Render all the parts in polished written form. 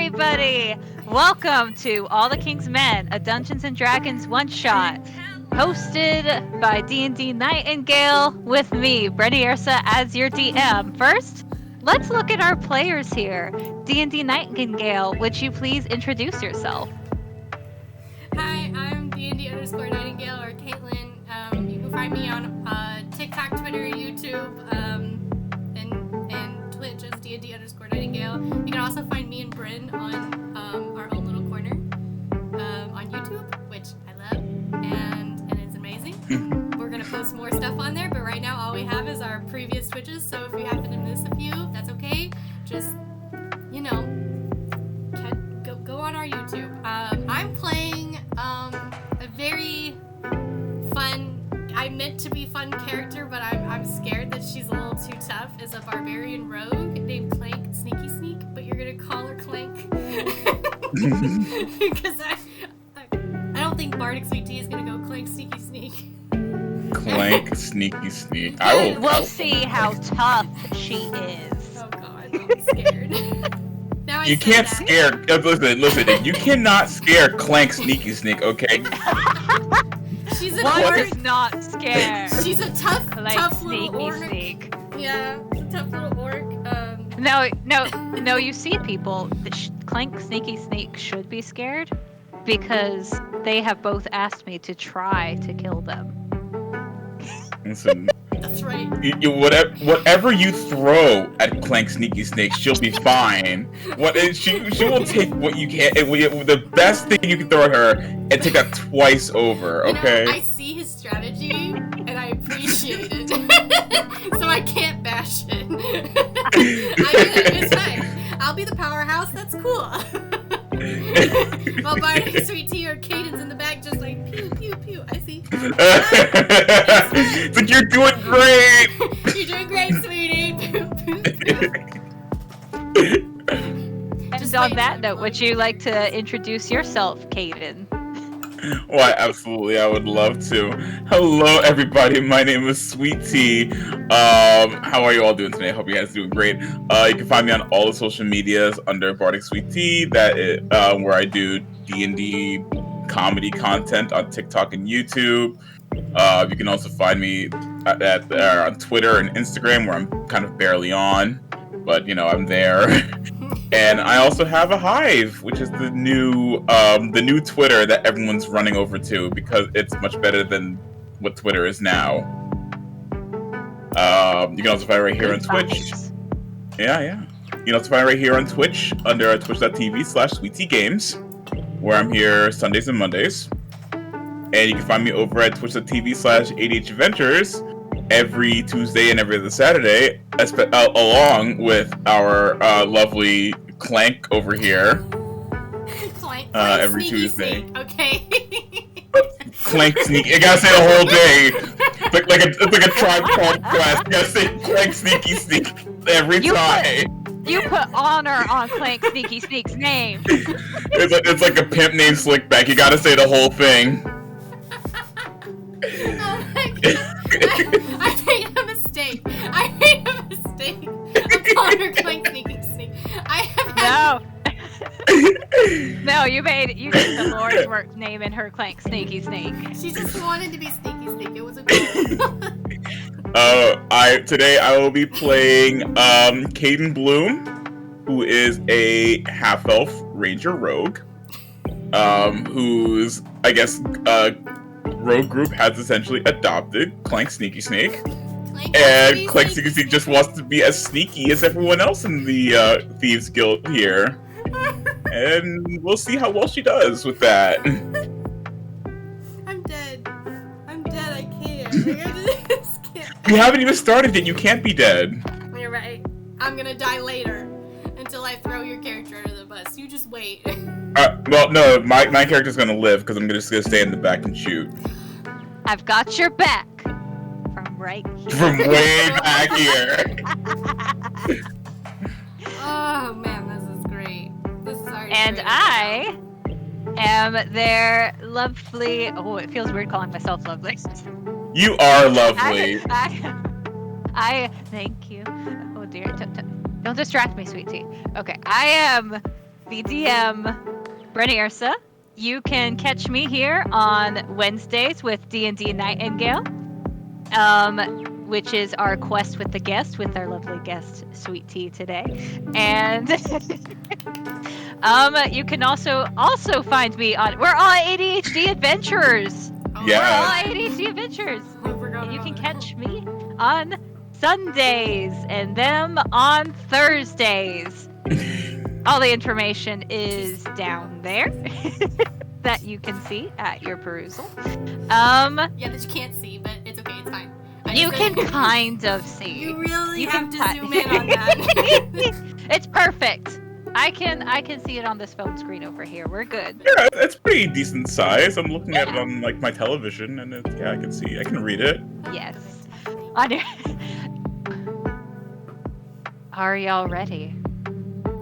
everybody! Welcome to All the King's Men, a Dungeons & Dragons one-shot, hosted by DnD Nightingale, with me, brynniursa, as your DM. First, let's look at our players here. DnD Nightingale, would you please introduce yourself? Hi, I'm DnD_Nightingale, or Caitlin. You can find me on TikTok, Twitter, YouTube, and Twitch as DnD_Nightingale. You can also find me and Bryn on our own little corner on YouTube, which I love, and it's amazing. We're gonna post more stuff on there, but right now all we have is our previous Twitches. So if you happen to miss a few, that's okay. Just go on our YouTube. I'm playing a very fun. I meant to be fun character, but I'm scared that she's a little too tough. Is a barbarian rogue named Clank Sneaky Sneak, but you're gonna call her Clank because I don't think Bardic Sweet Tea is gonna go Clank Sneaky Sneak. Clank Sneaky Sneak. We'll see how tough she is. Oh God, I'm scared. Now you can't scare. Listen. You cannot scare Clank Sneaky Sneak. Okay. She's an One orc. is not scared. She's a tough Sneaky little orc. Sneak. Yeah, tough little orc. No, you see people. Clank Sneaky Sneak should be scared because they have both asked me to try to kill them. Listen. That's right. Whatever you throw at Clank Sneaky Snake, she'll be fine. She will take what you can. The best thing you can throw at her and take that twice over. Okay. I see his strategy and I appreciate it, so I can't bash it. It's fine. I'll be the powerhouse. That's cool. While Bardic Sweet Tea or Caden's in the back, just like pew pew pew. I see. It's like you're doing great. You're doing great, sweetie. And on that note, would you like to introduce yourself, Caden? Why, absolutely, I would love to. Hello, everybody. My name is Sweet Tea. How are you all doing today? I hope you guys are doing great. You can find me on all the social medias under Bardic Sweet Tea. That is where I do D&D comedy content on TikTok and YouTube. You can also find me on Twitter and Instagram, where I'm kind of barely on, but I'm there. And I also have a Hive, which is the new Twitter that everyone's running over to because it's much better than what Twitter is now. You can also find it right here on Twitch. Yeah. You can also find it right here on Twitch under twitch.tv/sweetteagames, where I'm here Sundays and Mondays. And you can find me over at twitch.tv/ADHadventures every Tuesday and every other Saturday, along with our lovely Clank over here. Clank every Sneaky Tuesday. Sneak, okay. Clank Sneaky. You gotta say the whole day. It's like a tripod quest. You gotta say Clank Sneaky Sneak every time. You put honor on Clank Sneaky Sneak's name. It's like a pimp named Slickback. You gotta say the whole thing. Oh my God. I made a mistake. I'm calling her Clank Sneaky Sneak. No, you made the Lord's work naming her Clank Sneaky Sneak. She just wanted to be Sneaky Sneak. It was a goal. Today I will be playing Caden Bloom, who is a half-elf ranger rogue, whose rogue group has essentially adopted Clank Sneaky Snake. And Clank Sneaky Snake just wants to be as sneaky as everyone else in the Thieves Guild here. And we'll see how well she does with that. I'm dead. I can't. We haven't even started yet. You can't be dead. You're right. I'm gonna die later until I throw your character under the bus. You just wait. Well, no, my character's gonna live because I'm just gonna stay in the back and shoot. I've got your back from right here. From way back here. Oh man, this is great. This is already And great. I am their lovely. Oh, it feels weird calling myself lovely. You are lovely. I thank you. Oh dear. Don't distract me, sweet tea. Okay, I am the DM, brynniursa. You can catch me here on Wednesdays with D&D Nightingale, which is our quest with the guest, with our lovely guest, Sweet Tea, today. And you can also find me on. We're all ADHD adventurers. Yeah. We're all ADHD adventurers. And you can catch me on Sundays and them on Thursdays. All the information is down there that you can see at your perusal. Yeah, that you can't see, but it's okay, it's fine. You can kind of see. You really have to can zoom in on that. It's perfect. I can see it on this phone screen over here. We're good. Yeah, it's pretty decent size. I'm looking at it on like my television, and I can see. I can read it. Yes. Are y'all ready?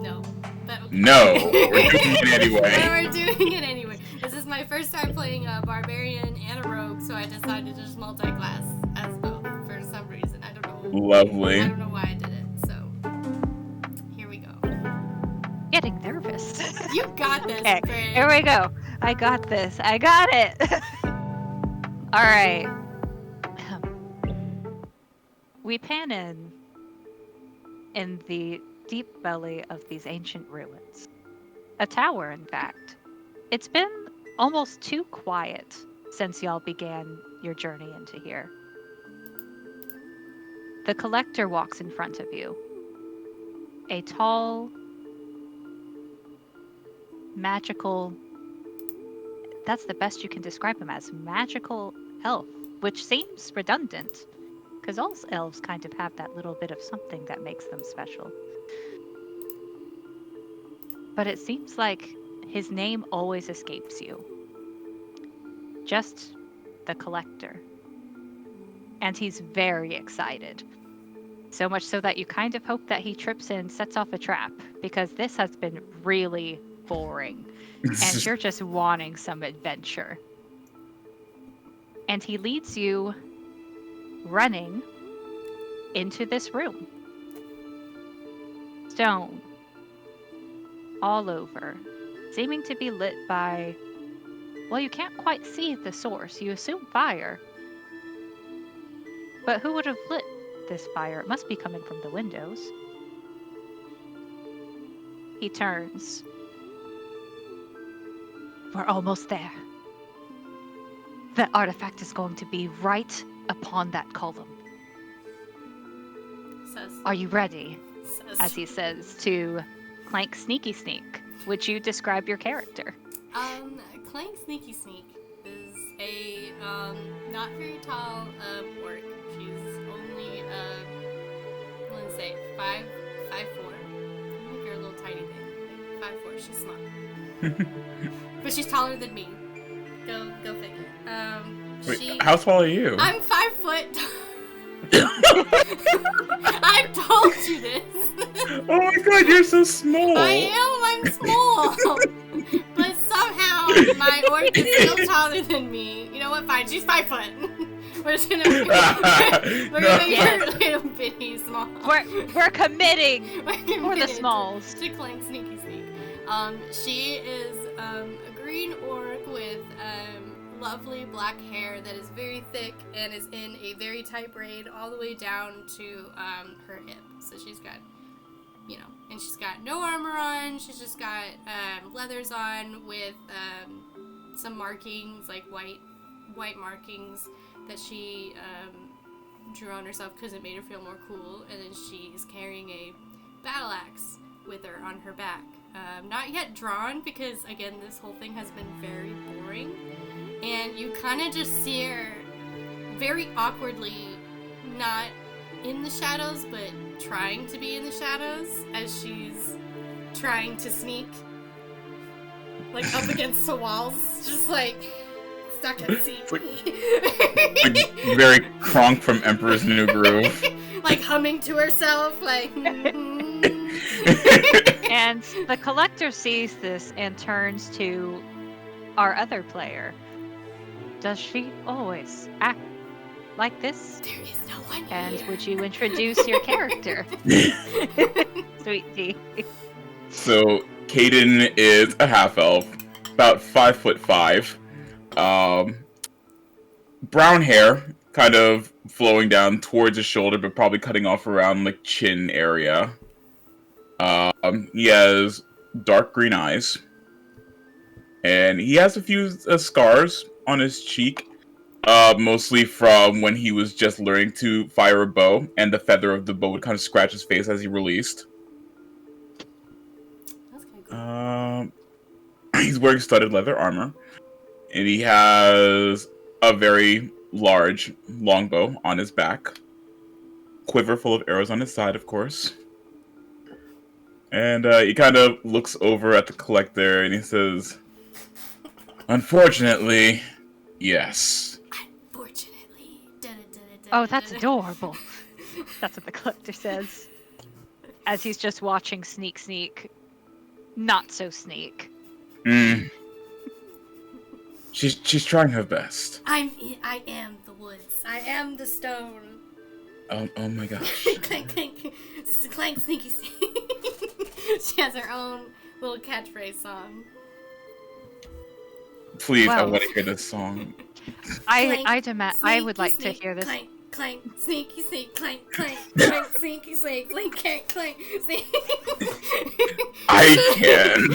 No. But okay. No, we're doing it anyway. But we're doing it anyway. This is my first time playing a barbarian and a rogue, so I decided to just multi-class as both for some reason. I don't know. Lovely. I don't know why I did it. So here we go. Getting nervous. You got this. Okay, Bryn. here we go. I got this. I got it. All right. We pan in the deep belly of these ancient ruins. A tower, in fact. It's been almost too quiet since y'all began your journey into here. The collector walks in front of you. A tall, magical, that's the best you can describe him as, magical elf, which seems redundant, because all elves kind of have that little bit of something that makes them special. But it seems like his name always escapes you. Just the collector. And he's very excited. So much so that you kind of hope that he trips in and sets off a trap, because this has been really boring. And you're just wanting some adventure. And he leads you running into this room. Stone. All over. Seeming to be lit by... Well, you can't quite see the source. You assume fire. But who would have lit this fire? It must be coming from the windows. He turns. We're almost there. The artifact is going to be right upon that column. Says. Are you ready? Says. As he says to Clank Sneaky Sneak. Would you describe your character? Clank Sneaky Sneak is a not very tall orc. She's only let's say 5'4". Like you're a little tiny thing. Like 5'4". She's small. But she's taller than me. Go figure. Wait, how tall are you? I'm 5 foot. I've told you this. Oh my god, you're so small. I'm small. But somehow my orc is still taller than me. You know what? Fine, she's 5 foot. We're just gonna make her little bitty small. We're committing We're for the smalls. To Clank Sneaky Sneak. She is a green orc with lovely black hair that is very thick and is in a very tight braid all the way down to her hip. So she's got, and she's got no armor on. She's just got leathers on with some markings, like white markings that she drew on herself because it made her feel more cool. And then she's carrying a battle axe with her on her back. Not yet drawn because, again, this whole thing has been very boring. And you kind of just see her very awkwardly, not in the shadows, but trying to be in the shadows as she's trying to sneak, like, up against the walls, just like, stuck at sea. Like very Kronk from Emperor's New Groove. Like humming to herself, like... And the collector sees this and turns to our other player. Does she always act like this? There is no one And here. would you introduce your character? Sweet Tea. So, Caden is a half-elf, about 5'5". Brown hair, kind of flowing down towards his shoulder, but probably cutting off around the chin area. He has dark green eyes. And he has a few scars on his cheek. Mostly from when he was just learning to fire a bow, and the feather of the bow would kind of scratch his face as he released. That's kind of cool. He's wearing studded leather armor, and he has a very large longbow on his back. Quiver full of arrows on his side, of course. And he kind of looks over at the collector, and he says, "Unfortunately, yes." Oh, that's adorable. That's what the collector says. As he's just watching Sneak, not so Sneak. She's trying her best. I am the woods. I am the stone. Oh my gosh. Clank, clank, clank, sneaky, sneak. She has her own little catchphrase song. Please, I want to hear this song. I would like to hear this. Clank, clank, sneaky, sneak, clank, clank, clank, sneaky, sneak, clank, clank, clank, sneak. I can't.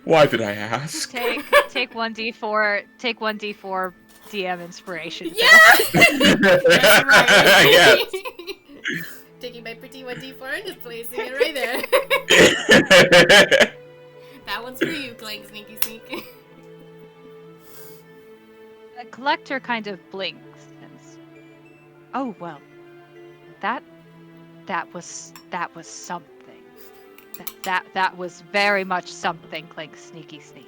Why did I ask? Take 1d4. Take 1d4 DM inspiration. Yeah. That's right. Yes. Taking my pretty 1d4 and just placing it right there. That one's for you, Clank, sneaky, sneak. The collector kind of blinks and oh well, that was something. That was very much something, like sneaky sneak.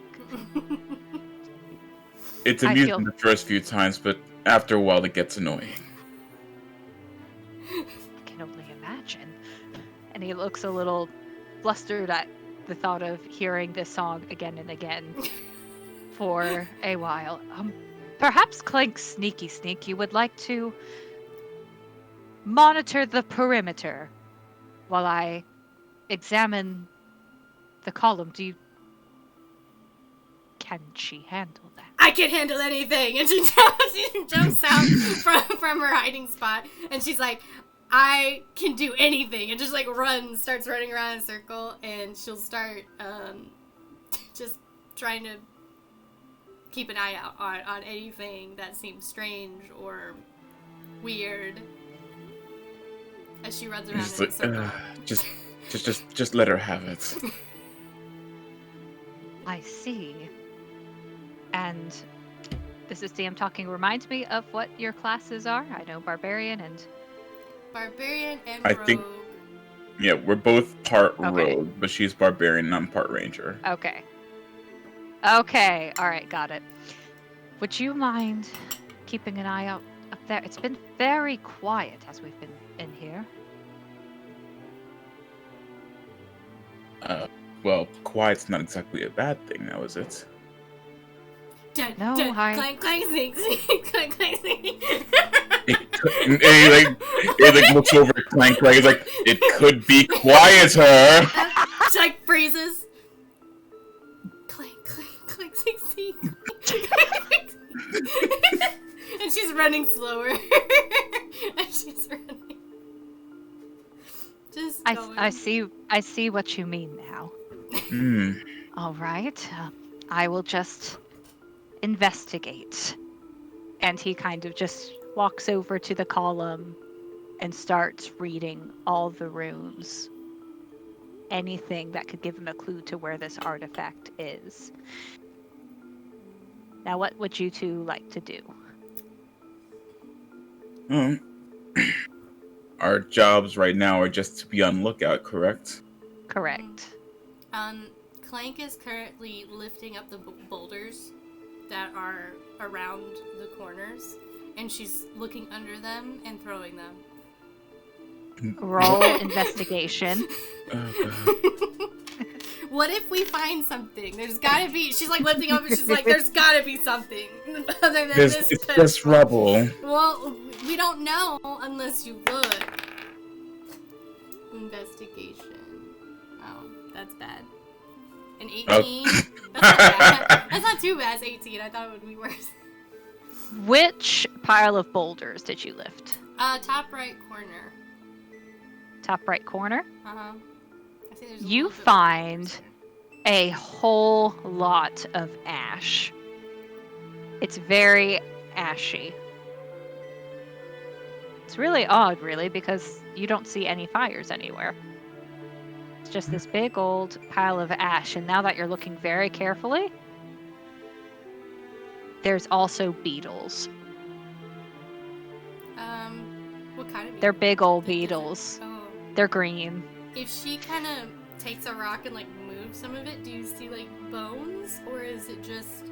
It's amusing the first few times, but after a while it gets annoying. I can only imagine. And he looks a little flustered at the thought of hearing this song again and again for a while. Perhaps Clank Sneaky Sneak, you would like to monitor the perimeter while I examine the column. Can she handle that? I can handle anything! And she jumps out from her hiding spot, and she's like, I can do anything, and just like starts running around in a circle, and she'll start just trying to keep an eye out on anything that seems strange or weird as she runs around in a circle. Just let her have it. I see. And this is DM talking. Reminds me of what your classes are. I know Barbarian and Rogue. Yeah, we're both part Rogue, but she's Barbarian and I'm part Ranger. Okay, alright, got it. Would you mind keeping an eye out up there? It's been very quiet as we've been in here. Well, quiet's not exactly a bad thing now, is it? No, Clank, clank, sneak, sneak, clank, clank, sneak. It looks over at Clank, like, it's like, it could be quieter. She like freezes. Clank, clank, clank, sneak, sneak. And she's running slower. And she's running. Just going. I see what you mean now. All right, I will just investigate. And he kind of just walks over to the column and starts reading all the runes. Anything that could give him a clue to where this artifact is. Now, what would you two like to do? Our jobs right now are just to be on lookout, correct? Correct. Clank is currently lifting up the boulders that are around the corners, and she's looking under them and throwing them. Roll investigation. Oh, God. What if we find something? There's gotta be. She's like lifting up, and she's like, "There's gotta be something other than this." It's just rubble. Well, we don't know unless you look. Investigation. Oh, that's bad. An 18? Oh. That's not bad. That's not too bad. It's 18. I thought it would be worse. Which pile of boulders did you lift? Top right corner. Top right corner? Uh-huh. I think there's a You little bit find a whole lot of ash. It's very ashy. It's really odd, really, because you don't see any fires anywhere. It's just this big old pile of ash, and now that you're looking very carefully, there's also beetles. What kind of beetle? They're big old Like, is it- beetles. Oh. They're green. If she kind of takes a rock and, like, moves some of it, do you see, like, bones? Or is it just,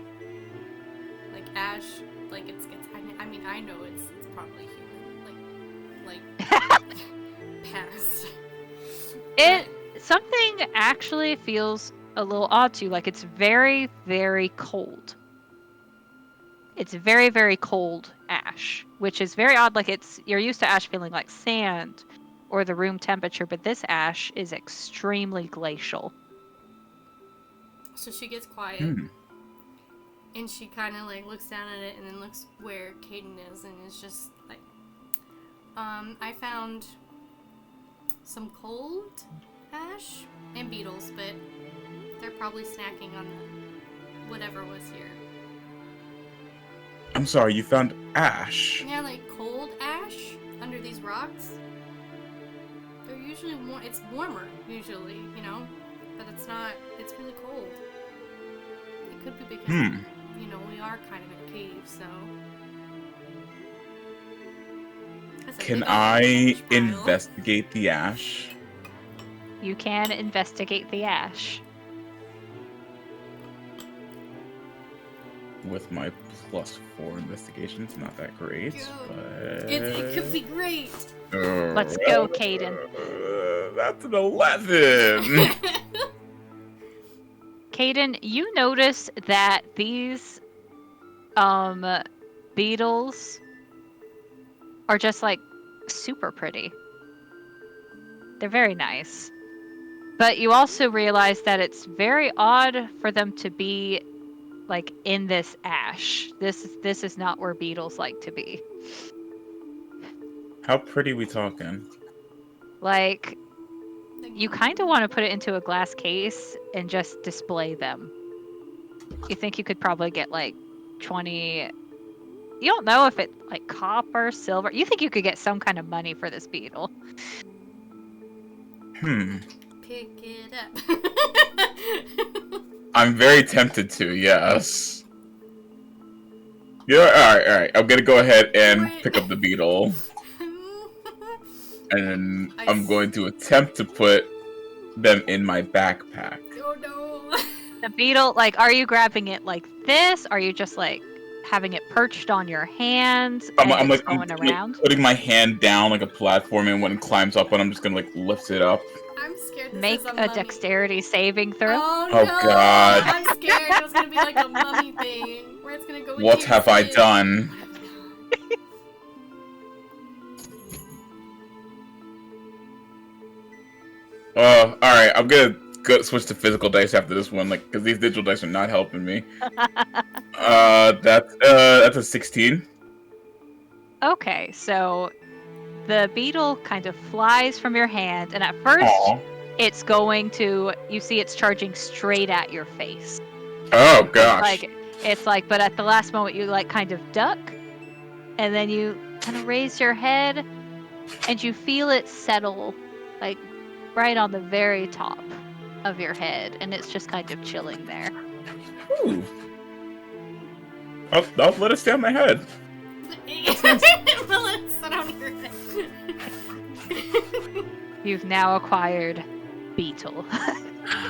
like, ash? Like, it's I mean, I know it's probably human. Like, past. Something actually feels a little odd to you. Like, it's very, very cold. It's very, very cold ash, which is very odd. Like, you're used to ash feeling like sand or the room temperature, but this ash is extremely glacial. So she gets quiet. And she kind of, like, looks down at it and then looks where Caden is and is just like, I found some cold ash and beetles, but they're probably snacking on the whatever was here. I'm sorry, you found ash. Yeah, like cold ash under these rocks. They're usually it's warmer usually, you know, but it's not. It's really cold. It could be because you know we are kind of in a cave, so. That's a Can big old I ash pile. investigate the ash? You can investigate the ash. With my +4 investigation, it's not that great. Good. But... It could be great. Let's go, Caden. That's an 11. Caden, you notice that these beetles are just like super pretty. They're very nice. But you also realize that it's very odd for them to be like in this ash. This is not where beetles like to be. How pretty we talking? Like, you kind of want to put it into a glass case and just display them. You think you could probably get like 20... You don't know if it's like copper, silver. You think you could get some kind of money for this beetle. Pick it up. I'm very tempted to, yes. Yeah, alright. I'm gonna go ahead and pick up the beetle. And I'm going to attempt to put them in my backpack. Oh no. The beetle, like, are you grabbing it like this? Are you just like having it perched on your hands and I'm going around? putting my hand down like a platform, and when it climbs up, I'm just gonna like lift it up. I'm scared this Make is a mummy. dexterity saving throw. Oh, Oh, no. God. I'm scared it was gonna be like a mummy thing where it's gonna go. What into have your I skin. done? Alright, I'm gonna switch to physical dice after this one, like, because these digital dice are not helping me. That's a 16. Okay, so the beetle kind of flies from your hand, and at first Aw. it's going to, you see it's charging straight at your face. Oh gosh. It's like, but at the last moment you like kind of duck, and then you kind of raise your head, and you feel it settle, like, right on the very top of your head, and it's just kind of chilling there. Ooh. I'll let it stay on my head. Well, let's sit on your head. You've now acquired Beetle. I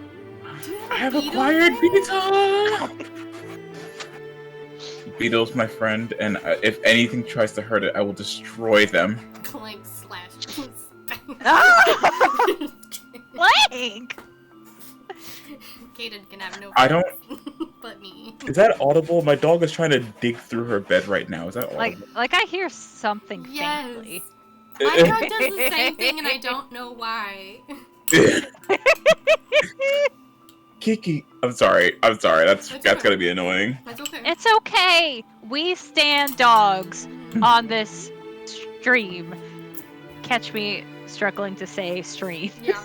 have acquired Beetle! Beetle's my friend, and if anything tries to hurt it, I will destroy them. Clank slash. Clank! Kaden can have no I don't- friends but me. Is that audible? My dog is trying to dig through her bed right now. Is that audible? Like I hear something Yes. faintly. My dog does the same thing, and I don't know why. Kiki, I'm sorry. That's okay. gonna be annoying. That's okay. It's okay. We stand dogs on this stream. Catch me struggling to say stream. Yeah.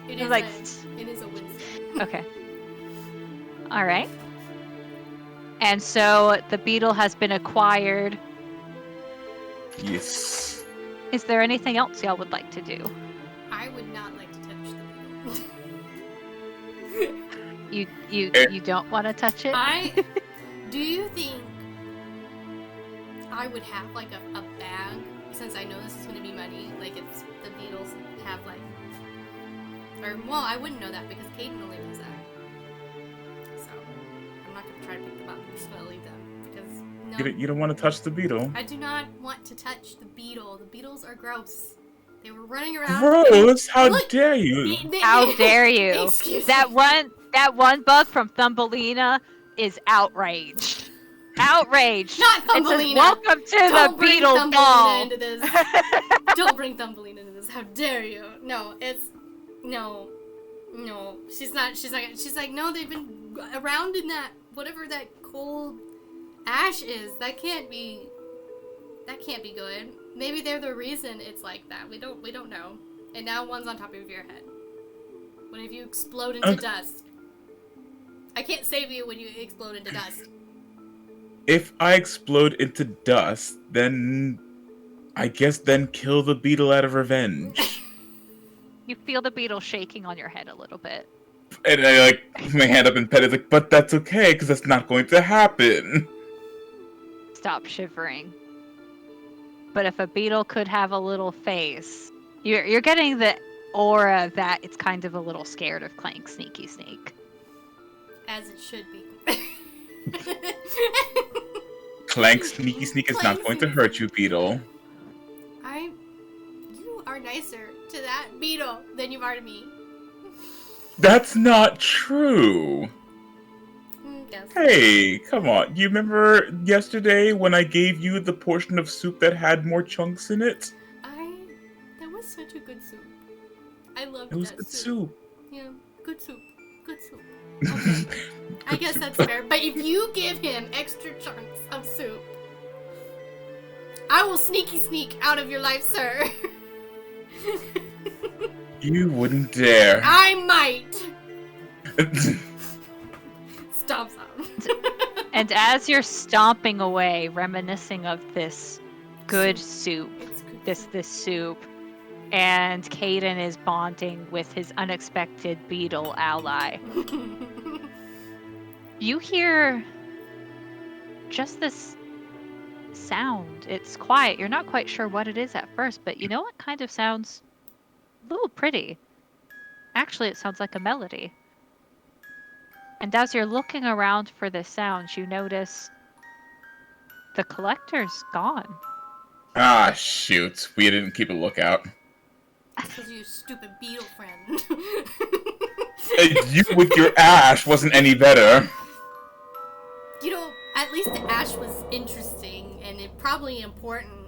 It is Like- it is a wisdom. Okay. All right. And so the beetle has been acquired. Yes. Is there anything else y'all would like to do? I would not like to touch the beetle. You don't want to touch it? Do you think I would have like a bag, since I know this is gonna be money, like if the beetles have like, or well, I wouldn't know that because Caden only knows that. So I'm not gonna try to pick them up. I'm just gonna leave them because no, You don't want to touch the beetle. I do not want to touch the beetle. The beetles are gross. They were running around. Gross! How Look, dare you? How dare you? Excuse That me. one bug from Thumbelina is outraged. Outraged. Not It says, Thumbelina. welcome to Don't the bring beetle Thumbelina ball. into this. Don't bring Thumbelina into this. How dare you? No, it's no. She's not. She's like no. They've been around in that whatever that cold ash is. That can't be good. Maybe they're the reason it's like that. We don't know. And now one's on top of your head. What if you explode into dust? I can't save you when you explode into dust. If I explode into dust, then I guess then kill the beetle out of revenge. You feel the beetle shaking on your head a little bit. And I like put my hand up and pet it, like, but that's okay because that's not going to happen. Stop shivering. But if a beetle could have a little face, you're getting the aura that it's kind of a little scared of Clank Sneaky Sneak. As it should be. Clank Sneaky Sneak is not going to hurt you, beetle. You are nicer to that beetle than you are to me. That's not true. Yes. Hey, come on. You remember yesterday when I gave you the portion of soup that had more chunks in it? That was such a good soup. I loved It was that good soup. soup. Yeah, good soup. Good soup. Okay. I guess that's fair. But if you give him extra chunks of soup, I will sneaky sneak out of your life, sir. You wouldn't dare. I might. Stop. And as you're stomping away, reminiscing of this good soup, It's good this soup, and Caden is bonding with his unexpected beetle ally, you hear just this sound. It's quiet. You're not quite sure what it is at first, but you know what kind of sounds a little pretty. Actually, it sounds like a melody. And as you're looking around for the sounds, you notice the collector's gone. Ah, shoot. We didn't keep a lookout. Because you stupid beetle friend. You with your ash wasn't any better. You know, at least the ash was interesting and it probably important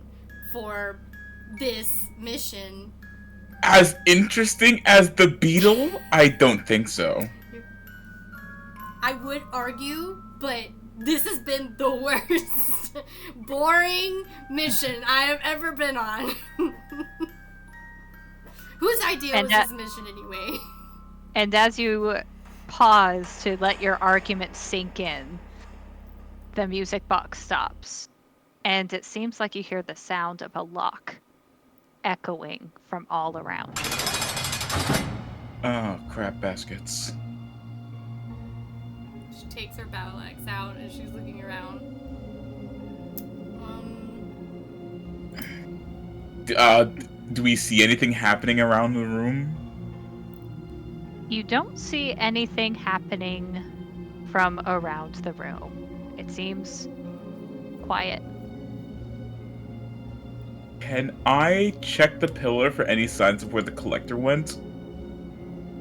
for this mission. As interesting as the beetle? I don't think so. I would argue, but this has been the worst boring mission I have ever been on. Whose idea was this mission anyway? And as you pause to let your argument sink in, the music box stops. And it seems like you hear the sound of a lock echoing from all around. Oh, crap baskets. She takes her battle axe out as she's looking around. Do we see anything happening around the room? You don't see anything happening from around the room. It seems quiet. Can I check the pillar for any signs of where the collector went?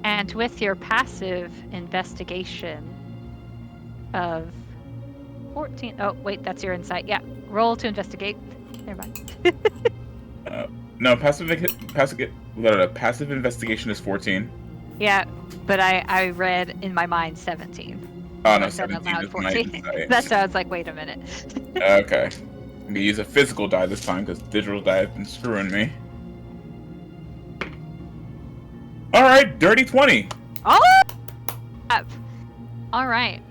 And with your passive investigation of 14... Oh, wait, that's your insight. Yeah, roll to investigate. Never mind. No, passive investigation is 14. Yeah, but I read in my mind 17. Oh So no, I said out 17 loud is my 14. insight. That's why I was like, wait a minute. Okay. I'm gonna use a physical die this time because digital die has been screwing me. Alright, dirty 20. Oh! All right.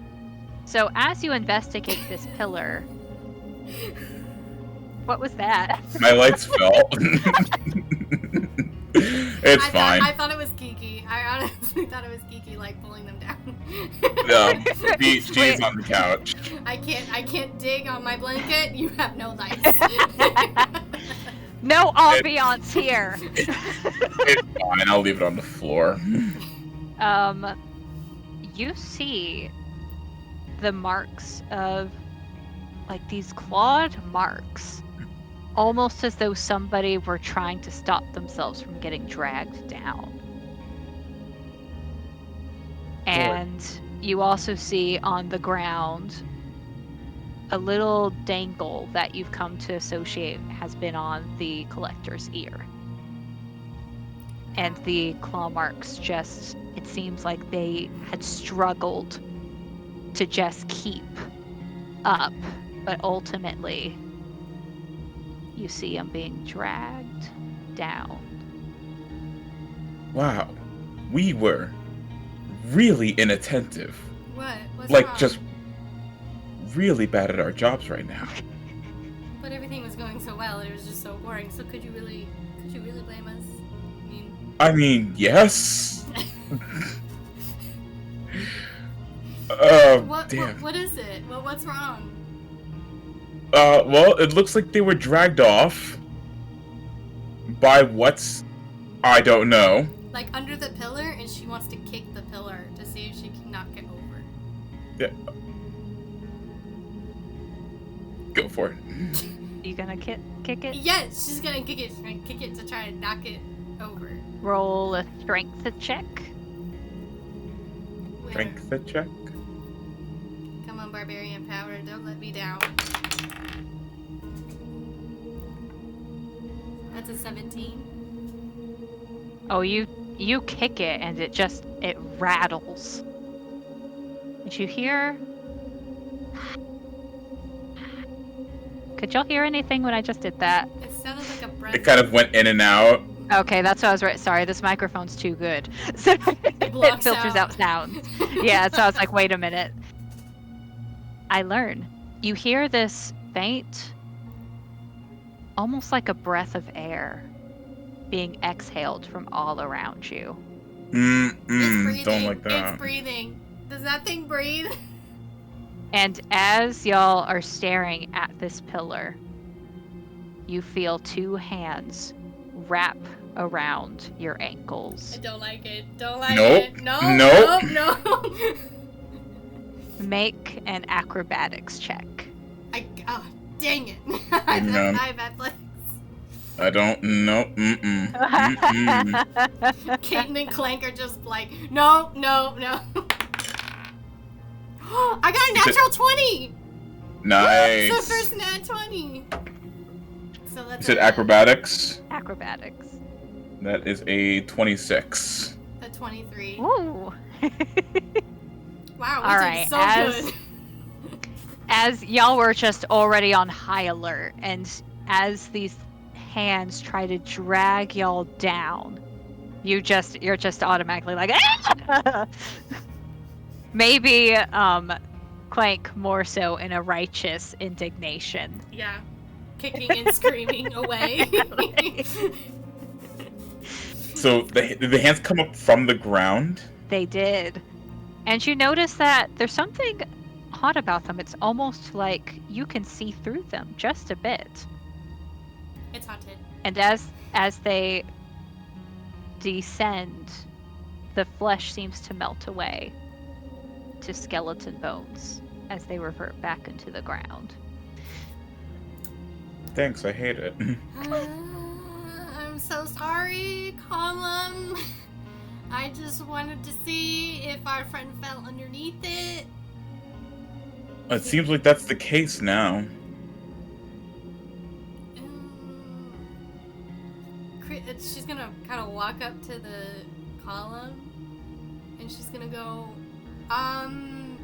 So as you investigate this pillar, what was that? My lights fell. It's fine. I thought it was Kiki. I honestly thought it was Kiki, like pulling them down. No, she's on the couch. I can't dig on my blanket. You have no lights. No ambiance here. It's fine. I'll leave it on the floor. You see the marks of, like, these clawed marks, almost as though somebody were trying to stop themselves from getting dragged down. And you also see on the ground a little dangle that you've come to associate has been on the collector's ear. And the claw marks just, it seems like they had struggled to just keep up, but ultimately you see them being dragged down. Wow. We were really inattentive. What? What's Like, wrong? just really bad at our jobs right now. But everything was going so well. It was just so boring. So could you really blame us? I mean, yes. Damn. What is it? What's wrong? Well, it looks like they were dragged off by what's... I don't know. Like under the pillar, and she wants to kick the pillar to see if she can knock it over. Yeah. Go for it. You gonna kick it? Yes, she's gonna kick it. She's gonna kick it to try to knock it over. Roll a strength check. Strength check. Come on, barbarian power, don't let me down. That's a 17. Oh, you kick it and it rattles. And you hear... Could y'all hear anything when I just did that? It sounded like a breath. It kind of went in and out. Okay, that's what I was right. Sorry, this microphone's too good. So it blocks filters out sounds. Yeah, so I was like, wait a minute. I learn. You hear this faint, almost like a breath of air being exhaled from all around you. It's breathing. Don't like that. It's breathing. Does that thing breathe? And as y'all are staring at this pillar, you feel two hands wrap around your ankles. I don't like it. Don't like Nope. it. No. Nope. No. Make an acrobatics check. Oh, dang it. I don't have athletics. I don't know. Kate and Clank are just like, no. I got a natural 20! Nice. It's the first nat 20. So You said acrobatics? Acrobatics. That is a 26. A 23. Ooh. Wow, we All did right, so good. As y'all were just already on high alert, and as these hands try to drag y'all down, you're just automatically like, ah! Maybe Clank more so in a righteous indignation. Yeah. Kicking and screaming away. So the hands come up from the ground? They did. And you notice that there's something odd about them. It's almost like you can see through them just a bit. It's haunted. And as they descend, the flesh seems to melt away to skeleton bones as they revert back into the ground. Thanks, I hate it. I'm so sorry, Colum. I just wanted to see if our friend fell underneath it. It seems like that's the case now. she's gonna kind of walk up to the column, and she's gonna go, column,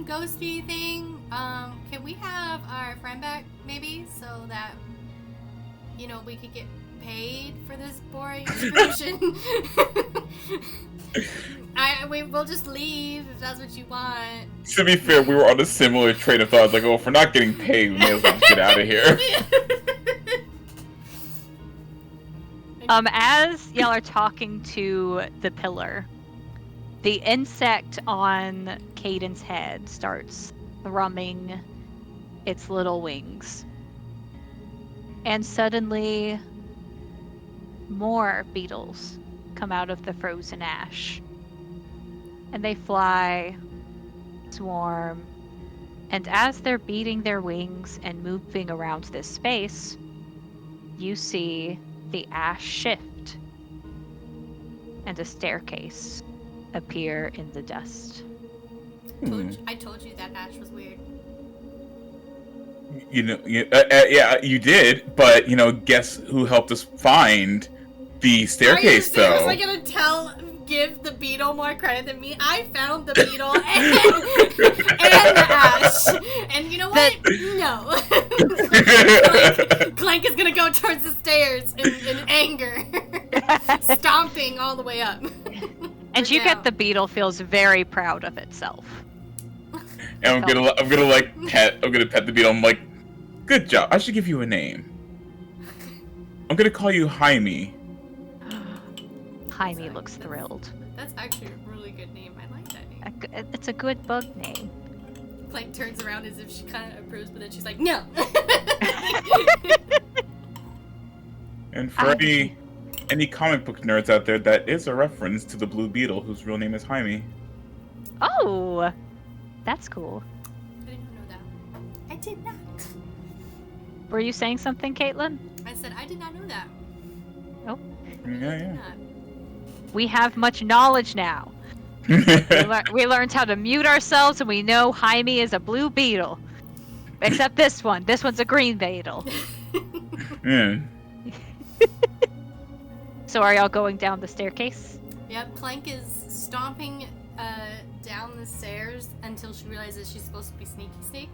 ghosty thing, can we have our friend back, maybe, so that, you know, we could get paid for this boring excursion? We'll just leave if that's what you want. To be fair, we were on a similar train of thought. Like, oh, if we're not getting paid, we may as well just get out of here. As y'all are talking to the pillar, the insect on Caden's head starts thrumming its little wings. And suddenly, more beetles come out of the frozen ash. And they fly, swarm, and as they're beating their wings and moving around this space, you see the ash shift and a staircase appear in the dust. I told you that ash was weird. You know, yeah, you did, but, you know, guess who helped us find the staircase, though? Was I gonna give the beetle more credit than me? I found the beetle and the ash. And you know what? No. Clank is gonna go towards the stairs in anger, stomping all the way up. And you get the beetle feels very proud of itself. And I'm gonna pet the beetle. I'm like, good job. I should give you a name. I'm gonna call you Jaime. Jaime looks thrilled. That's actually a really good name. I like that name. It's a good bug name. Clank turns around as if she kind of approves, but then she's like, no. And for any comic book nerds out there, that is a reference to the Blue Beetle, whose real name is Jaime. Oh, that's cool. I didn't know that. I did not. Were you saying something, Caitlin? I said I did not know that. Oh. Yeah. We have much knowledge now. We learned how to mute ourselves, and we know Jaime is a blue beetle. Except this one. This one's a green beetle. Yeah. So are y'all going down the staircase? Yep, Clank is stomping down the stairs until she realizes she's supposed to be sneaky.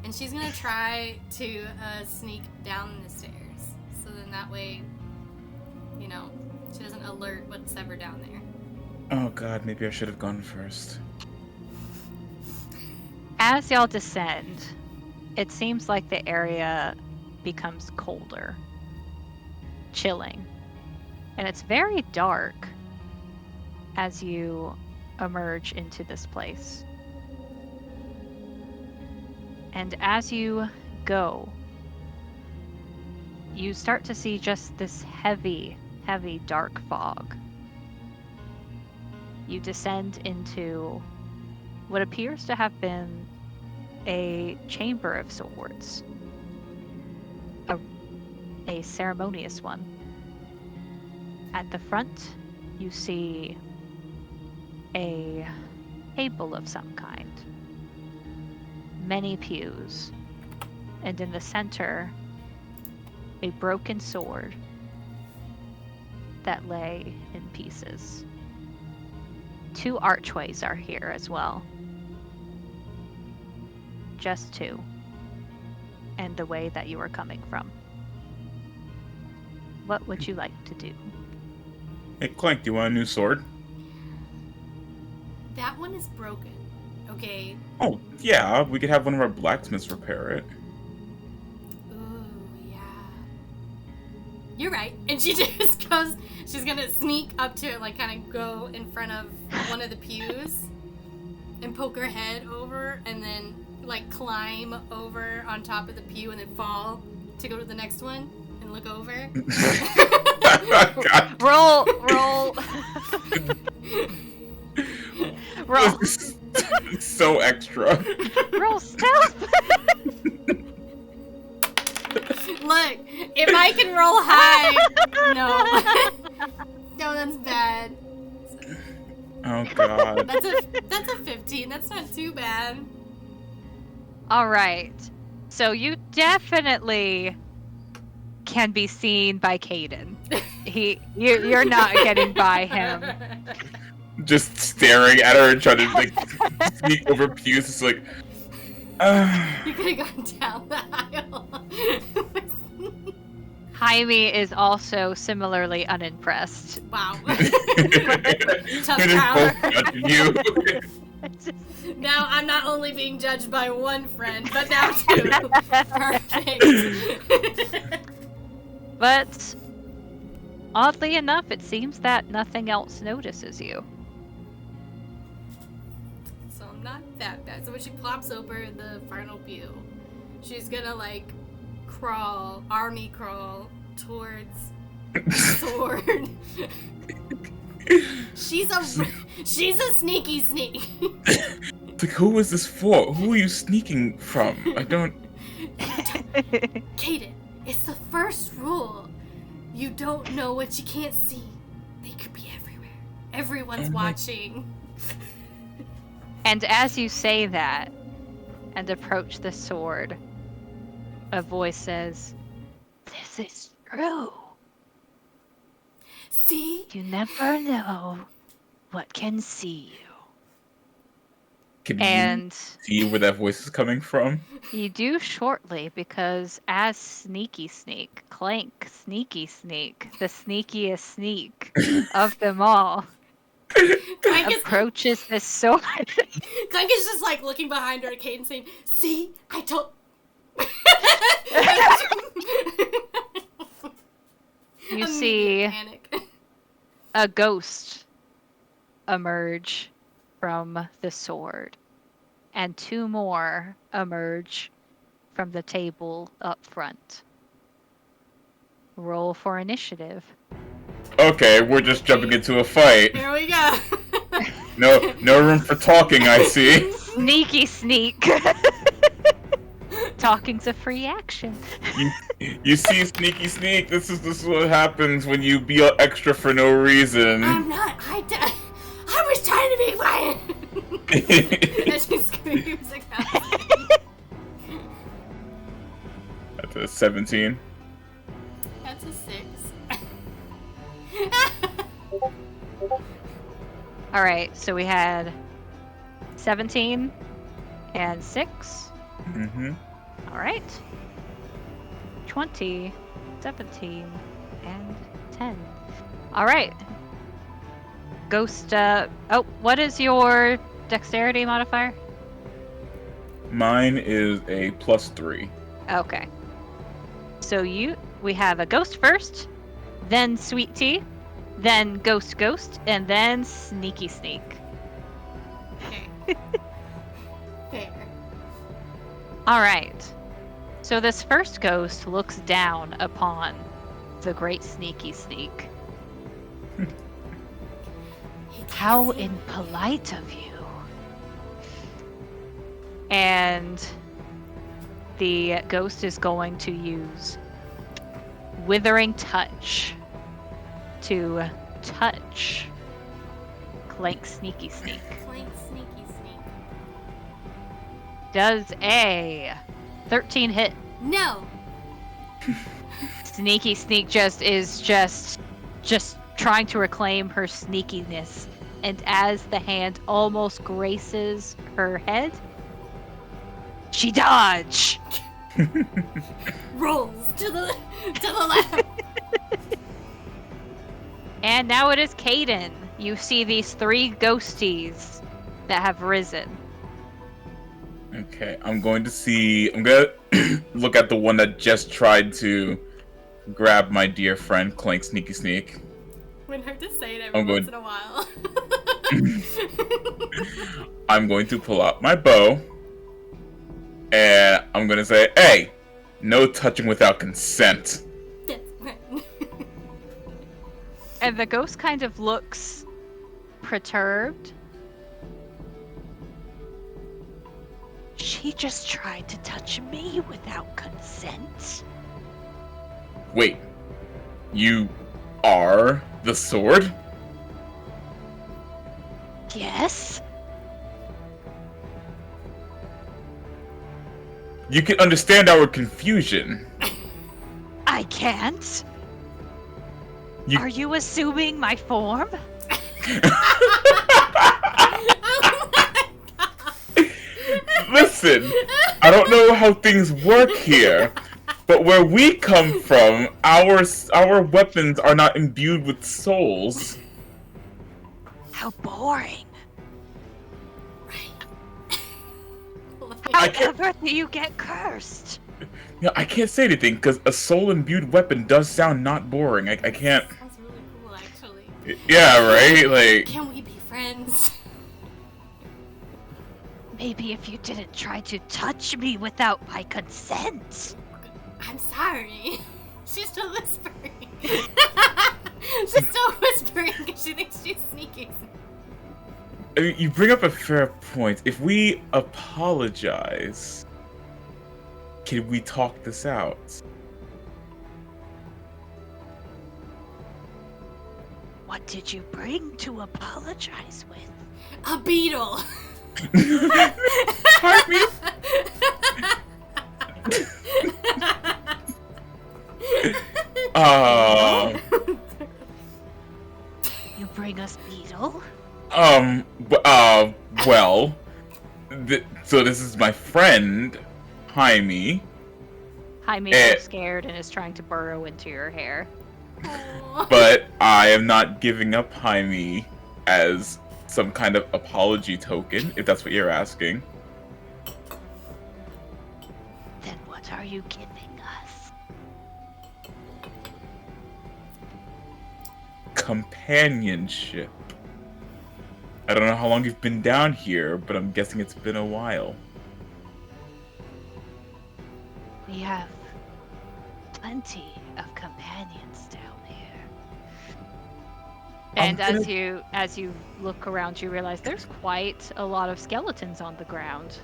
And she's gonna try to sneak down the stairs. So then that way, you know, she doesn't alert what's ever down there. Oh god, maybe I should have gone first. As y'all descend, it seems like the area becomes colder, chilling, and it's very dark as you emerge into this place. And as you go, you start to see just this heavy, dark fog. You descend into what appears to have been a chamber of sorts. A ceremonious one. At the front, you see a table of some kind. Many pews. And in the center, a broken sword that lay in pieces. 2 archways are here as well. Just 2. And the way that you are coming from. What would you like to do? Hey, Clank, do you want a new sword? That one is broken. Okay. Oh, yeah, we could have one of our blacksmiths repair it. Ooh, yeah. You're right. And she just goes, she's gonna sneak up to it, like kind of go in front of one of the pews and poke her head over and then like climb over on top of the pew and then fall to go to the next one and look over. Roll. Roll. So extra. Roll stealth. Look, if I can roll high, no. No, that's bad. Oh god. That's a 15. That's not too bad. All right. So you definitely can be seen by Caden. You're not getting by him. Just staring at her and trying to like sneak over pews. It's like, You could have gone down the aisle. Jaime is also similarly unimpressed. Wow. Tough Tough crowd. crowd. You. Now I'm not only being judged by one friend, but now two. Perfect. But oddly enough, it seems that nothing else notices you. So I'm not that bad. So when she plops over the final pew, she's gonna like army crawl towards the sword. She's a sneaky sneak. It's like, who is this for? Who are you sneaking from? I don't. Kaden, it's the first rule. You don't know what you can't see. They could be everywhere. Everyone's watching. And as you say that and approach the sword, a voice says, "This is true. See? You never know what can see you." Can And you see where that voice is coming from? you do shortly, because as Sneaky Sneak, Clank Sneaky Sneak, the sneakiest sneak of them all, approaches this sword. Clank is just like looking behind her at Kaden saying, "See? I told..." You see Panic. a ghost emerge from the sword, and two more emerge from the table up front. Roll for initiative. Okay, we're just jumping into a fight. Here we go. No room for talking, I see. Sneaky sneak. Talking's a free action. You see, sneaky sneak. This is what happens when you be extra for no reason. I'm not. I was trying to be quiet. And she screams across. That's a 17. That's a 6. Alright, so we had 17 and 6. Mm-hmm. Alright. 20, 17, and 10. Alright. Ghost, what is your dexterity modifier? Mine is a +3. Okay. So we have a ghost first, then Sweet Tea, then Ghost, and then Sneaky Sneak. Okay. Fair. Alright. So this first ghost looks down upon the great Sneaky Sneak. How impolite of you. And the ghost is going to use Withering Touch to touch Clank Sneaky Sneak. Clank Sneaky Sneak. Does a 13 hit. No. Sneaky Sneak is just trying to reclaim her sneakiness, and as the hand almost graces her head, she dodge. Rolls to the left. And now it is Kaden. You see these 3 ghosties that have risen. Okay, I'm gonna look at the one that just tried to grab my dear friend Clank Sneaky Sneak. Wouldn't hurt to say it every once in a while. I'm going to pull out my bow, and I'm gonna say, "Hey, no touching without consent." That's right. And the ghost kind of looks perturbed. She just tried to touch me without consent. Wait, you are the sword? Yes? You can understand our confusion. I can't. Are you assuming my form? Listen, I don't know how things work here, but where we come from, our weapons are not imbued with souls. How boring. Right. However do you get cursed? Yeah, I can't say anything because a soul-imbued weapon does sound not boring. I can't. Sounds really cool, actually. Yeah, right. Like, Can we be friends? Maybe if you didn't try to touch me without my consent. I'm sorry. She's still whispering. She's still whispering because she thinks she's sneaking. I mean, you bring up a fair point. If we apologize, can we talk this out? What did you bring to apologize with? A beetle. Pardon me? You bring us beetle? Well, so this is my friend, Jaime. Jaime is scared and is trying to burrow into your hair. But I am not giving up Jaime as some kind of apology token, if that's what you're asking. Then what are you giving us? Companionship. I don't know how long you've been down here, but I'm guessing it's been a while. We have plenty of companions down here. And as you look around, you realize there's quite a lot of skeletons on the ground.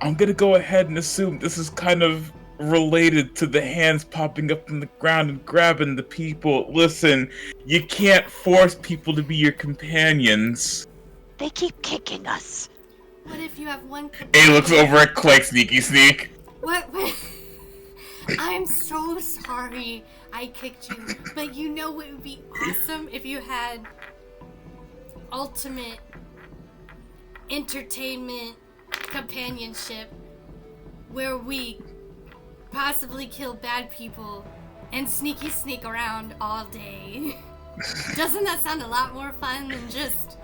I'm gonna go ahead and assume this is kind of related to the hands popping up from the ground and grabbing the people. Listen, you can't force people to be your companions. They keep kicking us. What if you have one? A looks over at Clegg Sneaky Sneak. What? I'm so sorry I kicked you, but you know what would be awesome if you had ultimate entertainment companionship where we possibly kill bad people and sneaky sneak around all day. Doesn't that sound a lot more fun than just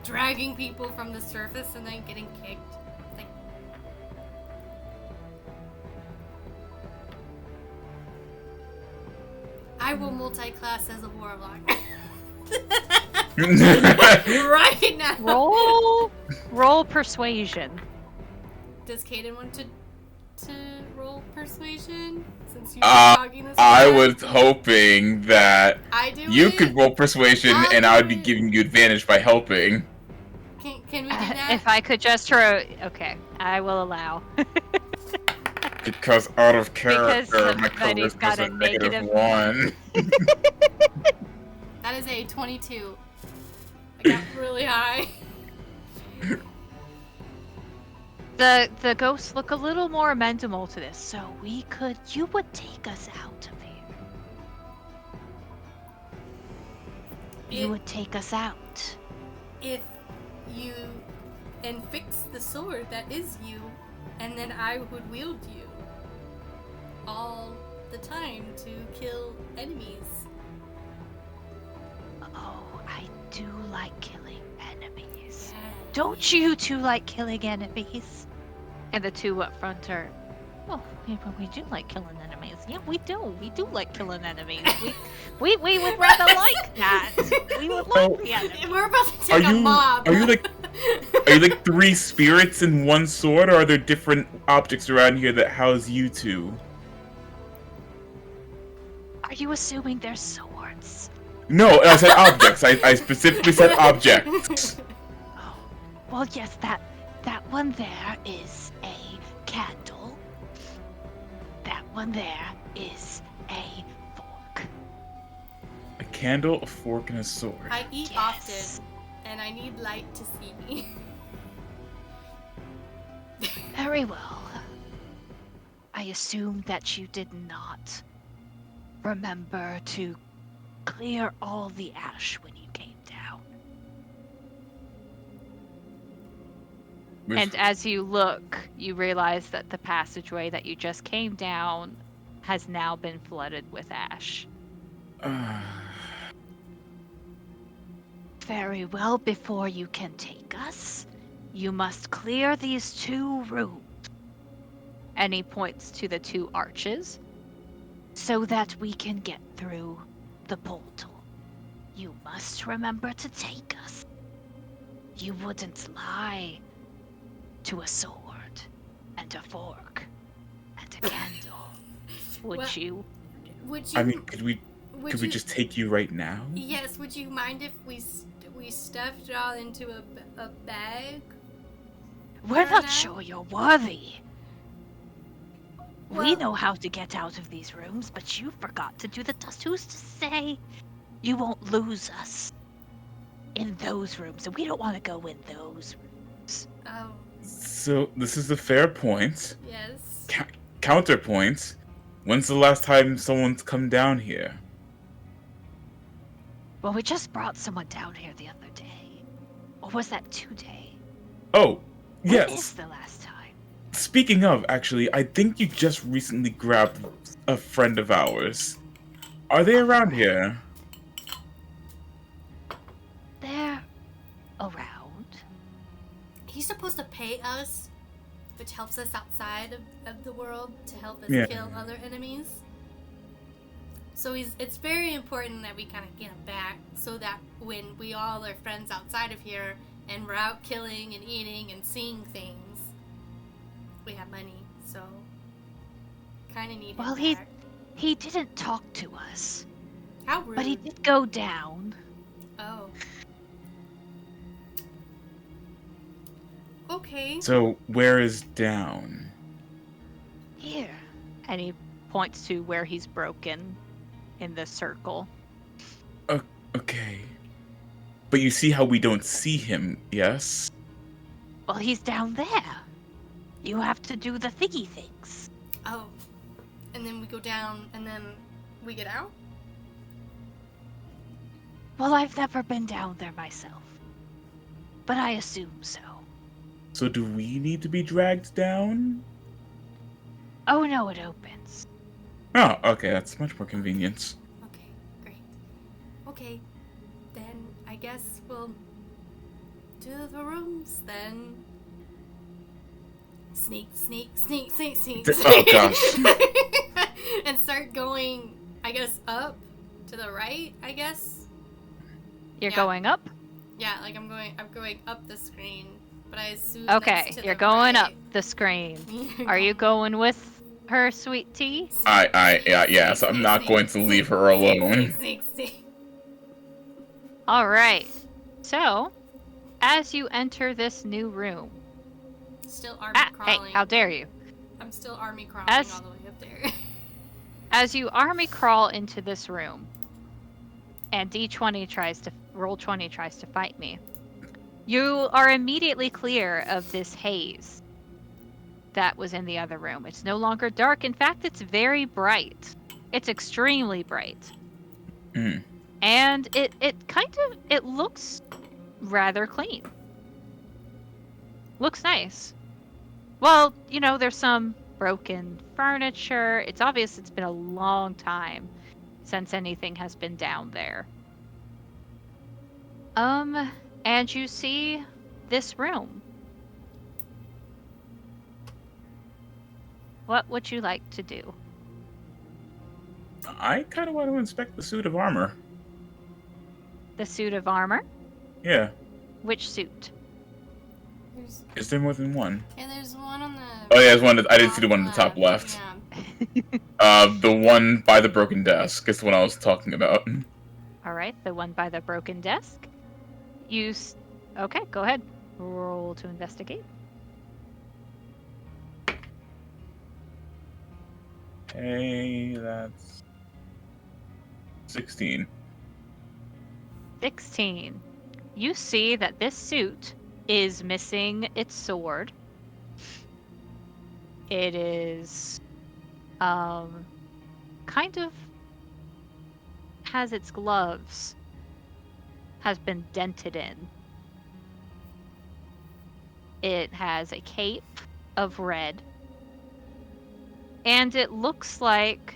dragging people from the surface and then getting kicked? Like, I will multi-class as a warlock. Right now. Roll persuasion. Does Kaden want to roll persuasion? Since you're talking this I way? was hoping that you could roll persuasion and I would be giving you advantage by helping. Can we do that? If I could just throw... Okay, I will allow. Because out of character, Because my Betty's charisma's got a a -1. That is a 22. I got really high. The ghosts look a little more amenable to this, so you would take us out of here. You would take us out. If you and fix the sword that is you, and then I would wield you all the time to kill enemies. Oh, I do like killing enemies. Yes. Don't you two like killing enemies? And the two up front are, oh, yeah, but we do like killing enemies. Yeah, we do. We do like killing enemies. We would rather like that. We would like the enemy. We're about to take a mob. Are you like three spirits in one sword, or are there different objects around here that house you two? Are you assuming they're swords? No, I said objects. I specifically said objects. Oh, well, yes, that one there is a candle. That one there is a fork. A candle, a fork, and a sword. I eat often, and I need light to see me. Very well. I assume that you did not remember to clear all the ash when you came down. And as you look, you realize that the passageway that you just came down has now been flooded with ash. Very well, before you can take us, you must clear these 2 rooms. And he points to the 2 arches, so that we can get through the portal. You must remember to take us. You wouldn't lie to a sword and a fork and a candle, would you? Would you? I mean, could we just take you right now? Yes. Would you mind if we stuffed it all into a bag? We're not sure you're worthy. We Well- know how to get out of these rooms, but you forgot to do the dust. Who's to say you won't lose us in those rooms? And we don't want to go in those rooms. Oh, So this is a fair point. yes. Counterpoint. When's the last time someone's come down here? Well, we just brought someone down here the other day. Or was that today? Oh, When yes. is the last time? Speaking of, actually, I think you just recently grabbed a friend of ours. Are they around here? They're around. He's supposed to pay us, which helps us outside of the world to help us Yeah. kill other enemies. So it's very important that we kind of get him back, so that when we all are friends outside of here and we're out killing and eating and seeing things, we have money. So kind of need him Well, back. he didn't talk to us, How rude. but he did go down. Oh. Okay. So, where is down? Here. And he points to where he's broken in the circle. Okay. But you see how we don't see him, yes? Well, he's down there. You have to do the thingy things. Oh. And then we go down and then we get out? Well, I've never been down there myself, but I assume so. So do we need to be dragged down? Oh no, it opens. Oh, okay, that's much more convenient. Okay, great. Okay, then I guess we'll do the rooms then. Sneak, sneak, sneak, sneak, sneak. Oh, gosh. And start going, I guess, up to the right, I guess. You're Yeah. going up? Yeah, like I'm going up the screen, but I assume Okay, that's to you're the going right. up the screen. Are you going with her, sweet tea? Yes, I'm not going to leave her alone. Sneak, sneak. All right. So, as you enter this new room, Still army hey, crawling. how dare you? I'm still army crawling As- all the way up there. As you army crawl into this room, and roll 20 tries to fight me, you are immediately clear of this haze that was in the other room. It's no longer dark. In fact, it's very bright. It's extremely bright. Mm. And it looks rather clean. Looks nice. Well, there's some broken furniture. It's obvious it's been a long time since anything has been down there. And you see this room. What would you like to do? I kind of want to inspect the suit of armor. The suit of armor? Yeah. Which suit? Is there more than one? Yeah, there's one on the. Oh, yeah, there's one. I didn't see the one on the top left. Yeah. The one by the broken desk is the one I was talking about. All right, the one by the broken desk. Okay, go ahead. Roll to investigate. Hey, that's 16. 16. You see that this suit is missing its sword. It is kind of has its gloves has been dented in. It has a cape of red. And it looks like,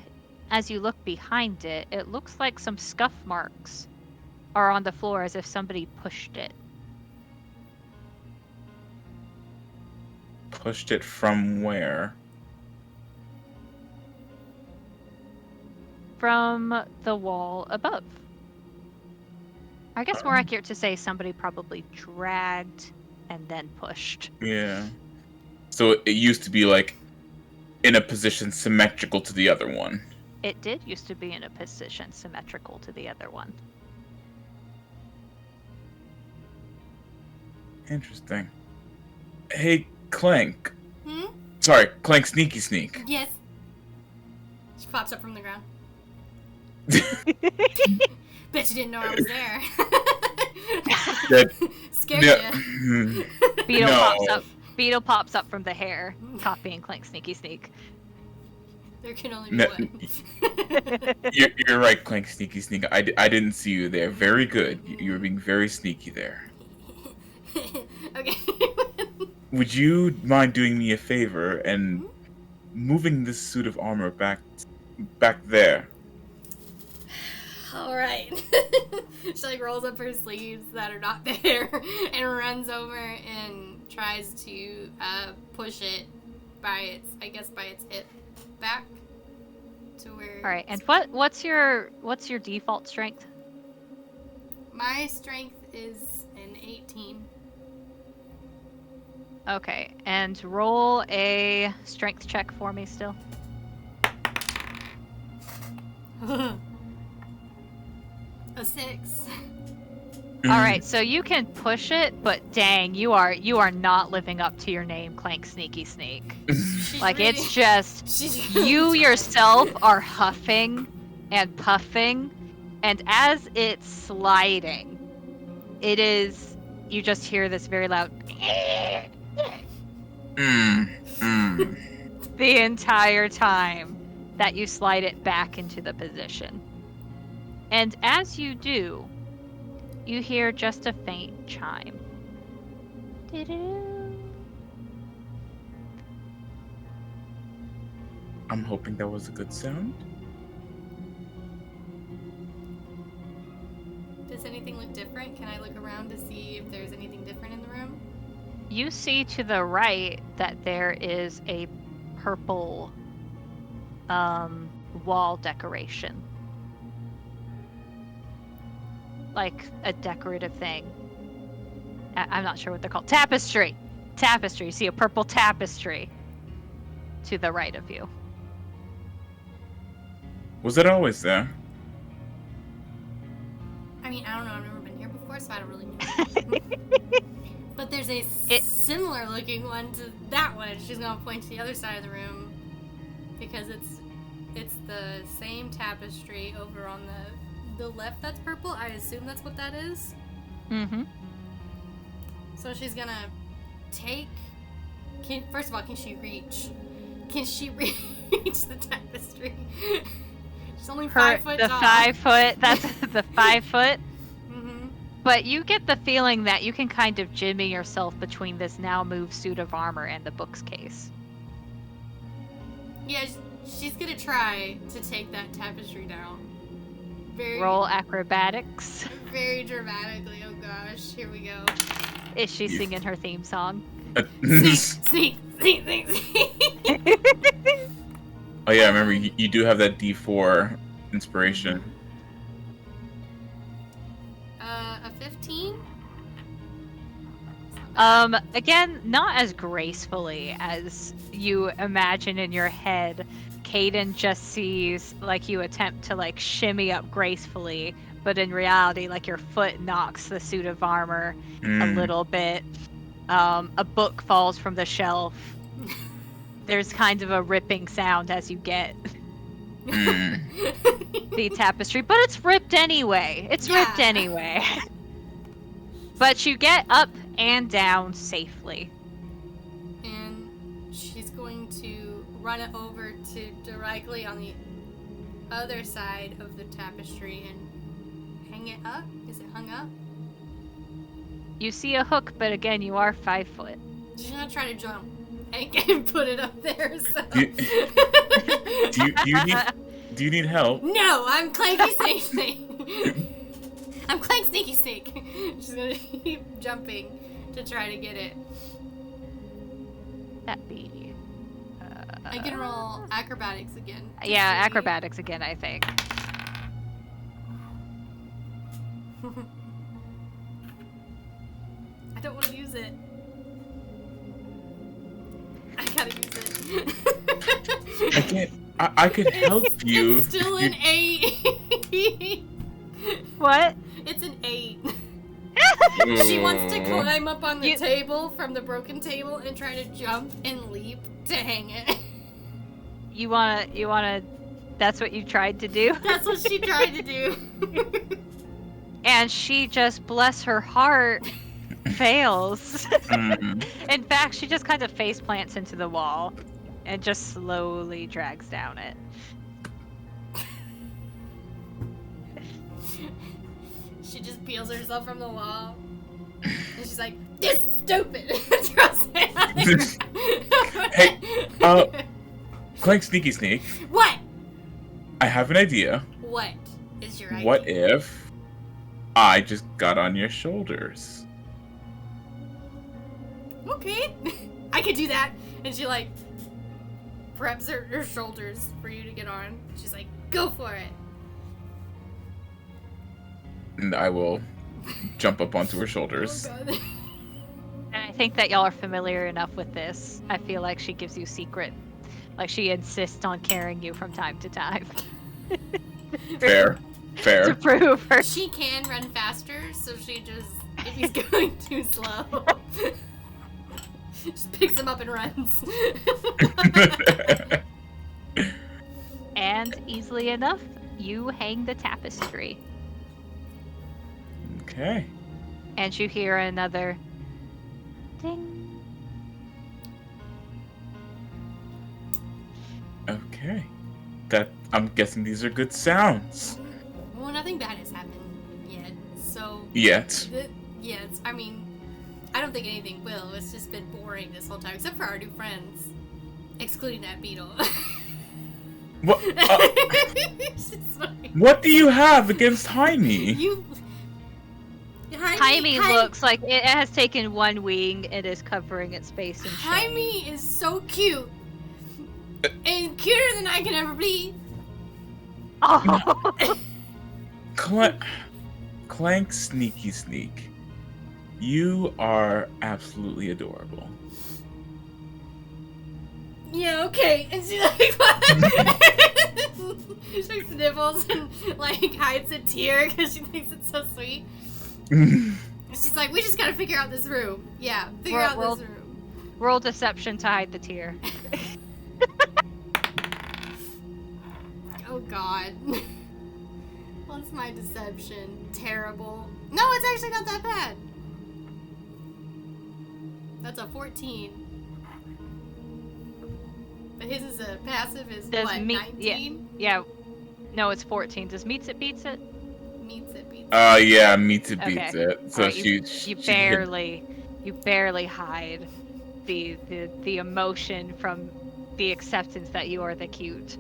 as you look behind it, it looks like some scuff marks are on the floor as if somebody pushed it. Pushed it from where? From the wall above. I guess more accurate to say somebody probably dragged and then pushed. Yeah. So it used to be like in a position symmetrical to the other one. It did used to be in a position symmetrical to the other one. Interesting. Hey, Clank. Hmm? Sorry, Clank Sneaky Sneak. Yes. She pops up from the ground. Bet you didn't know I was there. Scared you. Beetle pops up from the hair, copying Clank Sneaky Sneak. There can only be one. You're right, Clank Sneaky Sneak. I didn't see you there. Very good. You were being very sneaky there. Okay. Would you mind doing me a favor and moving this suit of armor back there? All right. She like rolls up her sleeves that are not there and runs over and tries to push it by its hip back to where. All right, and what's your default strength? My strength is an 18. Okay, and roll a strength check for me still. A 6. All right, so you can push it, but dang, you are not living up to your name, Clank Sneaky Sneak. Like really, it's just you yourself are huffing and puffing, and as it's sliding, you just hear this very loud the entire time that you slide it back into the position. And as you do, you hear just a faint chime. I'm hoping that was a good sound. Does anything look different? Can I look around to see if there's anything different in the room? You see to the right that there is a purple wall decoration. Like a decorative thing. I'm not sure what they're called. Tapestry! Tapestry. You see a purple tapestry to the right of you. Was it always there? I mean, I don't know. I've never been here before, so I don't really know. But there's a similar looking one to that one. She's going to point to the other side of the room because it's the same tapestry over on the left that's purple. I assume that's what that is. Mm-hmm. So she's gonna take. First of all, can she reach the tapestry? She's only 5 foot tall. 5 foot. That's the 5 foot. Mm-hmm. But you get the feeling that you can kind of jimmy yourself between this now moved suit of armor and the book's case. Yeah, she's gonna try to take that tapestry down. Roll acrobatics. Very dramatically. Oh gosh, here we go. Is she singing her theme song? Sneak. Oh yeah, remember you do have that D4 inspiration. A 15? Again, not as gracefully as you imagine in your head. Caden just sees like you attempt to like shimmy up gracefully, but in reality, like your foot knocks the suit of armor a little bit. A book falls from the shelf. There's kind of a ripping sound as you get the tapestry, but it's ripped anyway. Ripped anyway. But you get up and down safely. And she's going to run it over to directly on the other side of the tapestry and hang it up? Is it hung up? You see a hook, but again, you are 5 foot. She's gonna try to jump and put it up there. So. Do you need help? No, I'm Clanky Snake Snake. I'm Clank Sneaky Snake. She's gonna keep jumping to try to get it. That be. I can roll acrobatics again. Yeah, acrobatics again, I think. I don't want to use it. I gotta use it. I can't. I could help you. It's still an 8. What? It's an 8. She wants to climb up on the table from the broken table and try to jump and leap to hang it. You wanna, that's what you tried to do? That's what she tried to do. And she just, bless her heart, fails. In fact, she just kind of face plants into the wall and just slowly drags down it. She just peels herself from the wall. And she's like, "This is stupid!" Throws it out there. Hey, Clank Sneaky Sneak. What? I have an idea. What is your idea? What if I just got on your shoulders? Okay. I could do that. And she like preps her shoulders for you to get on. She's like, "Go for it." And I will jump up onto her shoulders. Oh, God. And I think that y'all are familiar enough with this. I feel like she gives you secret, like she insists on carrying you from time to time. Fair. To prove her. She can run faster, so she just, if he's going too slow, just picks him up and runs. And easily enough, you hang the tapestry. Okay. And you hear another ding. Okay. I'm guessing these are good sounds. Well, nothing bad has happened yet, so... Yet. I mean, I don't think anything will. It's just been boring this whole time, except for our new friends. Excluding that beetle. What? What do you have against Jaime? Jaime looks like it has taken one wing. It is covering its face in shame. Jaime is so cute. And cuter than I can ever be. Oh. Clank Sneaky Sneak. You are absolutely adorable. Yeah, okay. And she like she sniffles and like hides a tear because she thinks it's so sweet. She's like, "We just gotta figure out this room." Yeah, figure out this room. Roll deception to hide the tear. Oh God. What's my deception? Terrible. No, it's actually not that bad. That's a 14. But his is a passive is Does what, meet, 19? Yeah. No, it's 14. Does meets it beats it? Meets it, beats it. Yeah, meets it beats Okay. it. So Alright, she you barely hide the emotion from the acceptance that you are the cute.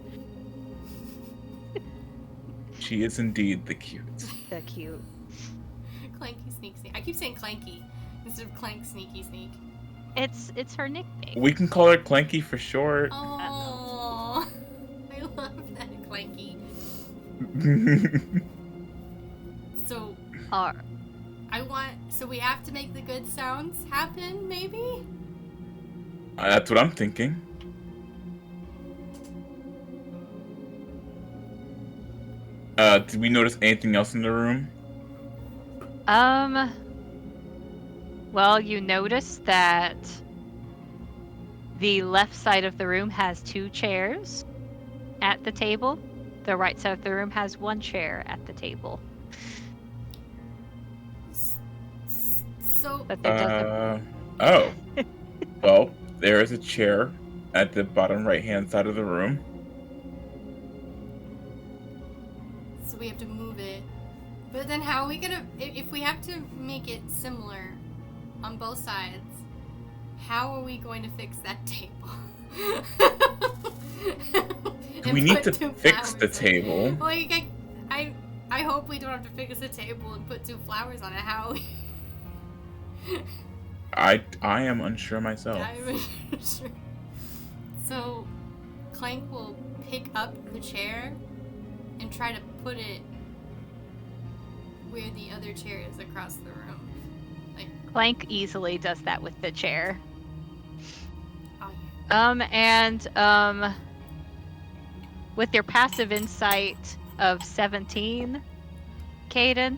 She is indeed the cute. The cute. Clanky Sneak Sneak. I keep saying Clanky instead of Clank Sneaky Sneak. It's her nickname. We can call her Clanky for short. Oh, I love that Clanky. So, so we have to make the good sounds happen, maybe? That's what I'm thinking. Did we notice anything else in the room? Well, you notice that the left side of the room has 2 chairs at the table. The right side of the room has 1 chair at the table. So, But that Oh. Well, there is a chair at the bottom right-hand side of the room. so we have to move it. But then how are we gonna, if we have to make it similar on both sides, how are we going to fix that table? We need to fix the table. Like, I hope we don't have to fix the table and put 2 flowers on it. How? I am unsure myself. I'm unsure. So, Clank will pick up the chair and try to put it where the other chair is across the room. Like, Clank easily does that with the chair. oh yeah. With your passive insight of 17, Caden,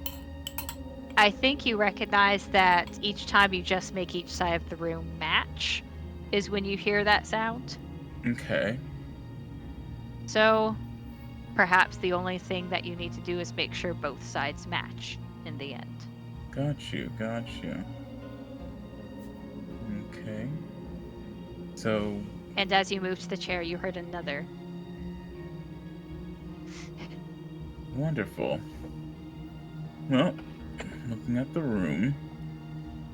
I think you recognize that each time you just make each side of the room match is when you hear that sound. Okay. So, perhaps the only thing that you need to do is make sure both sides match in the end. Got you. Okay. So... And as you moved the chair, you heard another. Wonderful. Well, looking at the room,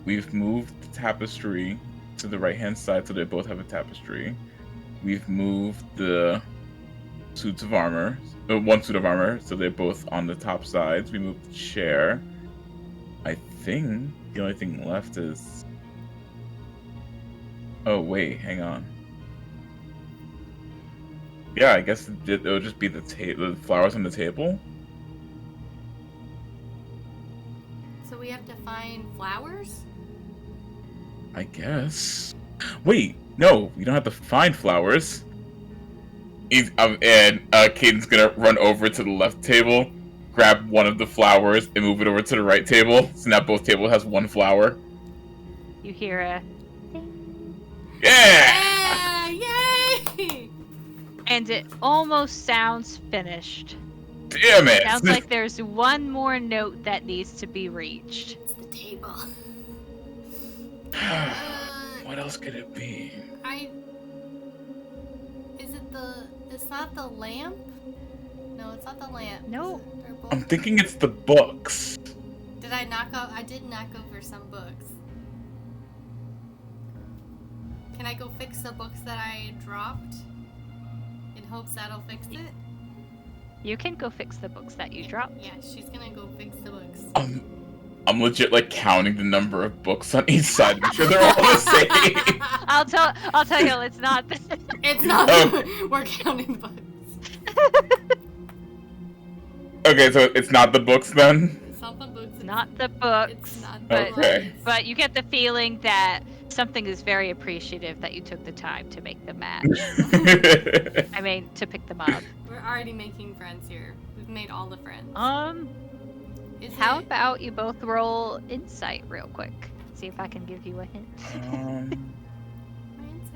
we've moved the tapestry to the right-hand side so they both have a tapestry. We've moved the suits of armor, one suit of armor, so they're both on the top sides. We moved the chair. I think the only thing left is... Oh, wait, hang on. Yeah, I guess it'll just be the flowers on the table. So we have to find flowers? I guess. Wait, no, you don't have to find flowers. Caden's gonna run over to the left table, grab one of the flowers, and move it over to the right table. So now both tables has 1 flower. You hear a... Yeah! Yay! And it almost sounds finished. Damn it! Sounds like there's one more note that needs to be reached. It's the table. What else could it be? It's not the lamp? No, it's not the lamp. No. They're both... I'm thinking it's the books. I did knock over some books. Can I go fix the books that I dropped? In hopes that'll fix it? You can go fix the books that you dropped. Yeah, she's gonna go fix the books. I'm legit like counting the number of books on each side. I'm sure they're all the same. I'll tell you, it's not. It's not. Oh. We're counting books. Okay, so it's not the books then? It's not the books. It's not the books. It's not but, the Okay. But you get the feeling that something is very appreciative that you took the time to make them match. I mean, to pick them up. We're already making friends here. We've made all the friends. How about you both roll insight real quick? See if I can give you a hint.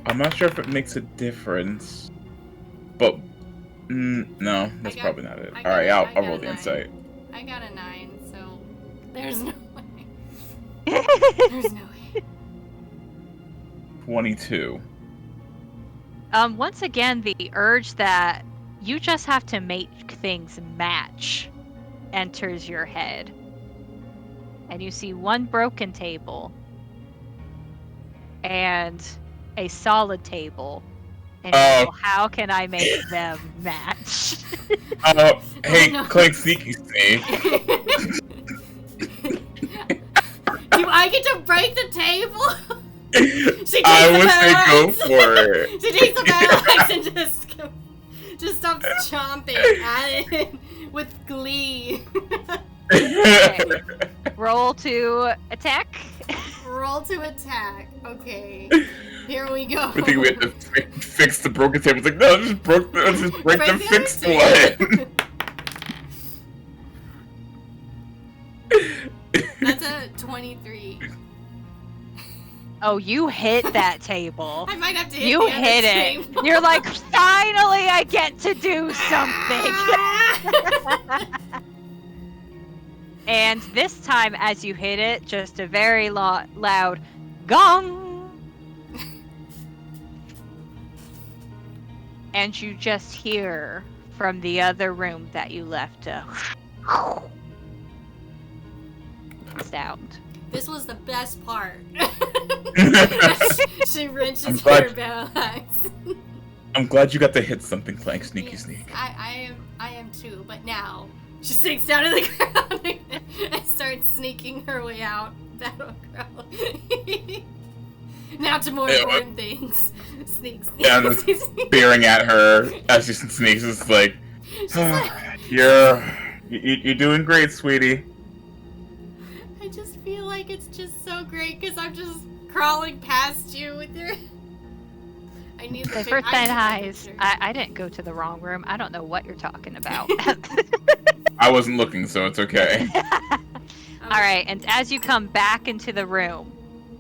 I'm not sure if it makes a difference, but no, that's probably not it. All right, I'll roll the insight. I got a 9, so there's no way. There's no way. 22. Once again, the urge that you just have to make things match enters your head. And you see one broken table and a solid table. And you go, how can I make them match? Hey, no. Clank Sneaky Snake. Do I get to break the table? I would say go for it. She takes the battle axe and just stops chomping at it with glee. Okay. Roll to attack. Roll to attack. Okay. Here we go. I think we have to fix the broken table. It's like, no, just break the fixed one. That's a 23. Oh, you hit that table. I might have to hit You the hit other it. table. You're like, finally I get to do something. And this time, as you hit it, just a very loud gong. And you just hear from the other room that you left. Sound. This was the best part. I'm She wrenches glad- her battle axe. glad you got to hit something, Clank. Sneaky sneak. I am too, but now she sinks down to the ground and starts sneaking her way out. Battle girl. Now to more important things. Sneak, sneak, Yeah, I'm sneak, just sneak. staring at her as she sneaks. It's like, you're doing great, sweetie. I just feel like it's just so great because I'm just crawling past you with your. I need The first night highs. I didn't go to the wrong room. I don't know what you're talking about. I wasn't looking, so it's okay. All right, and as you come back into the room,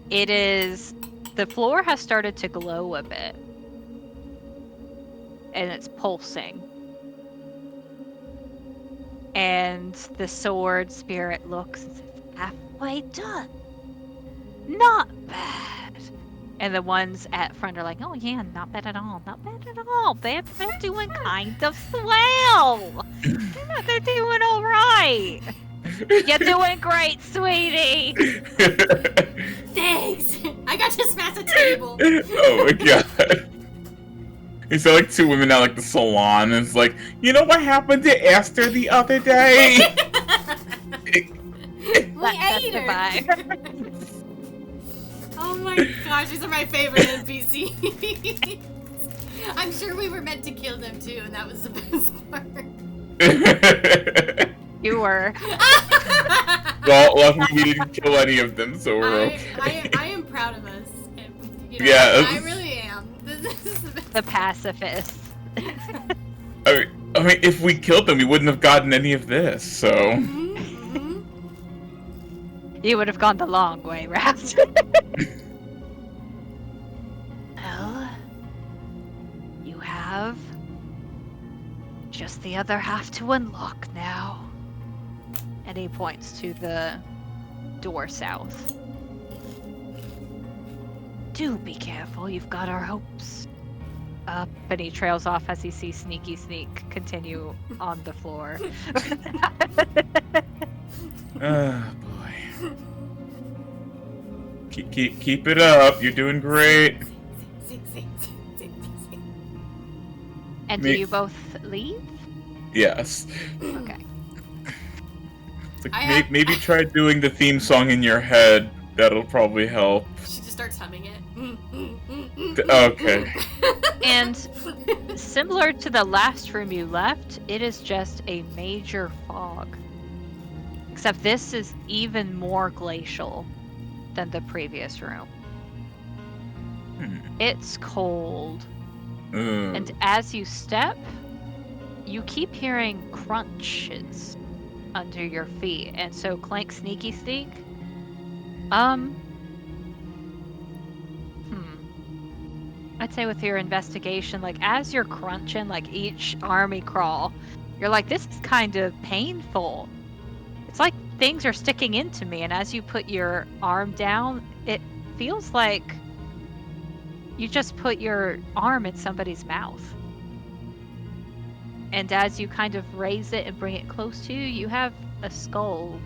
the floor has started to glow a bit. And it's pulsing. And the sword spirit looks halfway done. Not bad. And the ones at front are like, oh yeah, not bad at all. Not bad at all. They're doing kind of swell. They're doing all right. You're doing great, sweetie. Thanks. I got to smash a table. Oh my god. You sound like two women at like the salon, and it's like, you know what happened to Esther the other day? We ate her. Oh my gosh, these are my favorite NPCs. I'm sure we were meant to kill them too, and that was the best part. You were. Well, luckily we didn't kill any of them, so we're okay. I am proud of us. You know, Yeah, I really am. This is the best. The pacifist. I mean, if we killed them, we wouldn't have gotten any of this, so... Mm-hmm. You would have gone the long way, Raft. Well, you have just the other half to unlock now. And he points to the door south. Do be careful, you've got our hopes up. And he trails off as he sees Sneaky Sneak continue on the floor. Oh boy. Keep it up. You're doing great. And do you both leave? Yes. Okay. It's like, maybe try doing the theme song in your head. That'll probably help. She just starts humming it. Okay. And similar to the last room you left, it is just a major fog. Except this is even more glacial than the previous room. It's cold. And as you step, you keep hearing crunches under your feet. And so Clank Sneaky Sneak, I'd say with your investigation, like as you're crunching, like each army crawl, you're like, this is kind of painful. It's like things are sticking into me, and as you put your arm down, it feels like you just put your arm in somebody's mouth. And as you kind of raise it and bring it close to you, you have a skull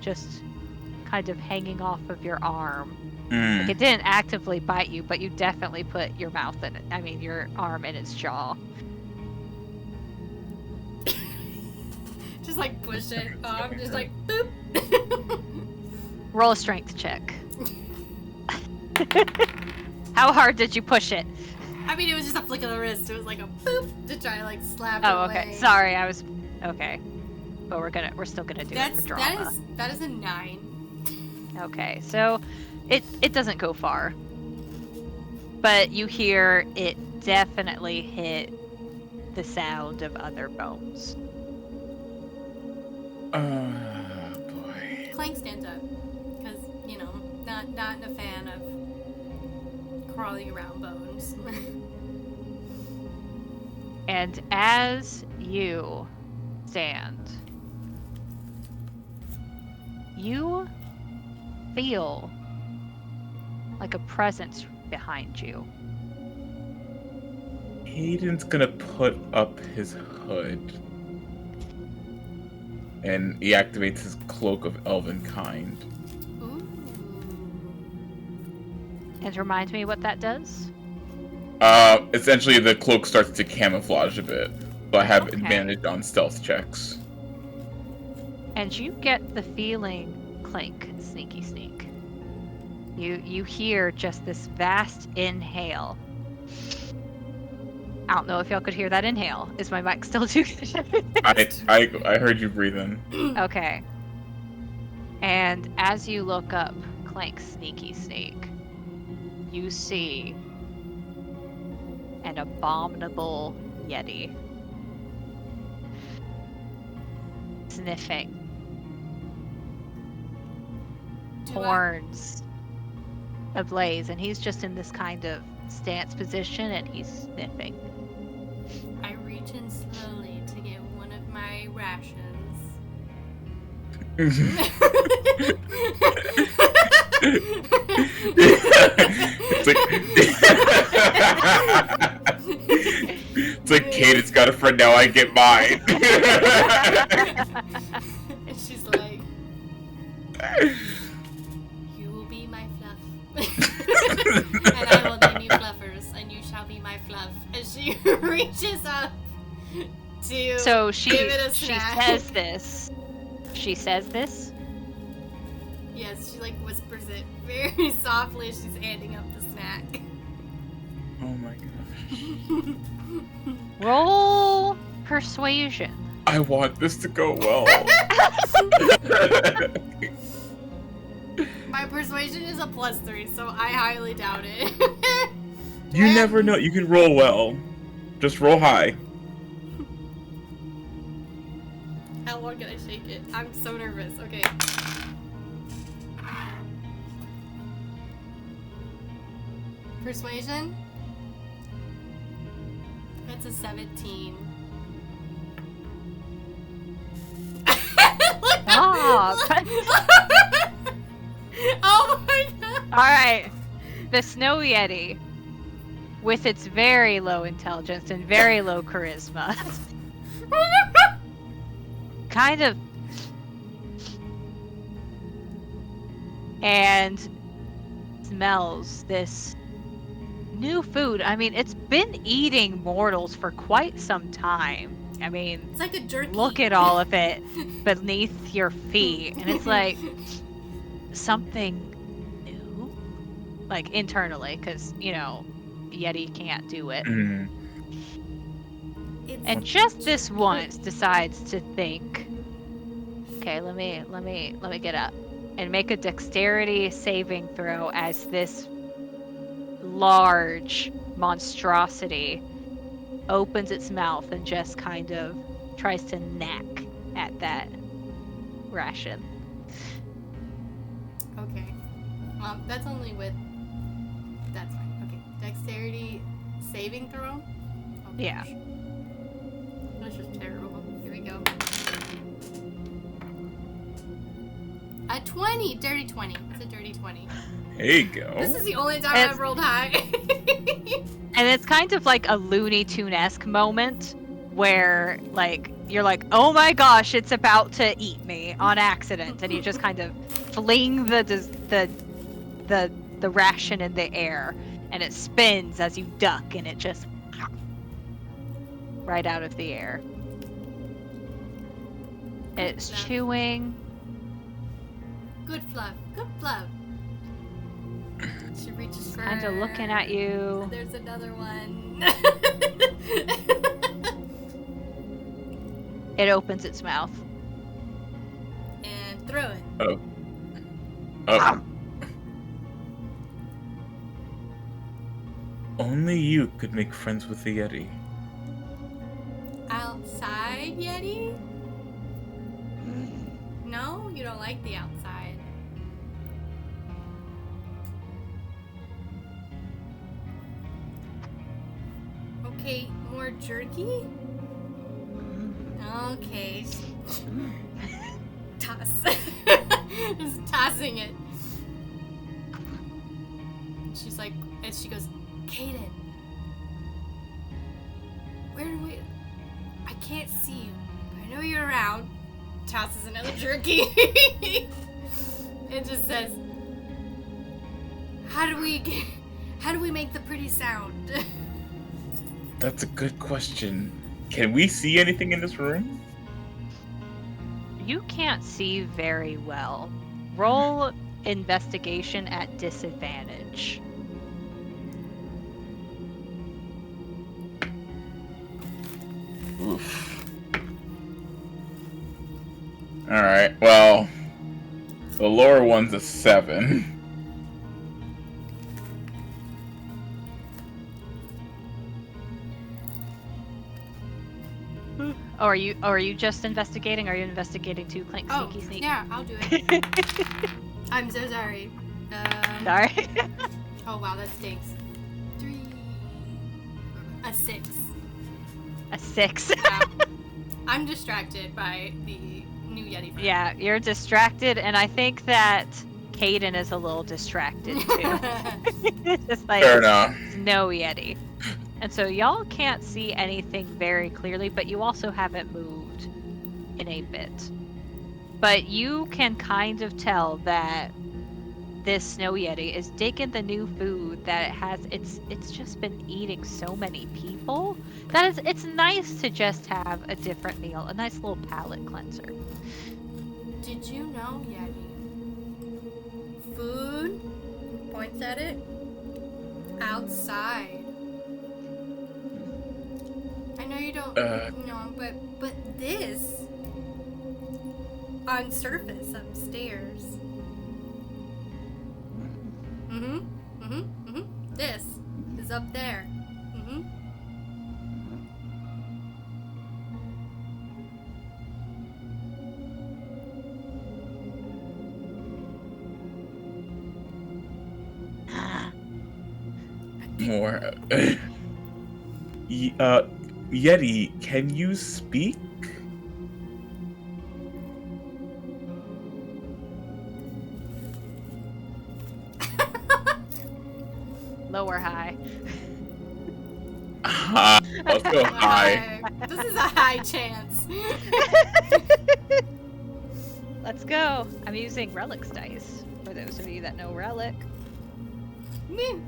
just kind of hanging off of your arm. Like it didn't actively bite you, but you definitely put your mouth in it. I mean, your arm in its jaw. Just like push it off, just like boop. Roll a strength check. How hard did you push it? I mean, it was just a flick of the wrist. It was like a boop to try to like slap it Oh, okay. away. Sorry, I was okay. But we're still gonna do it for drama. That is a 9. Okay, so it doesn't go far, but you hear it definitely hit the sound of other bones. Oh boy. Clank stands up because you know, not a fan of crawling around bones. And as you stand, you feel like a presence behind you. Caden's gonna put up his hood. And he activates his cloak of elven kind. Ooh. And remind me what that does? Essentially the cloak starts to camouflage a bit. So I have Okay. advantage on stealth checks. And you get the feeling, Clink, sneaky sneak. You hear just this vast inhale. I don't know if y'all could hear that inhale. Is my mic still too good? I heard you breathing. Okay. And as you look up, Clank, sneaky snake, you see an abominable yeti sniffing. Horns ablaze, and he's just in this kind of stance position, and he's sniffing. I reach in slowly to get one of my rations. It's like Caden's got a friend, now I get mine. And she's like, you will be my fluff. And I will name you Fluffers, and you shall be my fluff. And she reaches up to So give it a she snack. says this. She says this. Yes, she like whispers it very softly. She's handing up the snack. Oh my gosh. Roll persuasion. I want this to go well. My persuasion is a +3, so I highly doubt it. You never know. You can roll well. Just roll high. How long can I shake it? I'm so nervous. Okay. Persuasion? That's a 17. Ah, Oh my god! Alright. The Snow Yeti, with its very low intelligence and very low charisma, kind of. And smells this new food. I mean, it's been eating mortals for quite some time. I mean, It's like a jerky. look at all of it beneath your feet, and it's like something new, like internally, because Yeti can't do it. Mm. And just this once decides to think, okay, let me get up and make a dexterity saving throw as this large monstrosity opens its mouth and just kind of tries to knack at that ration. Okay. That's only with. That's fine. Okay. Dexterity saving throw? Oh, Yeah. gosh. That's just terrible. Here we go. A 20! Dirty 20. It's a dirty 20. There you go. This is the only time It's- I've rolled high. And it's kind of like a Looney Tune-esque moment where, like, you're like, oh my gosh, it's about to eat me on accident, and you just kind of fling the ration in the air, and it spins as you duck, and it just right out of the air. It's chewing. Good fluff. Good fluff. She reaches for Kind of looking at you. There's another one. It opens its mouth. And throw it. Oh. Only you could make friends with the Yeti. Outside, Yeti? No? You don't like the outside. Okay, more jerky? Okay. Toss. Just tossing it. She's like, as she goes, Caden. Where do we... I can't see you. I know you're around. Tosses another jerky. It just says, how do we make the pretty sound? That's a good question. Can we see anything in this room? You can't see very well. Roll investigation at disadvantage. Oof. Alright, well, the lower one's a 7. Oh, are you just investigating? Are you investigating too? Sneaky. Yeah, I'll do it. I'm so sorry. Sorry. Oh wow, that stinks. 3. A 6. A 6. Yeah. I'm distracted by the new Yeti friend. Yeah, you're distracted, and I think that Caden is a little distracted too. Just like Fair enough. no Yeti. And so y'all can't see anything very clearly, but you also haven't moved in a bit. But you can kind of tell that this snow Yeti is digging the new food that it has. It's just been eating so many people. It's nice to just have a different meal, a nice little palate cleanser. Did you know, Yeti? Food, points at it, outside. I know you don't know, but this on surface upstairs. This is up there. More. Yeti, can you speak? Low or high? Let's go high. This is a high chance. Let's go. I'm using relics dice for those of you that know relic. Me.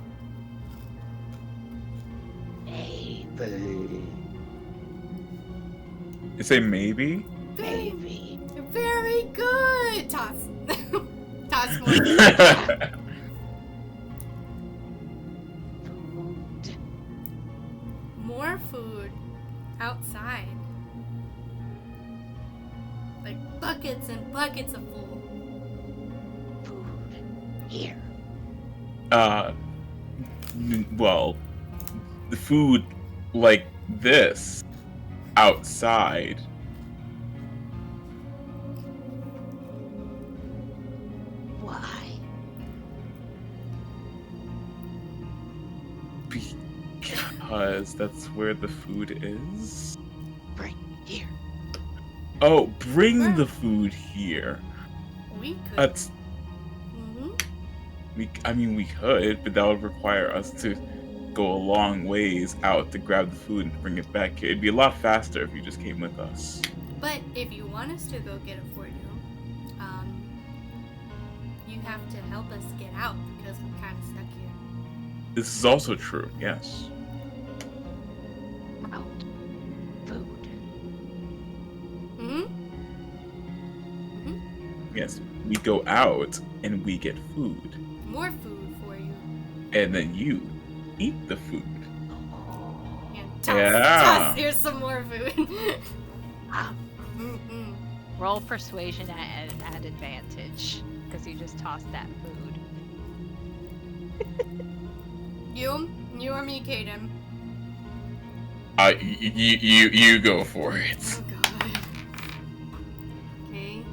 You say maybe? Maybe. Very good. Toss. Toss more. More food outside. Like buckets and buckets of food. Food here. Well, the food like this outside. Why? Because that's where the food is. Bring here. Oh, bring the food here. We could. That's. We could, but that would require us to go a long ways out to grab the food and bring it back here. It'd be a lot faster if you just came with us. But if you want us to go get it for you, you have to help us get out because we're kind of stuck here. This is also true, yes. Out. Food. Yes, we go out and we get food. More food for you. And then you eat the food. Toss, here's some more food. Roll persuasion at advantage because you just tossed that food. You or me, Caden? You go for it. Oh god. Okay.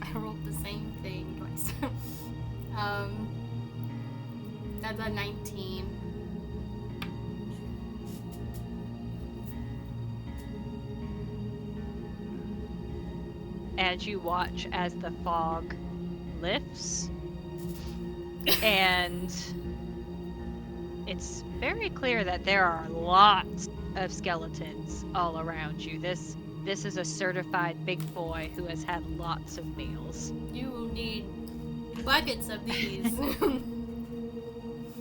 I rolled the same thing twice. That's a 19. And you watch as the fog lifts and it's very clear that there are lots of skeletons all around you. This is a certified big boy who has had lots of meals. You need buckets of these.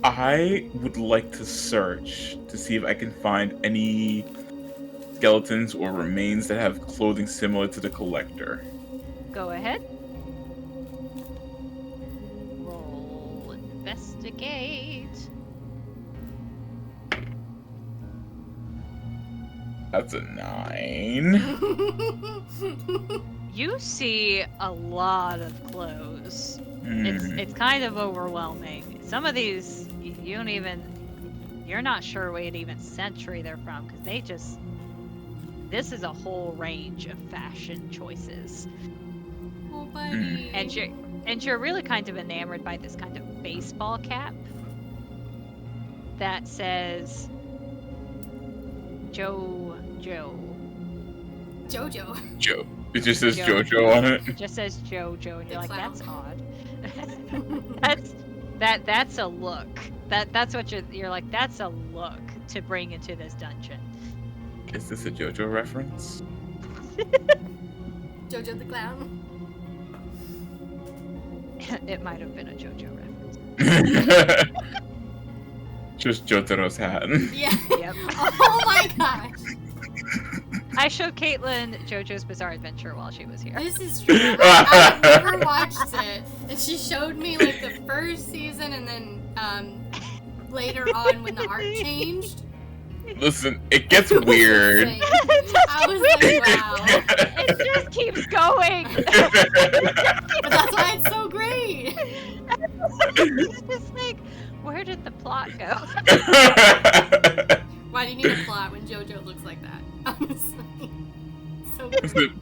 I would like to search to see if I can find any skeletons or remains that have clothing similar to the collector. Go ahead. Roll investigate. That's a 9. You see a lot of clothes. It's kind of overwhelming. Some of these you're not sure what even century they're from, because this is a whole range of fashion choices. Oh, buddy. And you're really kind of enamored by this kind of baseball cap that says Jojo. Joe. It just says Jojo on it. It just says Jojo, and you're like, clown. that's odd. that's a look. That's what you're like. That's a look to bring into this dungeon. Is this a Jojo reference? Jojo the clown. It might have been a Jojo reference. Just Jotaro's hat. Yeah. Yep. Oh my gosh. I showed Caitlin JoJo's Bizarre Adventure while she was here. This is true. I've never watched it. And she showed me like the first season and then later on when the art changed. Listen, it gets weird. I was like, wow. It just keeps going. But that's why it's so great. It's just like, where did the plot go? Why do you need a plot when JoJo looks like that? Honestly. So good.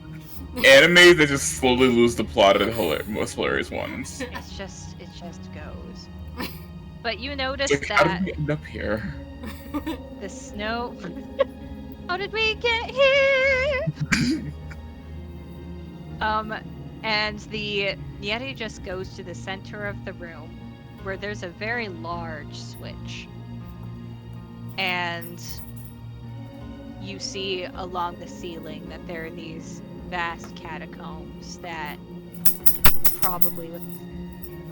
Animes that just slowly lose the plot are the most hilarious ones. It just goes. But you notice Like, how that did we end up here? the snow. How did we get here? And the Yeti just goes to the center of the room where there's a very large switch. And you see along the ceiling that there are these vast catacombs that probably look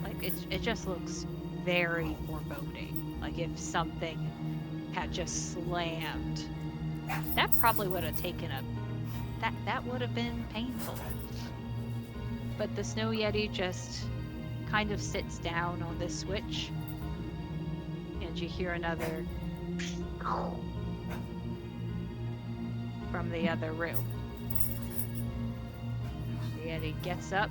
like it just looks very foreboding. Like if something had just slammed, that probably would have taken that would have been painful. But the Snow Yeti just kind of sits down on this switch, and you hear another from the other room. The Yeti gets up.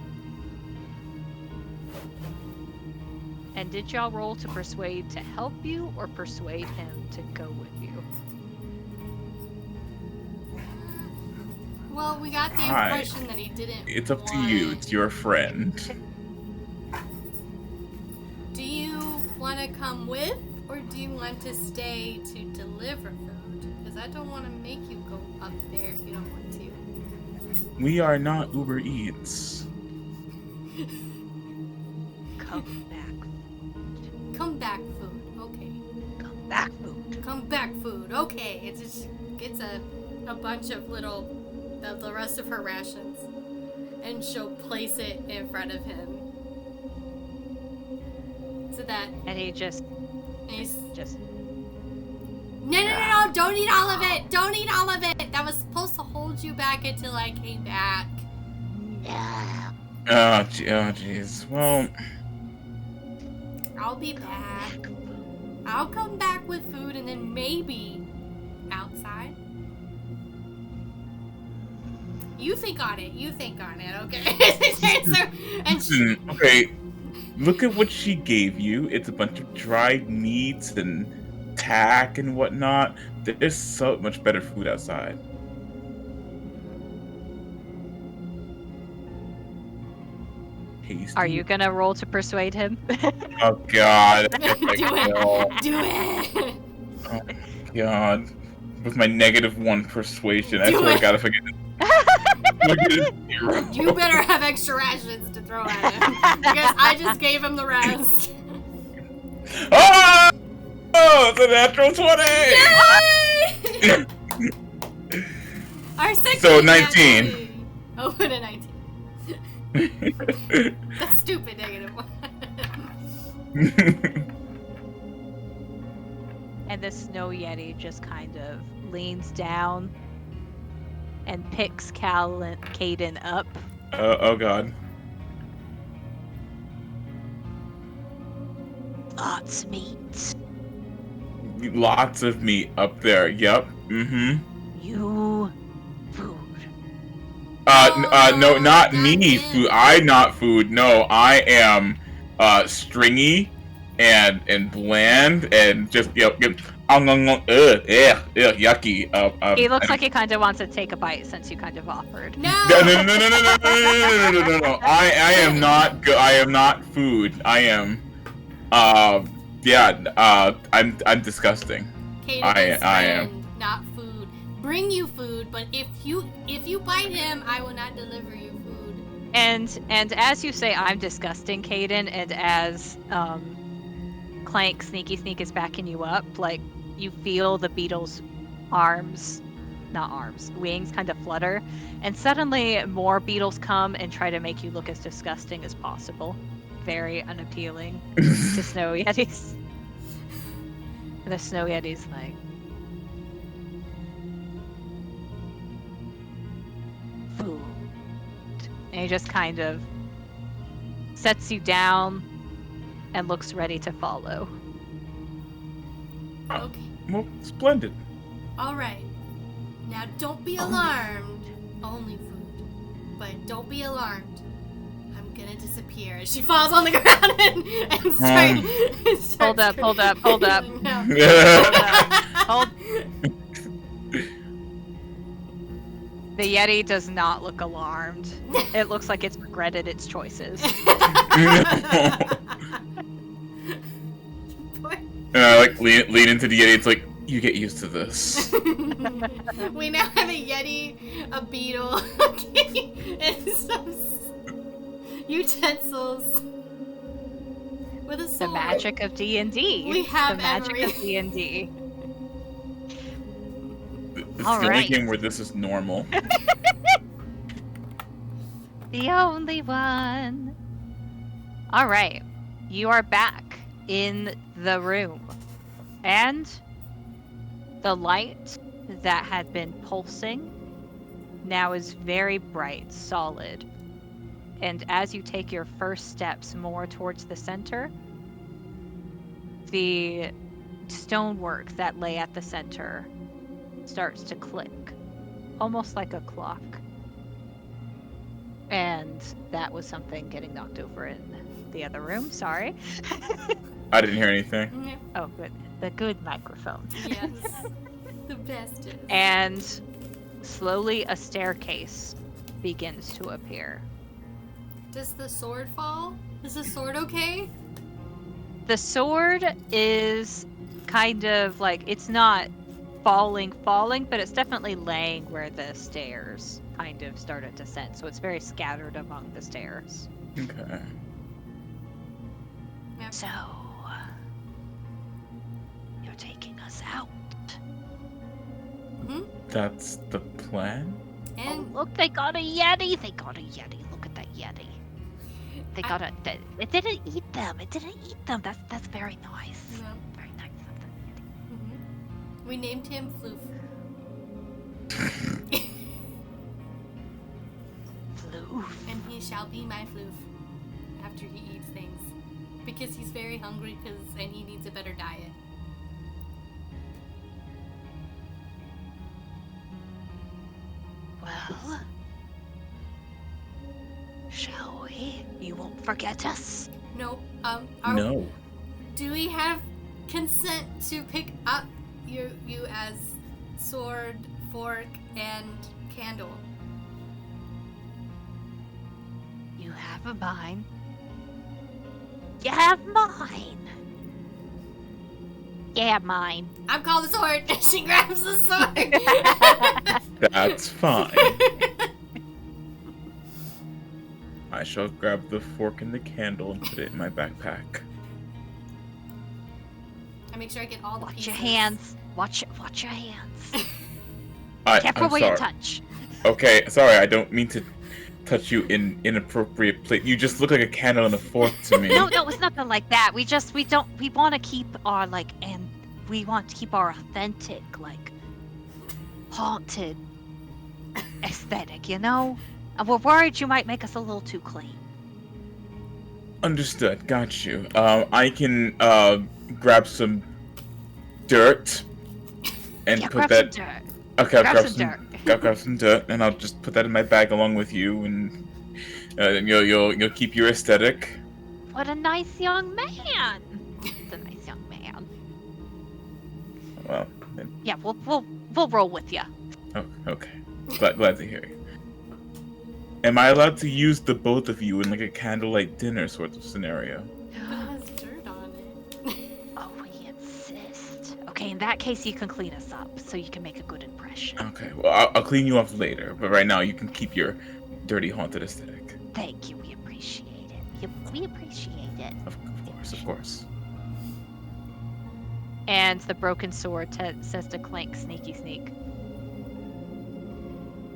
And did y'all roll to persuade to help you or persuade him to go with you? Well, we got the impression that he didn't. It's up to you. It's your friend. Do you want to come with, or do you want to stay to deliver food? Because I don't want to make you go up there if you don't want to. We are not Uber Eats. Come back. Come back food. Okay. Come back food. Come back food. Okay. It just gets a bunch of little the rest of her rations, and she'll place it in front of him. So that. And he's just. No! Don't eat all of it! Don't eat all of it! That was supposed to hold you back until I came back. Oh, jeez. Well, I'll be back. I'll come back with food and then maybe outside. You think on it, okay? okay. Look at what she gave you. It's a bunch of dried meats and tack and whatnot. There's so much better food outside. Tasty. Are you gonna roll to persuade him? Oh God. Do it! Oh God. With my -1 persuasion, I Do swear it. to God, if I get it. You better have extra rations to throw at him. Because I just gave him the rest. Ah! Oh, it's a natural 20! Yay! Our second So, nat 19. 20. Oh, what a 19. That's stupid, -1. And the snow yeti just kind of leans down and picks Caden up. Oh god. Lots meat. Lots of meat up there. Yep. Mm-hmm. You food. No, not me. goddamn. Food. Not food. No, I am, stringy, and bland, and just yucky. He looks like he kind of wants to take a bite since you kind of offered. No! No. I am not good. I am not food. I am, I'm disgusting. Caden I is am. friend, not food. Bring you food, but if you bite him, I will not deliver you food. And as you say, I'm disgusting, Caden, and as Clank Sneaky Sneak is backing you up, like you feel the beetle's wings kind of flutter, and suddenly more beetles come and try to make you look as disgusting as possible. Very unappealing to snow yetis. And the snow yeti's like, food. And he just kind of sets you down and looks ready to follow. Okay. Well, splendid. All right. Now don't be alarmed. Only food. But don't be alarmed. I'm gonna disappear. She falls on the ground and starts Hold up. No. Hold. The Yeti does not look alarmed. It looks like it's regretted its choices. And I like lean into the Yeti. It's like, you get used to this. We now have a Yeti, a beetle, and some utensils with a sword. The magic of D&D. We have the magic of everything. D&D. This is All the only right. game where this is normal. The only one. All right. You are back in the room. And the light that had been pulsing now is very bright, solid. And as you take your first steps more towards the center, the stonework that lay at the center starts to click, almost like a clock. And that was something getting knocked over in the other room, sorry. I didn't hear anything. Yep. Oh, good. The good microphone. Yes. The bestest. And slowly a staircase begins to appear. Does the sword fall? Is the sword okay? The sword is kind of like, it's not falling, but it's definitely laying where the stairs kind of started to descend. So it's very scattered among the stairs. Okay. Yep. So, you're taking us out. Hmm? That's the plan? And Oh, look, they got a Yeti. Look at that Yeti. They got a. It didn't eat them. That's very nice. Yeah. Very nice of the Yeti. We named him Floof. Floof. And he shall be my Floof after he eats things. Because he's very hungry and he needs a better diet. Well, shall we? You won't forget us. No, No. do we have consent to pick up you as sword, fork, and candle? You have mine. You have mine. Yeah, mine. I'm called the sword, and she grabs the sword. That's fine. I shall grab the fork and the candle and put it in my backpack. I make sure I get all the Watch pieces. your hands. Watch your hands. I'm Careful where you sorry. touch. Okay, sorry, I don't mean to touch you in inappropriate place. You just look like a candle and a fork to me. No, it's nothing like that. We want to keep our we want to keep our authentic, like, haunted aesthetic, you know? And we're worried you might make us a little too clean. Understood. Got you. I can grab some dirt and put grab that. some dirt. Okay, I'll Grab some dirt. I'll grab some dirt, and I'll just put that in my bag along with you, and you'll keep your aesthetic. What a nice young man. It's a nice young man. Well, then, Yeah, we'll roll with you. oh, okay. Glad to hear you. Am I allowed to use the both of you in like a candlelight dinner sort of scenario? But it has dirt on it. Oh, we insist. Okay, in that case, you can clean us up so you can make a good impression. Okay, well, I'll clean you off later, but right now you can keep your dirty, haunted aesthetic. Thank you. We appreciate it. We appreciate it. Of course. And the broken sword says to Clank, sneaky sneak.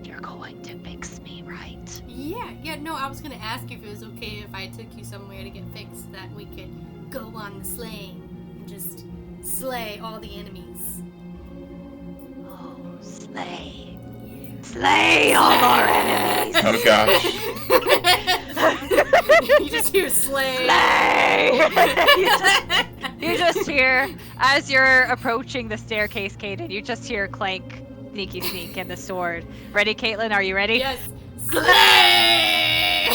You're going to fix me, right? Yeah, no, I was gonna ask you if it was okay if I took you somewhere to get fixed, that we could go on the slaying and just slay all the enemies. Oh, slay. Yeah. Slay all our enemies. Oh gosh. You just hear slay. Slay! you just hear, as you're approaching the staircase, Kaden, you just hear Clank, sneaky sneak, and the sword. Ready, Caitlin? Are you ready? Yes. Slay!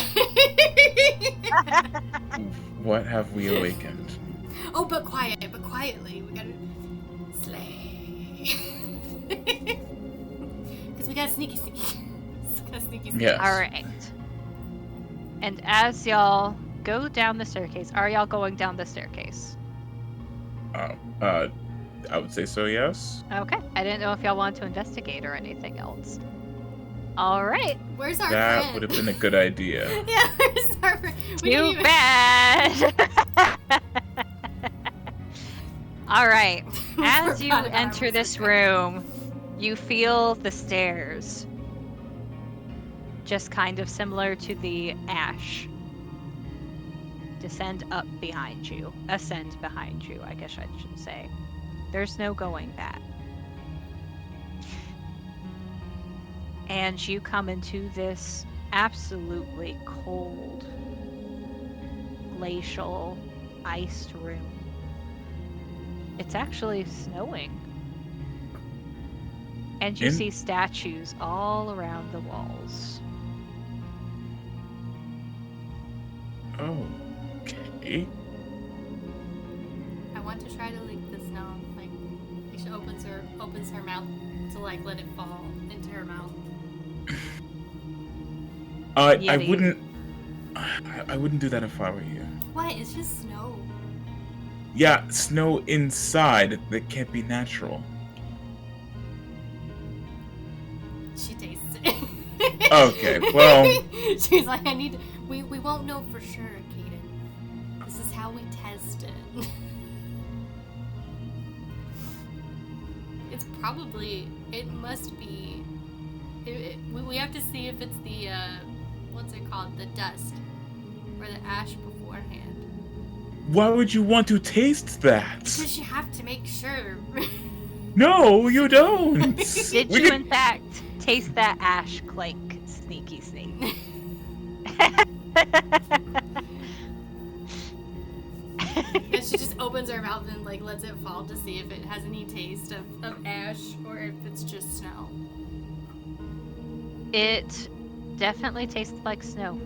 What have we awakened? Oh, but quietly. We gotta slay. Because we got sneaky. Yes. All right. And as y'all go down the staircase, are y'all going down the staircase? I would say so, yes. Okay. I didn't know if y'all wanted to investigate or anything else. All right. Where's our That friend? would have been a good idea. Yeah, where's our friend? We didn't Too even- bad. All right. As you Forgot about enter our this secret. room, you feel the stairs. Just kind of similar to the ash. Ascend behind you, I guess I should say. There's no going back. And you come into this absolutely cold, glacial, iced room. It's actually snowing. And you see statues all around the walls. Okay. I want to try to lick the snow. Like, she opens her mouth to like let it fall into her mouth. I Yeti. wouldn't do that if I were you. What? It's just snow. Yeah, snow inside that can't be natural. She tastes it. Okay, well. She's like, we won't know for sure, Kaden. This is how we test it. It must be, we have to see if it's the, what's it called? The dust. Or the ash beforehand. Why would you want to taste that? Because you have to make sure. No, you don't. Did We you, could- in fact, taste that ash, Clank, sneaky sneak? And she just opens her mouth and like lets it fall to see if it has any taste of ash or if it's just snow. It definitely tastes like snow.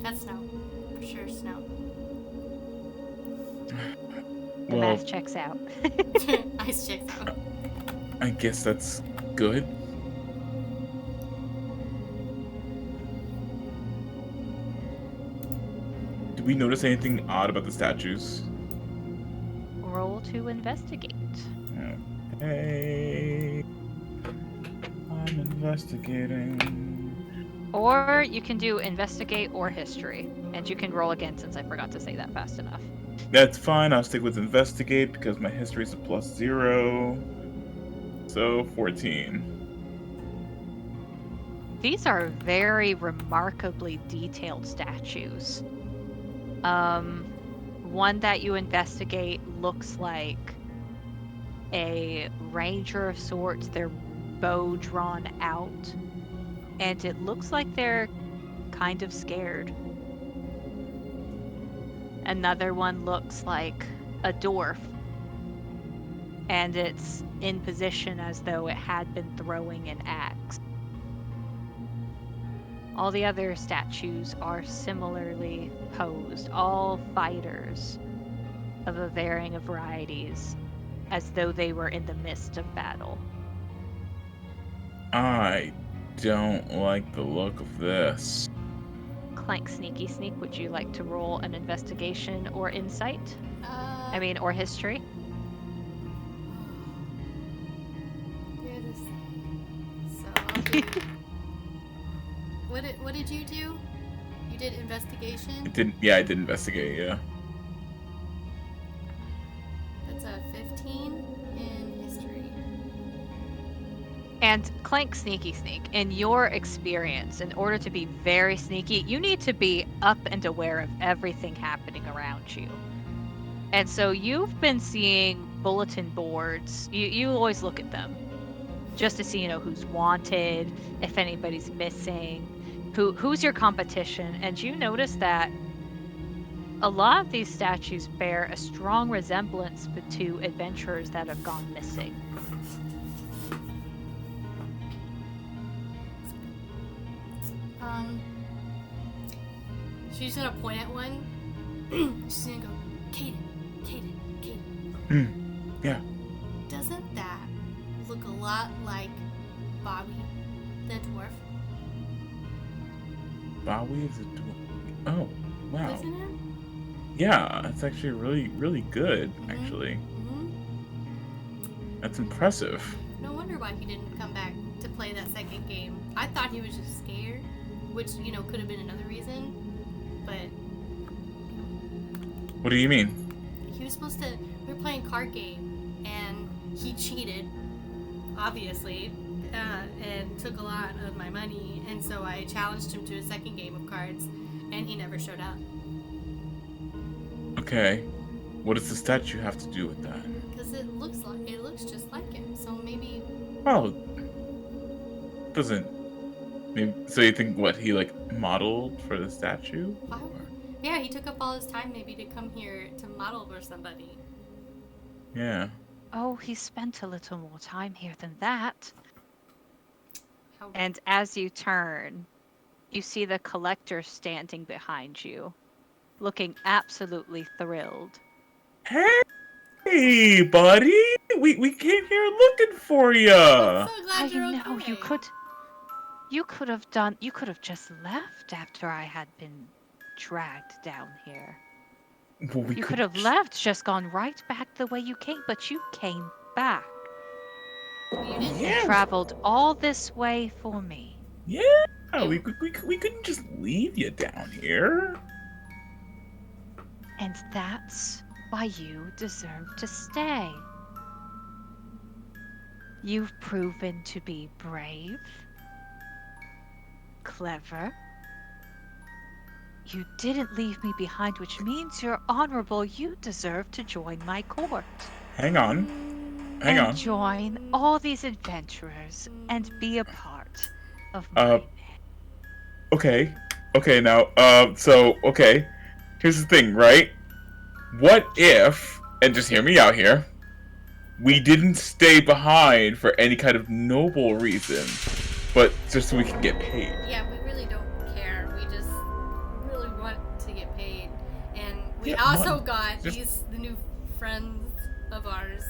That's snow. For sure snow. The Well, math checks out. Ice checks out. I guess that's good. Did we notice anything odd about the statues? Roll to investigate. Okay. I'm investigating. Or you can do investigate or history. And you can roll again since I forgot to say that fast enough. That's fine. I'll stick with investigate because my history is a +0. So 14. These are very remarkably detailed statues. One that you investigate looks like a ranger of sorts, their bow drawn out, and it looks like they're kind of scared. Another one looks like a dwarf, and it's in position as though it had been throwing an axe. All the other statues are similarly posed, all fighters of a varying of varieties, as though they were in the midst of battle. I don't like the look of this. Clank Sneaky Sneak, would you like to roll an investigation or insight? Or history? So I'll do... What did you do? You did investigation? I did investigate, yeah. That's a 15 in history. And Clank Sneaky Sneak, in your experience, in order to be very sneaky, you need to be up and aware of everything happening around you. And so you've been seeing bulletin boards. You always look at them just to see, who's wanted, if anybody's missing, who's your competition. And you notice that a lot of these statues bear a strong resemblance to adventurers that have gone missing. She's gonna point at one. She's gonna go, Caden. Yeah. Doesn't that look a lot like Bobby, the dwarf? Bowie is a dwarf. Oh, wow. Doesn't it? Yeah, that's actually really, really good, actually. That's impressive. No wonder why he didn't come back to play that second game. I thought he was just scared, which, could have been another reason, but... What do you mean? He was supposed to... We were playing a card game, and he cheated, obviously, and took a lot of my money, and so I challenged him to a second game of cards, and he never showed up. Okay. What does the statue have to do with that? Because it looks just like him, so maybe... Well, doesn't... Maybe, so you think, he, modeled for the statue? Yeah, he took up all his time maybe to come here to model for somebody. Yeah. Oh, he spent a little more time here than that. How... And as you turn, you see the collector standing behind you, looking absolutely thrilled. Hey, buddy! We came here looking for you. I'm so glad you're okay. I know, you could have just left after I had been dragged down here. Well, you could have left, just gone right back the way you came, but you came back. You didn't. You traveled all this way for me. Yeah, we couldn't just leave you down here. And that's why you deserve to stay. You've proven to be brave, clever. You didn't leave me behind, which means you're honorable. You deserve to join my court. Hang on. Join all these adventurers and be a part of my Okay, now, here's the thing, right? What if, and just hear me out here, we didn't stay behind for any kind of noble reason, but just so we can get paid? Yeah, we really don't care. We just really want to get paid. And we also got the new friends of ours,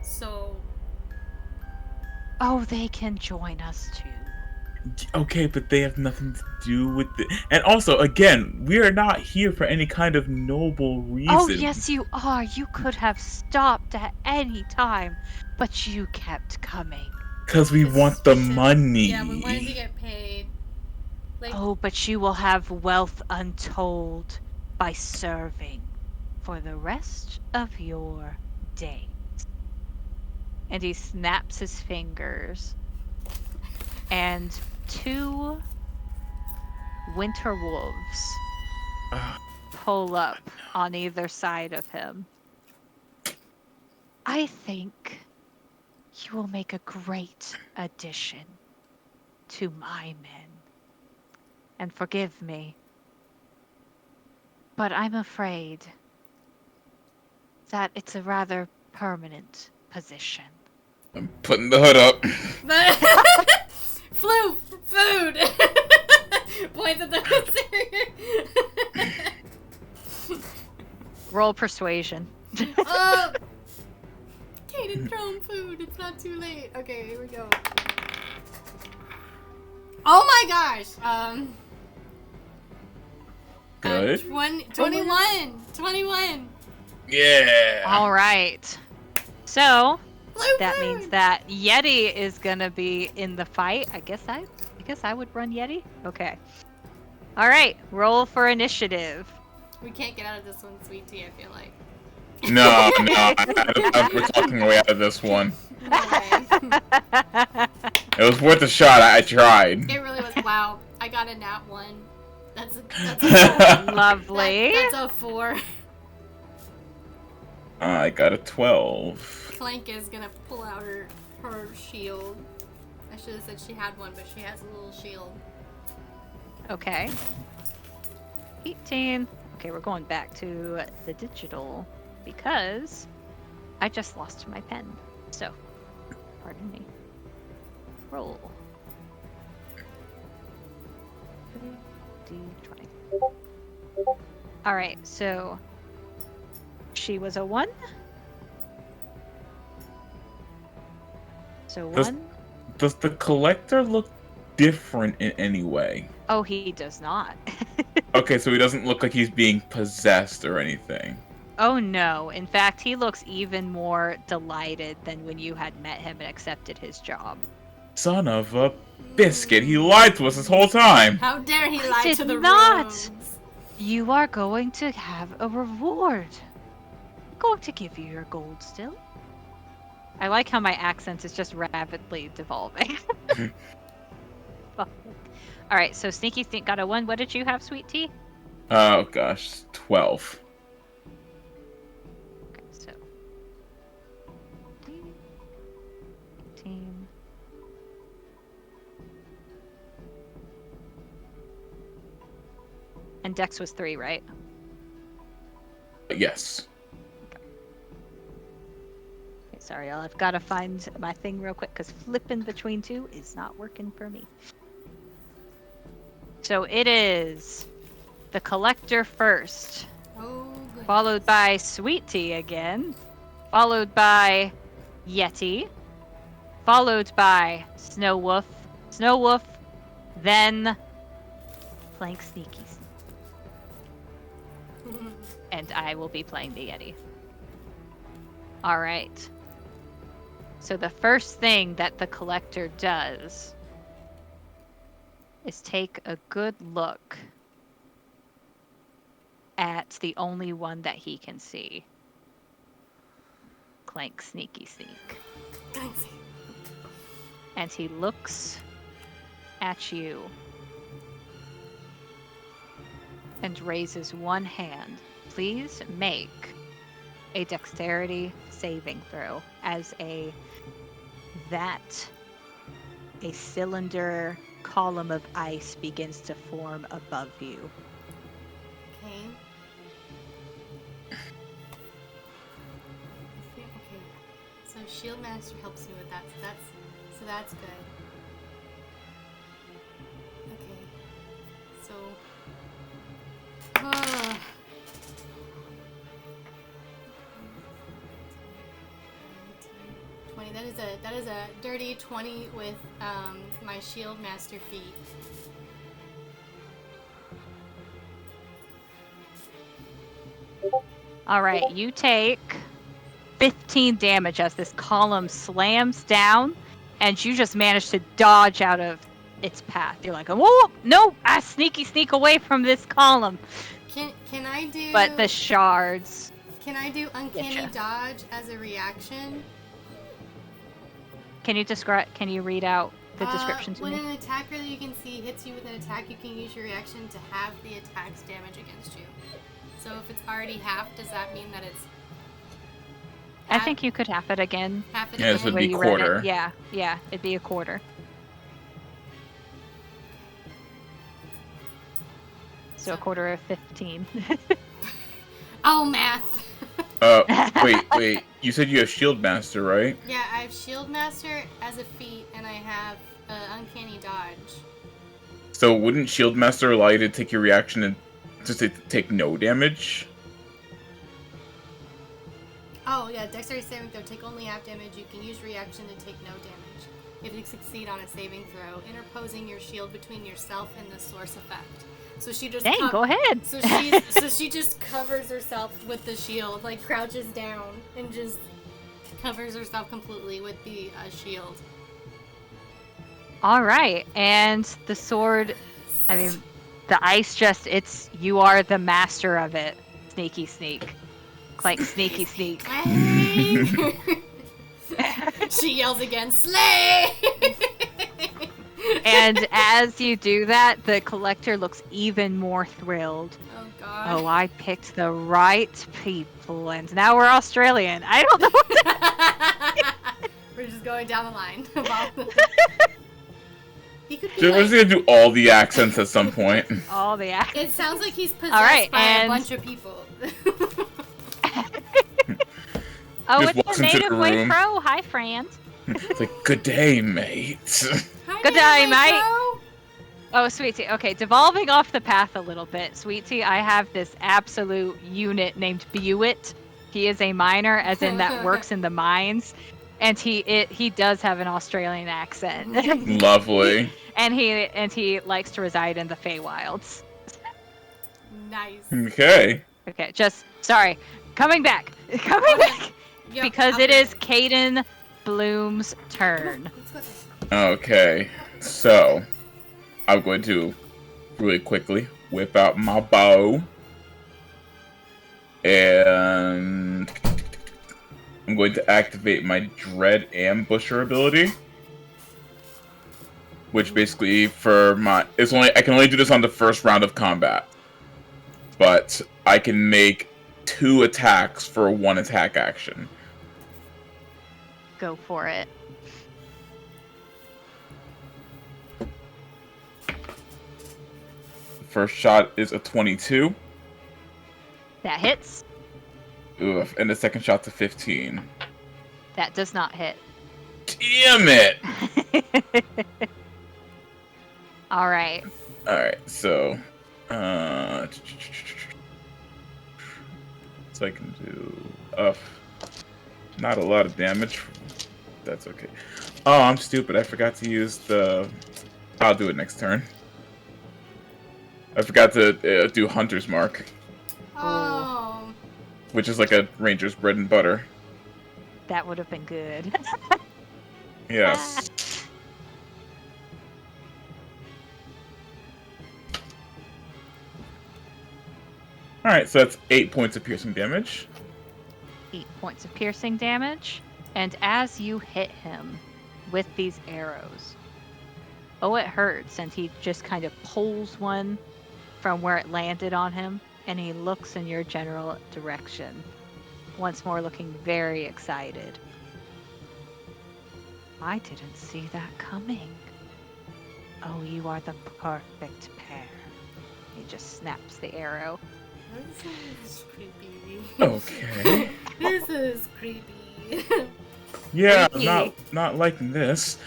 so... Oh, they can join us too. Okay, but they have nothing to do with it. And also, again, we are not here for any kind of noble reason. Oh, yes, you are. You could have stopped at any time, but you kept coming. Because we want the money. Yeah, we wanted to get paid. Oh, but you will have wealth untold by serving. for the rest of your days. And he snaps his fingers, and 2 winter wolves pull up on either side of him. I think you will make a great addition to my men. And forgive me, but I'm afraid that it's a rather permanent position. I'm putting the hood up. Floof! Food! Points at the hood. Roll persuasion. Oh! Kaden, throw him food. It's not too late. Okay, here we go. Oh my gosh! Good. 21! Yeah. All right. So Blue that food. means that Yeti is gonna be in the fight. I guess I would run Yeti. Okay. All right. Roll for initiative. We can't get out of this one, sweet tea, I feel like. No. We're talking our way out of this one. No way. It was worth a shot. I tried. It really was. Wow. I got a nat 1. That's a Lovely. That's a 4. I got a 12. Clank is gonna pull out her shield. I should have said she had one, but she has a little shield. Okay. 18. Okay, we're going back to the digital because I just lost my pen. So, pardon me. Roll. 3d20. Alright, so she was a 1. So Does- 1. Does the collector look different in any way? Oh, he does not. Okay, so he doesn't look like he's being possessed or anything. Oh no. In fact, he looks even more delighted than when you had met him and accepted his job. Son of a biscuit, he lied to us this whole time. How dare he I lie did to the not. rogues? You are going to have a reward. I'm going to give you your gold still. I like how my accent is just rapidly devolving. Alright, so Sneaky Sneak got a 1. What did you have, Sweet Tea? Oh gosh, 12. Okay, so 18. And Dex was 3, right? Yes. Okay, sorry, y'all. I've got to find my thing real quick because flipping between 2 is not working for me. So it is the Collector first, Oh, goodness. followed by Sweet Tea again, followed by Yeti, followed by Snow Wolf, then Plank Sneaky Sneak. And I will be playing the Yeti. Alright. So the first thing that the Collector does is take a good look at the only one that he can see. Clank Sneaky Sneak. And he looks at you and raises one hand. Please make a dexterity saving throw as a cylinder column of ice begins to form above you. Okay. Okay. So Shield Master helps me with that. So that's good. Okay. So. 20. That is a dirty 20 with my Shield Master feat. Alright, you take 15 damage as this column slams down, and you just manage to dodge out of its path. You're like, oh, no, I sneak away from this column. Can I do? But the shards Can I do uncanny Getcha. dodge as a reaction? Can you read out the description to when me? an attacker that you can see hits you with an attack, you can use your reaction to halve the attack's damage against you. So if it's already half, does that mean that it's I think you could half it again. half it Yeah, this again? would be You read it. quarter. Yeah, it'd be a quarter. So a quarter of 15. Oh, math. Wait. You said you have Shield Master, right? Yeah, I have Shield Master as a feat, and I have Uncanny Dodge. So wouldn't Shield Master allow you to take your reaction and just take no damage? Oh, yeah, Dexterity saving throw. Take only half damage. You can use reaction to take no damage. If you succeed on a saving throw, interposing your shield between yourself and the source effect. So she just Dang, go ahead. So she just covers herself with the shield, like crouches down and just covers herself completely with the shield. All right, and the sword, I mean, the ice you are the master of it. Sneaky sneak. Like sneaky sneak. She yells again, slay! And as you do that, the collector looks even more thrilled. Oh, God. Oh, I picked the right people, and now we're Australian. I don't know what to... We're just going down the line. He could be We're just gonna do all the accents at some point. All the It sounds like he's possessed All right, by and... a bunch of people. Oh, Just it's walks the into native the way room. crow. Hi, friend. It's like, good day, mate. Hi, Good day, mate. Crow. Oh, Sweet Tea. Okay, devolving off the path a little bit. Sweet Tea, I have this absolute unit named Bewit. He is a miner, as in that works in the mines, and he does have an Australian accent. Lovely. and he likes to reside in the Feywilds. Nice. Okay. Okay, just sorry. Coming back. Yep, Because I'll it do is Caden Bloom's turn. Okay. So, I'm going to really quickly whip out my bow. And I'm going to activate my Dread Ambusher ability. Which basically I can only do this on the first round of combat. But I can make 2 attacks for 1 attack action. Go for it. First shot is a 22. That hits. Oof, and the second shot's a 15. That does not hit. Damn it! All right. Alright, so... so I can do... not a lot of damage. That's okay. Oh, I'm stupid. I forgot to use the... I'll do it next turn. I forgot to do Hunter's Mark, Oh. which is like a ranger's bread and butter. That would have been good. Yes. Alright, so that's 8 points of piercing damage. 8 points of piercing damage. And as you hit him with these arrows, it hurts, and he just kind of pulls one from where it landed on him, and he looks in your general direction, once more looking very excited. I didn't see that coming. Oh, you are the perfect pair. He just snaps the arrow. This is creepy. Okay. This is creepy. Yeah, Creepy. not liking this.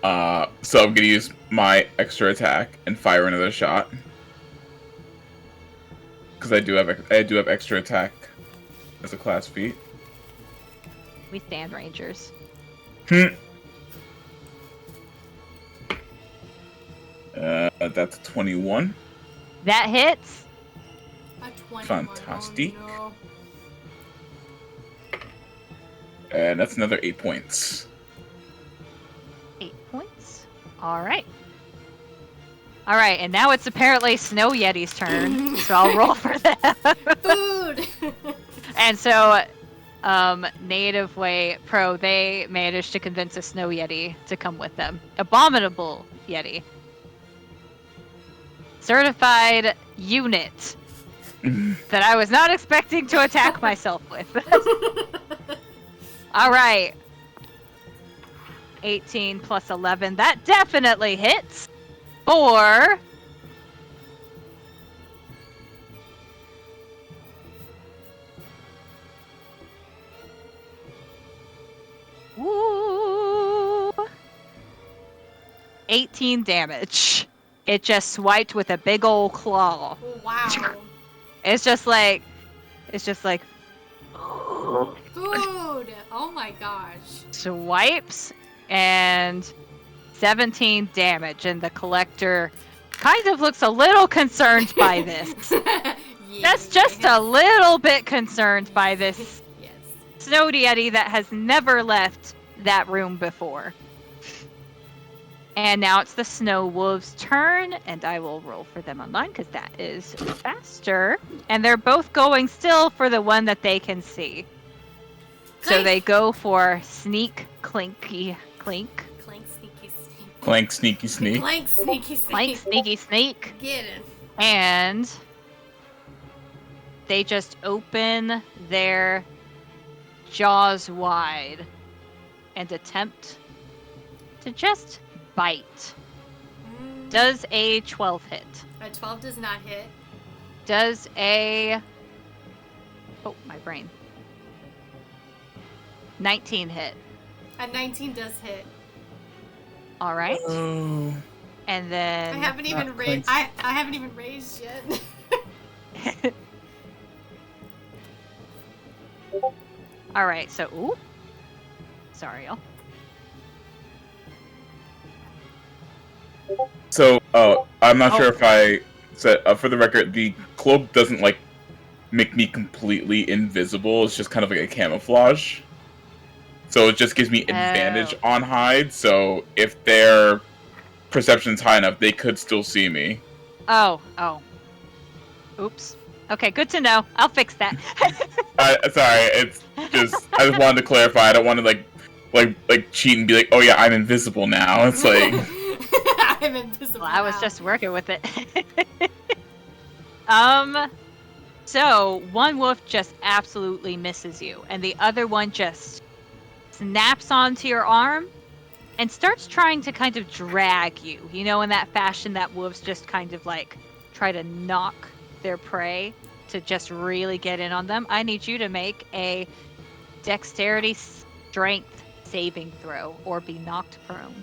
So I'm gonna use my extra attack and fire another shot. Because I do have extra attack as a class feat. We stand rangers. That's 21. That hits. A 21. Fantastic. Oh, no. And that's another 8 points. 8 points. All right. All right, and now it's apparently Snow Yeti's turn, so I'll roll for that. Food! And so, Native Way Pro, they managed to convince a snow yeti to come with them. Abominable yeti. Certified unit that I was not expecting to attack myself with. All right. 18 plus 11. That definitely hits. For... Ooh. 18 damage. It just swiped with a big old claw. Wow. It's just like... Dude, oh my gosh. Swipes and 17 damage, and the collector kind of looks a little concerned by this. Just a little bit concerned by this Yes. snow yeti that has never left that room before. And now it's the snow wolves' turn, and I will roll for them online because that is faster. And they're both going still for the one that they can see. So they go for sneak, clinky, clink. Clank, sneaky, sneak. Clank, sneaky, sneak. Clank, sneaky, sneak. Clank, sneaky, sneak. Get it. And they just open their jaws wide and attempt to just bite. Does a 12 hit? A 12 does not hit. Does a... Oh, my brain. 19 hit. A 19 does hit. All right. Oh. And then... I haven't even raised. I haven't even raised yet. All right, so... Ooh. Sorry, y'all. So, I'm not sure if I said, for the record, the cloak doesn't, like, make me completely invisible. It's just kind of like a camouflage. So it just gives me advantage on hide, so if their perception's high enough, they could still see me. Oh. Oops. Okay, good to know. I'll fix that. Sorry, it's just, I just wanted to clarify. I don't want to, like cheat and be like, oh yeah, I'm invisible now. It's like... I'm invisible. Well, I was now. just working with it. So one wolf just absolutely misses you, and the other one just snaps onto your arm and starts trying to kind of drag you. You know, in that fashion that wolves just kind of like try to knock their prey to just really get in on them. I need you to make a dexterity strength saving throw or be knocked prone.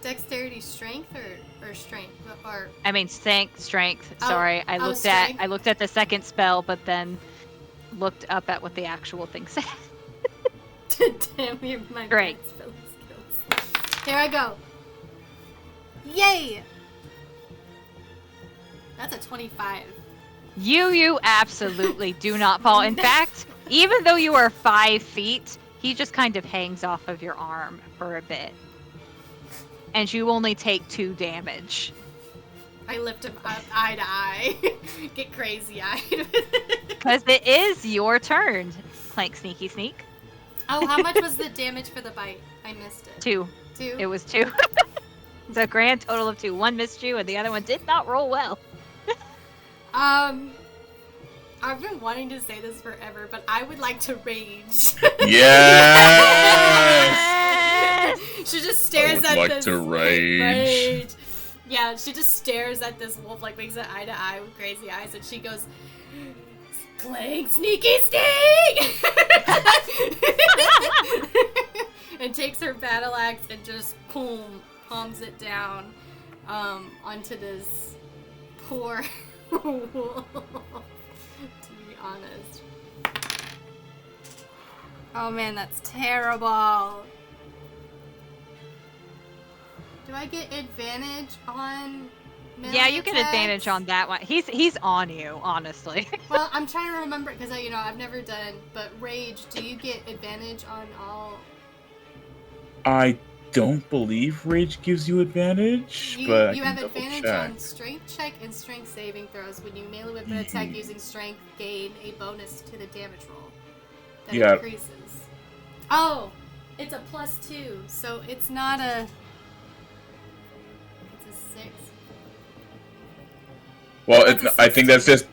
Dexterity strength or strength or I mean strength. Oh, Sorry, I strength. looked at the second spell, but then looked up at what the actual thing said. Damn you, my Great. spelling skills. Here I go. Yay! That's a 25. You absolutely do not fall. In fact, even though you are 5 feet, he just kind of hangs off of your arm for a bit. And you only take 2 damage. I lift him up eye to eye. Get crazy eyed. Because it is your turn. Clank, sneaky, sneak. Oh, how much was the damage for the bite? I missed it. 2. 2? It was 2. It's a grand total of 2. One missed you, and the other one did not roll well. I've been wanting to say this forever, but I would like to rage. Yes! She just stares at like this. to rage. Yeah, she just stares at this wolf, like makes it eye to eye with crazy eyes, and she goes, "Clank, sneaky, sneak!" and takes her battle axe and just palms it down onto this poor wolf. To be honest. Oh man, that's terrible. Do I get advantage on melee Yeah, you get attacks? advantage on that one. He's on you, honestly. Well, I'm trying to remember because I've never done. But rage, do you get advantage on all? I don't believe rage gives you advantage, but you I can have advantage check. on strength check and strength saving throws when you melee weapon attack using strength. Gain a bonus to the damage roll that increases. Oh, it's a +2, so it's not a. It's a 6. Well, I think that's just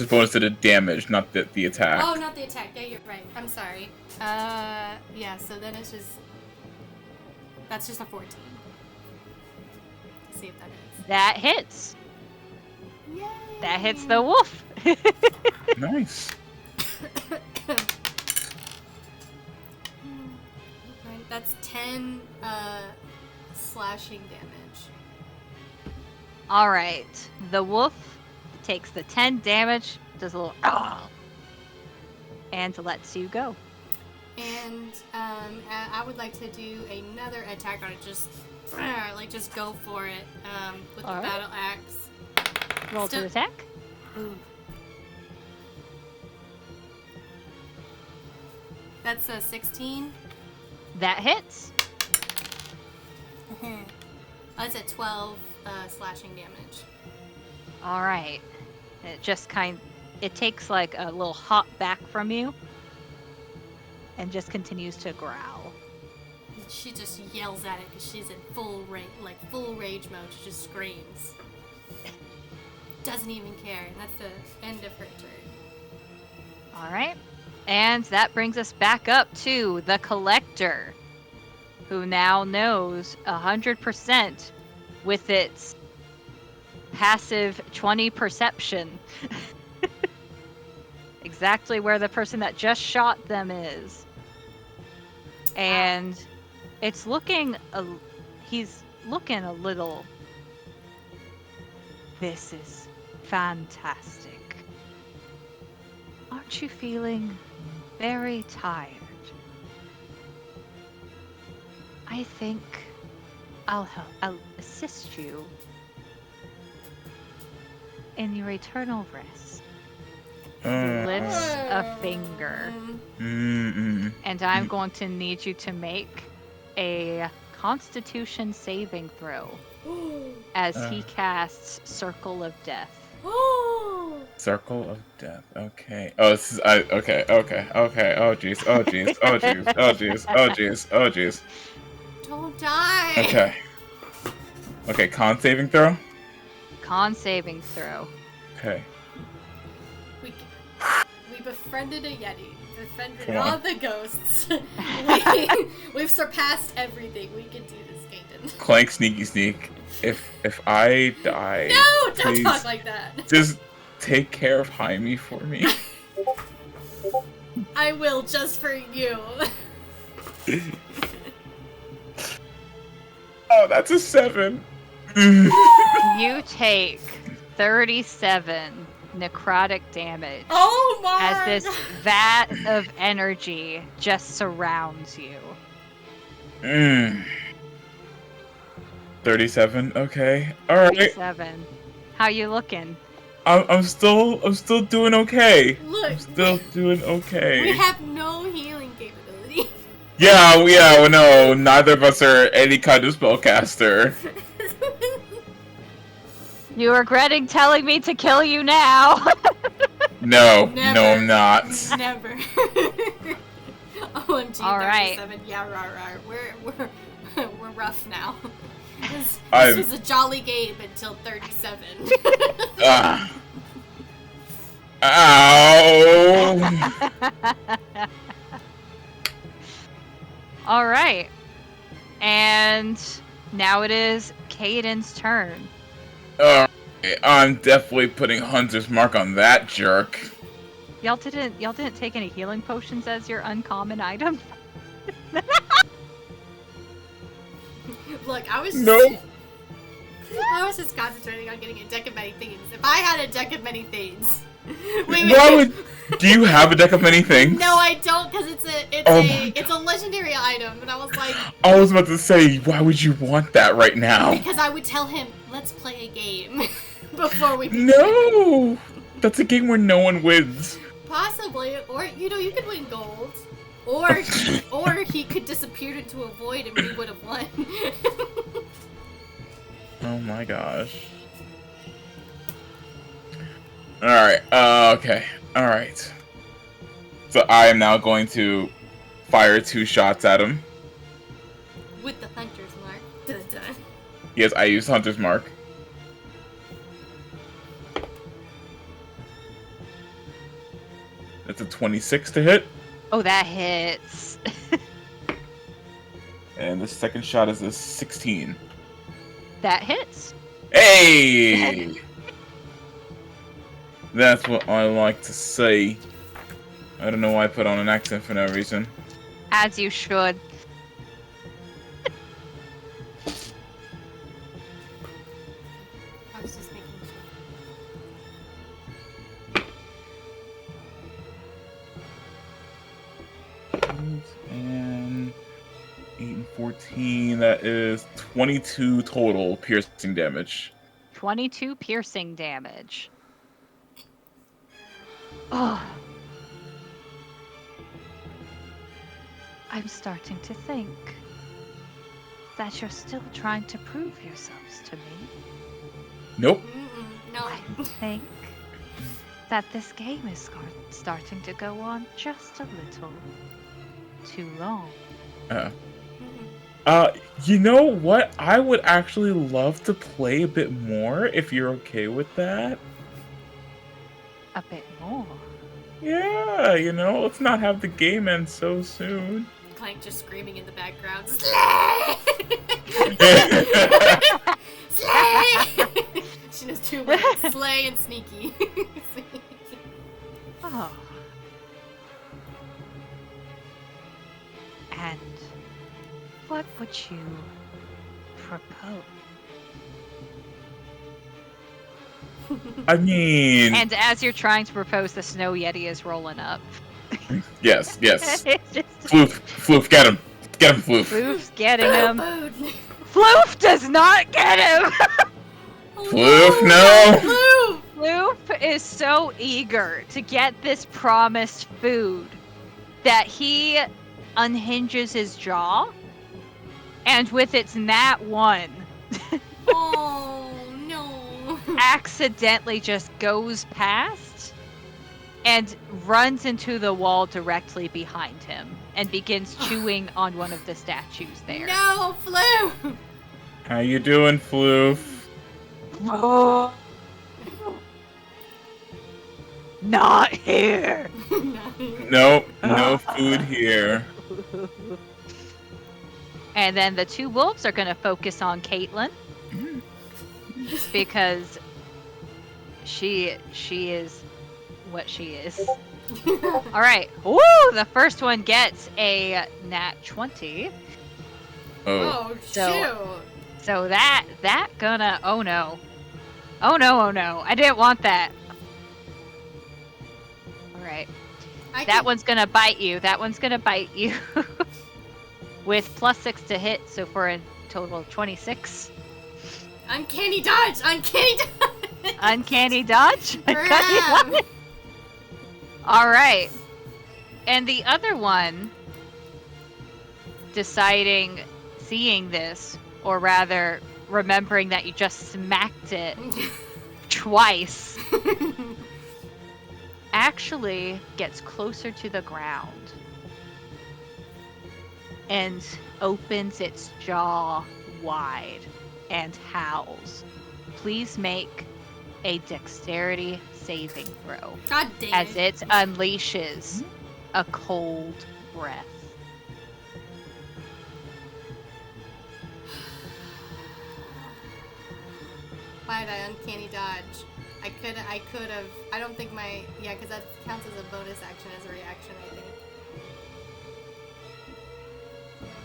bonus to the damage, not the attack. Oh, not the attack. Yeah, you're right. I'm sorry. Yeah. So then it's just. That's just a 14. Let's see if that hits. That hits. Yay! That hits the wolf. Nice. That's 10 slashing damage. All right. The wolf takes the 10 damage, does a little and lets you go. And I would like to do another attack on it. Just go for it with the battle axe. Roll to attack. Ooh. That's a 16. That hits. That's a 12 slashing damage. All right. It just it takes like a little hop back from you and just continues to growl. She just yells at it because she's in full rage mode. She just screams. Doesn't even care. And that's the end of her turn. All right. And that brings us back up to the Collector, who now knows 100% with its passive 20 perception exactly where the person that just shot them is. And it's he's looking a little, this is fantastic. Aren't you feeling very tired? I think I'll assist you in your eternal rest. He lifts a finger. And I'm going to need you to make a Constitution saving throw as he casts Circle of Death. Circle of Death. Okay. Oh, this is okay. Oh jeez. Oh jeez. Oh jeez. Oh jeez. Oh jeez. Oh jeez. Don't die. Okay. Okay. Con saving throw. Con saving throw. Okay. We befriended a yeti. Befriended all the ghosts. We've surpassed everything. We can do this, Gaten. Clank, sneaky sneak. If I die, no, don't talk like that. Just take care of Jaime for me. I will, just for you. Oh, that's a 7. You take 37 necrotic damage. Oh my! As this vat of energy just surrounds you. 37. Okay. All right. 37. How you looking? I'm still doing okay. Look, I'm still doing okay. We have no healing capability. Yeah, well, no, neither of us are any kind of spellcaster. You regretting telling me to kill you now? No, Never. no, I'm not. Never. OMG, All right. 37. Yeah, rah. We're rough now. This was a jolly game until 37. Ow! All right. And now it is Caden's turn. I'm definitely putting Hunter's mark on that jerk. Y'all didn't take any healing potions as your uncommon item? Look, I was just concentrating on getting a deck of many things. If I had a deck of many things, do you have a deck of many things? No, I don't, because it's a legendary item, and I was like, I was about to say, why would you want that right now? Because I would tell him, let's play a game before we begin. No, that's a game where no one wins. Possibly, or you could win gold. Or he could disappear into a void and we would have won. Oh my gosh. Alright, okay. Alright. So I am now going to fire 2 shots at him. With the hunter's mark. Dun-dun. Yes, I used Hunter's Mark. That's a 26 to hit. Oh, that hits. And the second shot is a 16. That hits. Hey! That's what I like to say. I don't know why I put on an accent for no reason. As you should. I was just making sure. And 8 and 14, that is 22 total piercing damage. 22 piercing damage. Oh. I'm starting to think that you're still trying to prove yourselves to me. Nope. No. I think that this game is starting to go on just a little too long. You know what? I would actually love to play a bit more if you're okay with that. A bit more. Yeah, you know, let's not have the game end so soon. Clank just screaming in the background. Slay! She knows 2 words. Slay and sneaky. Oh. And what would you propose? I mean... And as you're trying to propose, the snow yeti is rolling up. Yes, yes. It's just Floof, get him. Get him, Floof. Floof's getting him. Food. Floof does not get him! Floof, no! Floof! Floof is so eager to get this promised food that he unhinges his jaw, and with its nat 1, Oh, no. accidentally just goes past and runs into the wall directly behind him and begins chewing on one of the statues there. No, Floof! How you doing, Floof? Oh. Not here. Nope, no food here. And then the 2 wolves are going to focus on Caitlin because she is what she is. All right. Woo! The first one gets a nat 20. Oh. Oh, So- shoot. So that gonna oh no. Oh no. I didn't want that. All right. That one's gonna bite you. With +6 to hit, so for a total of 26. Uncanny dodge! Uncanny dodge! Uncanny dodge. Grab. All right. And the other one seeing this, or rather remembering that you just smacked it twice, actually gets closer to the ground and opens its jaw wide and howls. Please make a dexterity saving throw God damn as it. it unleashes a cold breath. Why did I uncanny dodge? I could have. I don't think because that counts as a bonus action as a reaction, I think.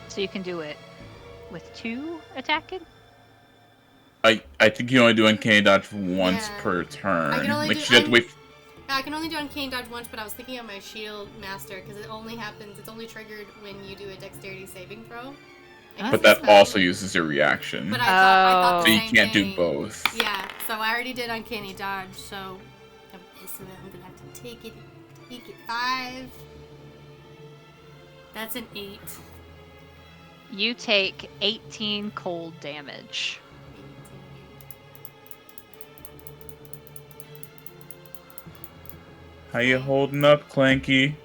So you can do it with 2 attacking? I think you only do uncanny dodge once Yeah. per turn. I can only Like, do- you have to wait. I can only do uncanny dodge once, but I was thinking of my shield master because it's only triggered when you do a dexterity saving throw. I guess But that that's also fine. uses your reaction. But I thought So the you same can't do thing. both. Yeah, so I already did uncanny dodge, so I'm gonna have to take it 5. That's an 8. You take 18 cold damage. How you holding up, Clanky?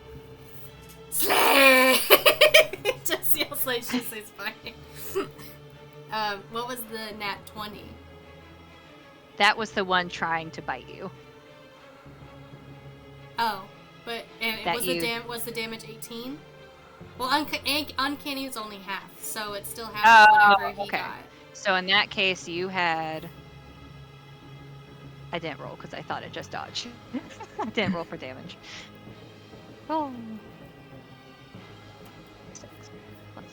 Slay! Just yells like she says fine. What was the nat 20? That was the one trying to bite you. Oh, but and That was the damage 18? Well, uncanny is only half, so it's still half of whatever he okay. got. So in that case, you had... I didn't roll because I thought it just dodged. I didn't roll for damage. Oh. 6 plus...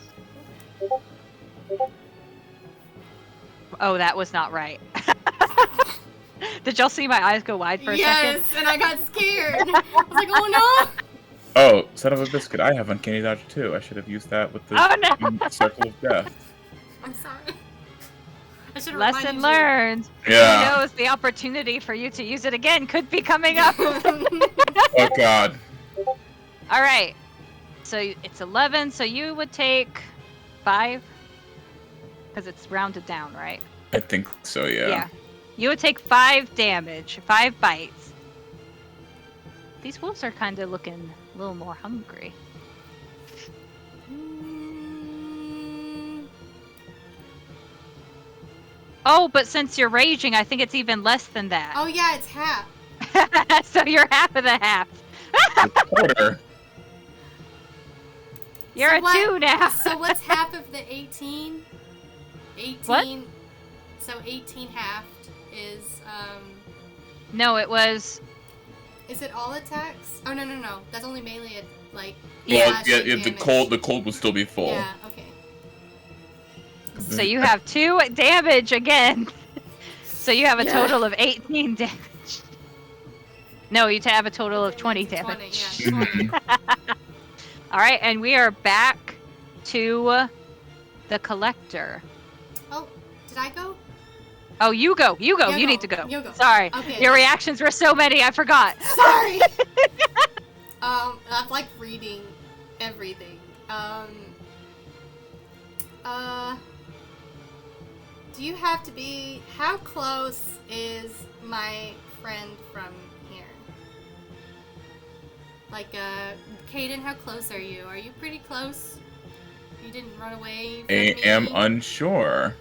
Oh, that was not right. Did y'all see my eyes go wide for a second? Yes, and I got scared. I was like, oh no! Oh, son of a biscuit, I have Uncanny Dodge too. I should have used that with the Circle of Death. I'm sorry. I should have Lesson learned. Yeah. Who knows, the opportunity for you to use it again could be coming up. Oh god. Alright. So it's 11, so you would take 5? Because it's rounded down, right? I think so, yeah. You would take 5 damage, 5 bites. These wolves are kind of looking a little more hungry. Oh, but since you're raging, I think it's even less than that. Oh yeah, it's half. So you're half of the half. A quarter. You're So a what- 2 now. So what's half of the 18? 18. What? So 18 halved is No, it was... Is it all attacks? Oh no. That's only melee at like. Well, slashing yeah, damage. the cold would still be full. Yeah. Okay. So you have 2 damage again. So you have a total of 18 damage. No, you have a total of 20 damage. 20, yeah. Alright, and we are back to the collector. Oh, did I go? Oh, you go. You You need to go. go. You go. Sorry. Okay. Your reactions were so many, I forgot. Sorry. I'm like reading everything. Do you have to be? How close is my friend from here? Like, Caden, how close are you? Are you pretty close? You didn't run away from I me? am unsure.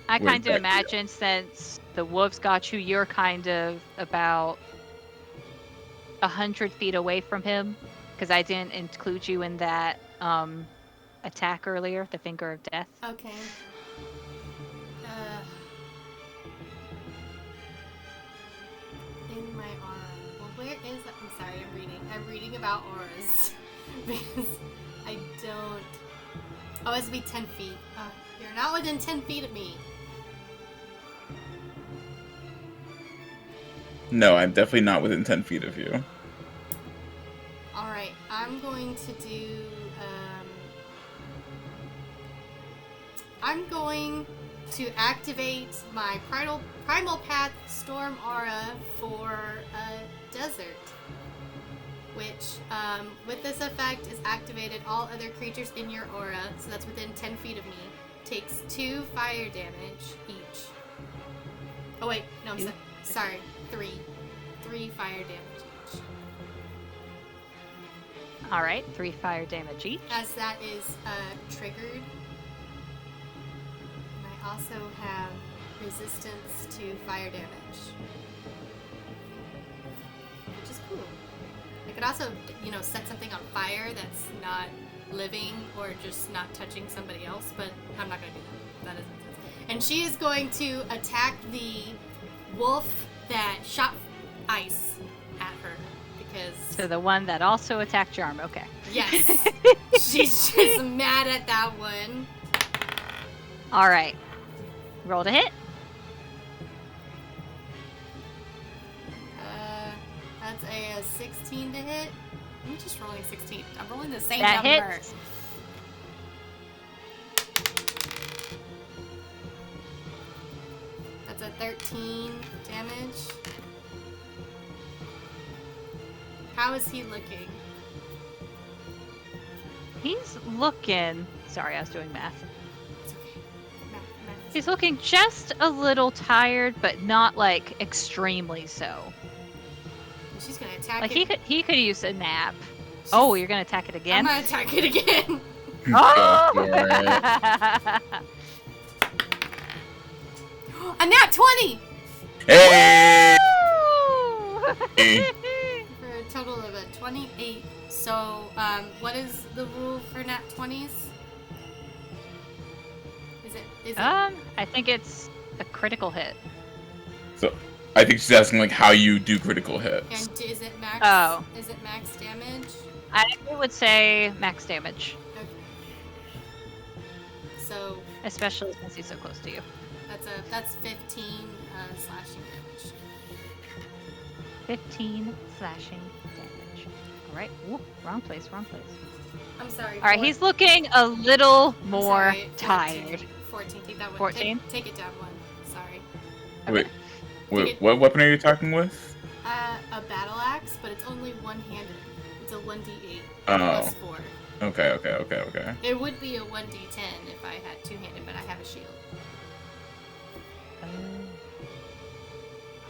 I Where kind of exactly? imagine since the wolves got you, you're kind of about 100 feet away from him, because I didn't include you in that attack earlier, the Finger of Death. Okay. In my aura. Well, where is that? I'm sorry, I'm reading. I'm reading about auras. Because I don't... Oh, it has to be 10 feet. You're not within 10 feet of me. No, I'm definitely not within 10 feet of you. Alright, I'm going to do... I'm going to activate my Primal Path Storm Aura for a desert. Which, with this effect, is activated. All other creatures in your aura, so that's within 10 feet of me, takes 2 fire damage each. Oh wait, no, I'm sorry, 3. 3 fire damage each. Alright, 3 fire damage each. As that is triggered. And I also have resistance to fire damage. Which is cool. I could also, set something on fire that's not living or just not touching somebody else, but I'm not going to do that. That doesn't make sense. And she is going to attack the wolf that shot ice at her because... So the one that also attacked your arm, okay. Yes. She's just mad at that one. Alright. Roll to hit. That's a 16 to hit. I'm just rolling 16. I'm rolling the same That number. hits. That's a 13 damage. How is he looking? He's looking. Sorry, I was doing math. It's okay. Math. He's looking just a little tired, but not like extremely so. She's gonna attack Like it. he could use a nap. Oh, you're gonna attack it I'm again? gonna attack it again. Oh! Go for it. A nat 20! Hey! For a total of a 28. So, what is the rule for nat 20s? Is it? I think it's a critical hit. So, I think she's asking like how you do critical hits. And is it max? Oh. Is it max damage? I would say max damage, Okay. So especially since he's so close to you. that's 15 slashing damage. 15 slashing damage. All right. Ooh, wrong place. I'm sorry. All right, he's looking a little I'm more sorry, tired. 14. Take that one. 14? Take it down one. Sorry. Wait, what weapon are you attacking with? A battle axe, but it's only one-handed. It's a 1d8 Oh. plus 4. Okay. It would be a 1d10 if I had two-handed, but I have a shield.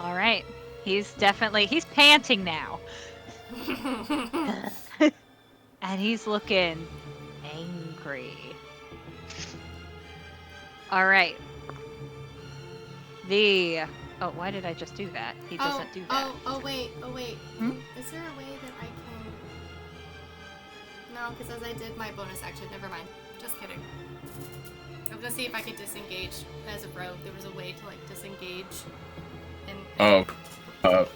All right. He's panting now. And he's looking angry. All right. Oh, why did I just do that? He doesn't do that. Oh, wait. Hmm? Is there a way that I can... No, because as I did my bonus action, never mind. Just kidding. I'm gonna see if I could disengage as a rogue. There was a way to, like, disengage. Oh, but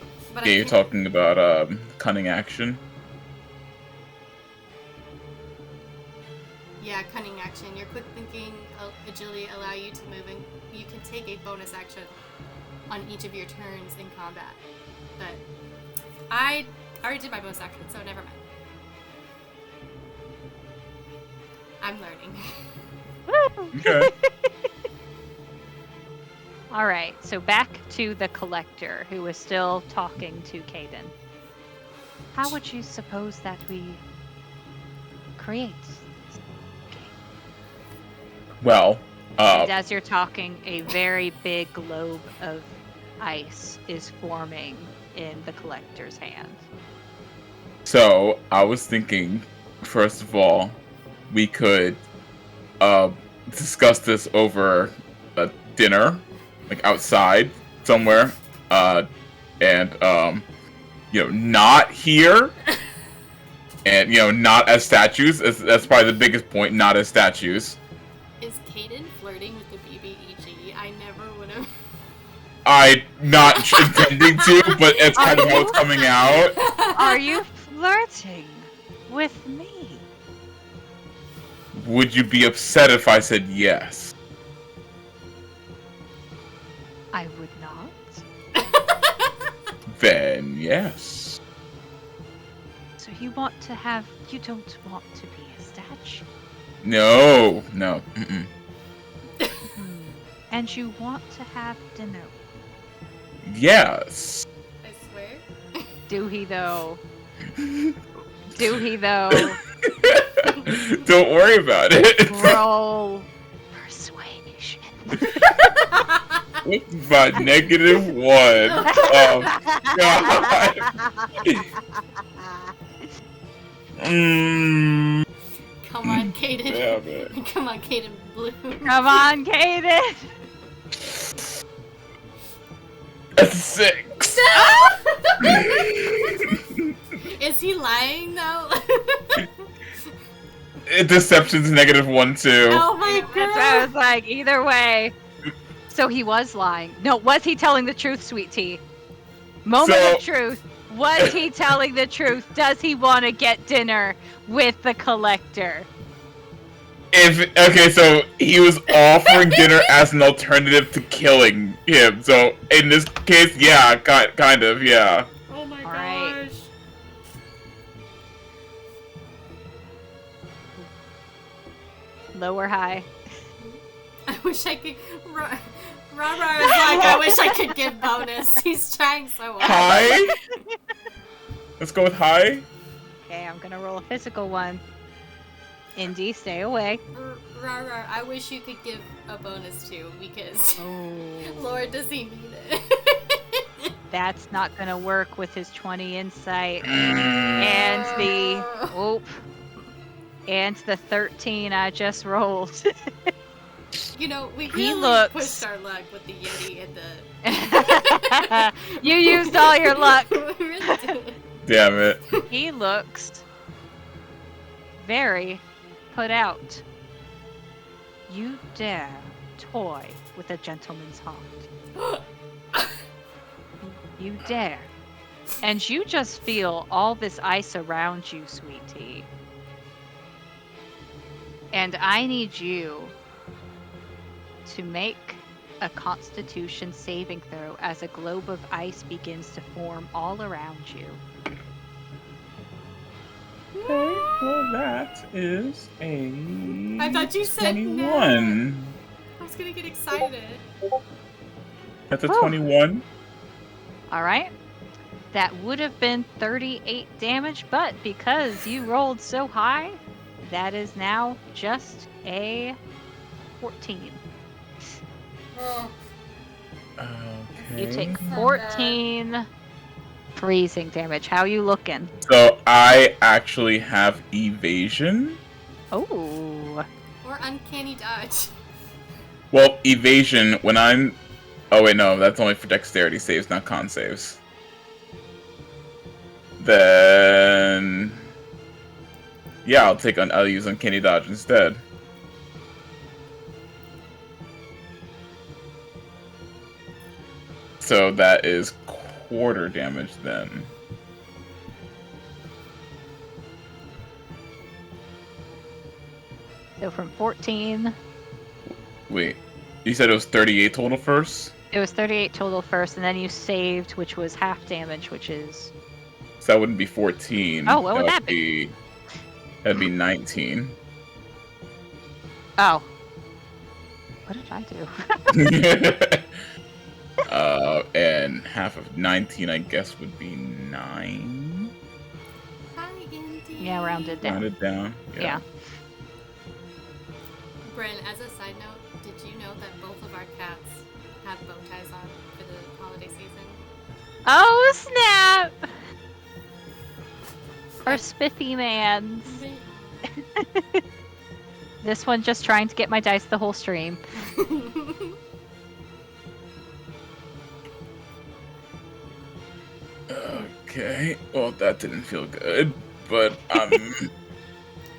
yeah, you're talking about cunning action. Yeah, cunning action. Your quick thinking, agility allow you to move, and you can take a bonus action on each of your turns in combat. But I already did my bonus action, so never mind. I'm learning. Okay. All right. So back to the collector, who is still talking to Caden. How would you suppose that we create? Well, And as you're talking, a very big globe of ice is forming in the collector's hand. so I was thinking, first of all, we could discuss this over a dinner, like outside somewhere, and not here, and not as statues. That's probably the biggest point. Not as statues. Is Caden flirting with the BBEG? I never would have. I'm not intending to, but it's kind of how it's coming out. Are you flirting with me? Would you be upset if I said yes? I would not. Then yes. So you don't want to be a statue? No. Mm-mm. And you want to have dinner? Yes. I swear. Do he though? Do he though? Don't worry about it. Roll persuasion. By -1. Oh God. Come on, Caden. Damn it. Come on, Caden Blue. Come on, Caden. That's 6. Is he lying though? Deception's -1 too. Oh my That's what I god. was like, either way. So he was lying. No, was he telling the truth, Sweet Tea? Moment of truth. Was he telling the truth? Does he want to get dinner with the collector? So he was offering dinner as an alternative to killing him. So in this case, yeah, kind of, yeah. Oh my All gosh. right. Low or high? I wish I could. Rara is like, I wish I could give bonus. He's trying so hard. High? Let's go with high. Okay, I'm gonna roll a physical one. Indy, stay away. Rar, I wish you could give a bonus too, because Oh. Lord, does he need it? That's not gonna work with his 20 insight. Mm. And the 13 I just rolled. You know, we He really looks- pushed our luck with the Yeti and the... You used all your luck. We really did. Damn it. He looks very put out. You dare toy with a gentleman's heart. You dare. And you just feel all this ice around you, sweetie. And I need you to make a Constitution saving throw as a globe of ice begins to form all around you. Okay, well that is a I thought you said 21. I was gonna get excited. That's a Whew. 21. All right. That would have been 38 damage, but because you rolled so high, that is now just a 14. Oh, Okay. You take Not 14 freezing damage. How you looking? So I actually have evasion. Oh. or uncanny dodge. Well, evasion when I'm. Oh wait, no, that's only for dexterity saves, not con saves. Then, yeah, I'll use uncanny dodge instead. So that is quarter damage then. So from 14, Wait, you said it was 38 total first? it was 38 total first, and then you saved, which was half damage, which is... So that wouldn't be 14. Oh, what would that be? That'd be 19. Oh. What did I do? And half of 19, I guess, would be 9. Hi, Indy. Yeah, rounded down. Rounded down. Yeah. Bryn, as a side note, did you know that both of our cats have bow ties on for the holiday season? Oh, snap! Our spiffy mans. This one just trying to get my dice the whole stream. Okay. Well, that didn't feel good, but How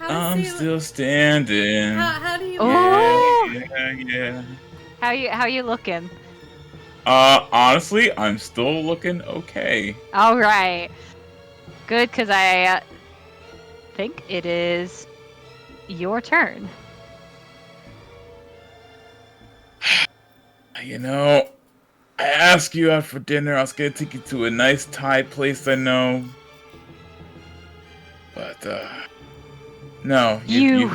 I'm does he- still standing. How do you? Oh. Yeah. How you looking? Honestly, I'm still looking okay. All right. Good, because I think it is your turn. You know, I asked you out for dinner. I was gonna take you to a nice Thai place I know. But, no. You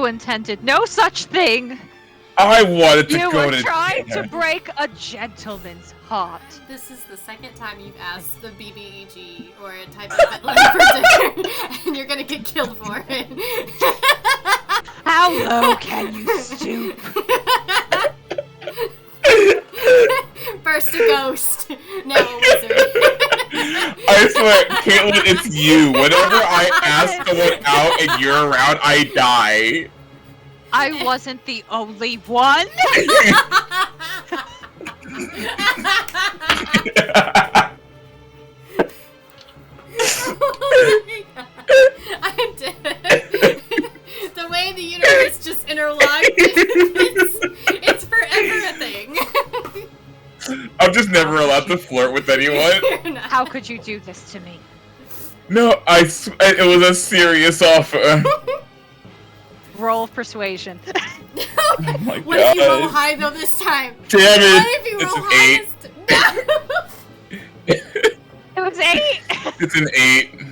intended no such thing. I wanted to You go were to trying dinner. to break a gentleman's heart. This is the second time you've asked the BBEG or a type of pet for dinner, and you're gonna get killed for it. How low can you stoop? First a ghost, now a wizard. I swear, Caitlin, it's you. Whenever I ask someone out and you're around, I die. I wasn't the only one. Oh my God. I'm dead. The way the universe just interlocked, it's forever a thing. I'm just never allowed to flirt with anyone. You're not. How could you do this to me? No, it was a serious offer. Roll persuasion. Oh my What if you roll God. high though this time? Damn it! What if you It's roll an high? It was 8. It's an 8. Jesus.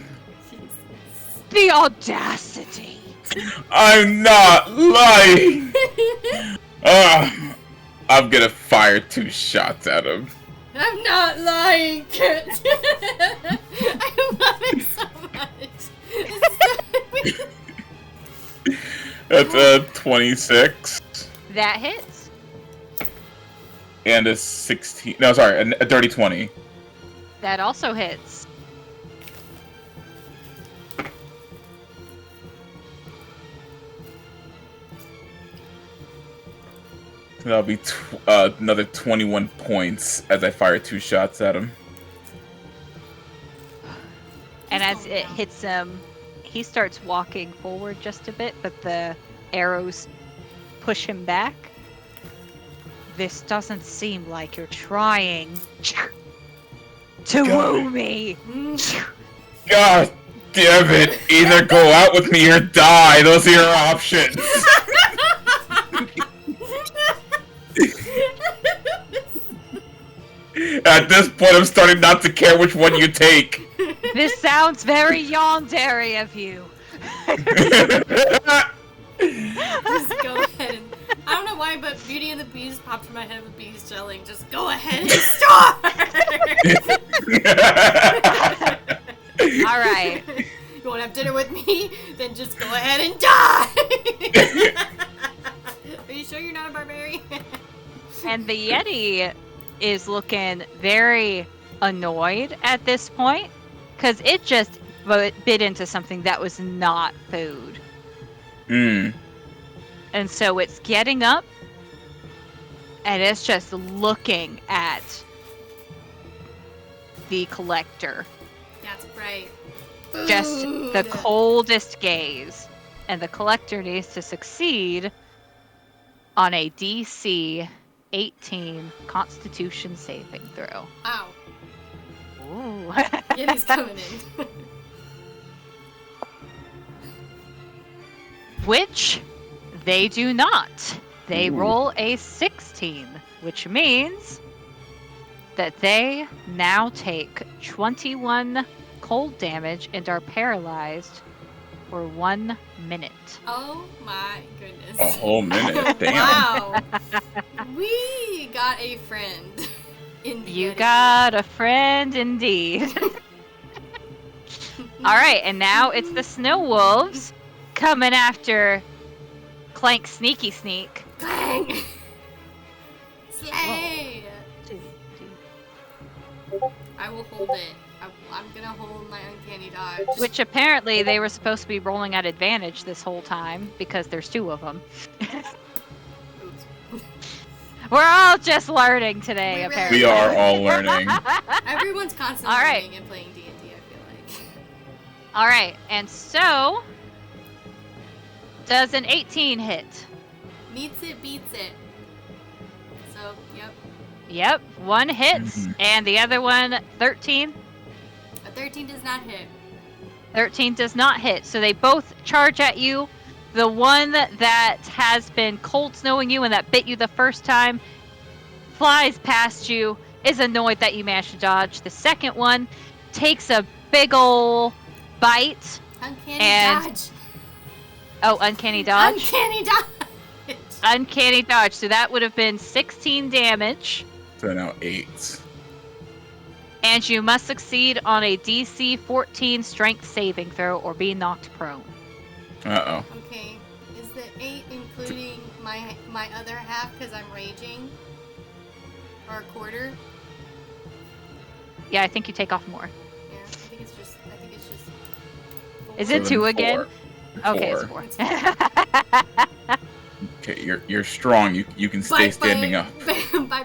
The audacity. I'm not lying. I'm gonna fire 2 shots at him. I'm not lying, Kit. I love it so much. That's a 26. That hits. And a 16. No, sorry, a dirty 20. That also hits. That'll be another 21 points as I fire 2 shots at him. And as it hits him, he starts walking forward just a bit, but the arrows push him back. This doesn't seem like you're trying to woo me. God damn it! Either go out with me or die. Those are your options. At this point, I'm starting not to care which one you take. This sounds very yandere of you. Just go ahead and... I don't know why, but Beauty and the Beast popped in my head with bees gelling. Just go ahead and start! Alright. You want to have dinner with me? Then just go ahead and die! Are you sure you're not a barbarian? And the Yeti is looking very annoyed at this point, because it just bit into something that was not food. Hmm. And so it's getting up, and it's just looking at the collector. That's right. Just the coldest gaze. And the collector needs to succeed on a DC 18 Constitution saving throw. Ow. Ooh. Yeti's coming in. Which they do not. They roll a 16, which means that they now take 21 cold damage and are paralyzed for 1 minute. Oh my goodness. A whole minute. Damn. Wow. We got a friend. In the You Yeti. got a friend indeed. Alright, and now it's the Snow Wolves coming after Clank Sneaky Sneak. Clang! Slay! I will hold it. I'm gonna hold my uncanny dodge. Which apparently they were supposed to be rolling at advantage this whole time because there's 2 of them. Oops. We're all just learning today, We really apparently. We are all learning. Everyone's constantly All right. learning and playing D&D, I feel like. Alright, and so... Does an 18 hit? Meets it, beats it. So, yep. Yep, 1 hits, and the other one, 13. A 13 does not hit. 13 does not hit, so they both charge at you. The one that has been cold snowing you and that bit you the first time flies past you, is annoyed that you managed to dodge. The second one takes a big ol' bite. Uncanny And- dodge. Oh, uncanny dodge? Uncanny dodge. Uncanny dodge, so that would have been 16 damage. So now 8. And you must succeed on a DC 14 strength saving throw or be knocked prone. Uh-oh. Okay. Is the 8 including my other half because I'm raging? Or a quarter? Yeah, I think you take off more. Yeah, I think it's just. Is So it then 2 again? 4. Okay, it's 4. 4. Okay, you're strong. You can stay standing up. Bye.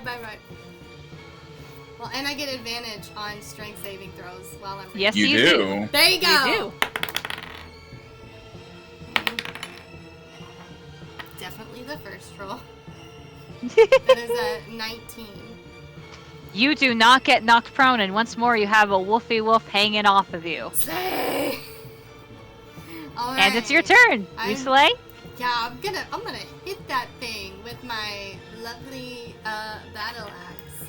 Well, and I get advantage on strength saving throws while I'm raging. Yes, You you do. There you go. You do. Definitely the first roll. That is a 19. You do not get knocked prone, and once more you have a woofy wolf hanging off of you. Slay! All And it's your right. turn. You I'm- slay? Yeah, I'm gonna hit that thing with my lovely battle axe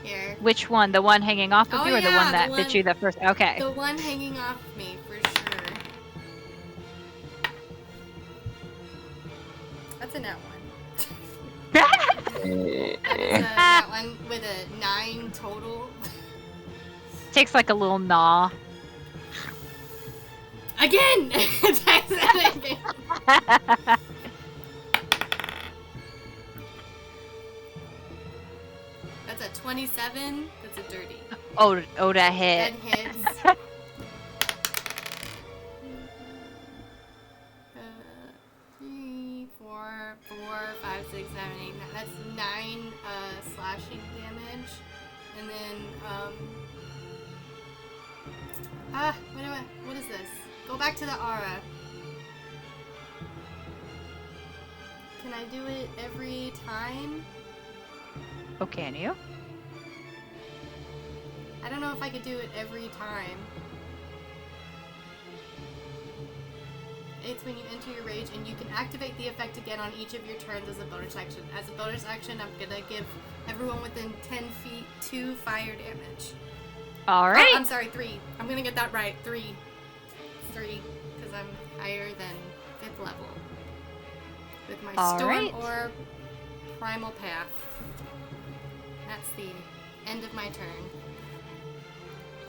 here. Which one? The one hanging off of Oh, you, or the yeah, one that the bit one- you the first? Okay. The one hanging off me for sure. That's a nat one. That is a nat one with a 9 total. Takes like a little gnaw. Again! Attacks that again. 27. That's a dirty. Oh, that hit. That hits. 3, 4, 5, 6, 7, 8. That's 9 slashing damage. And then, what is this? Go back to the aura. Can I do it every time? Oh, can you? I don't know if I could do it every time. It's when you enter your rage, and you can activate the effect again on each of your turns as a bonus action. As a bonus action, I'm gonna give everyone within 10 feet 2 fire damage. Alright. Oh, I'm sorry, 3. I'm gonna get that right. 3. 3, because I'm higher than 5th level. With my Storm or Primal Path. That's the end of my turn.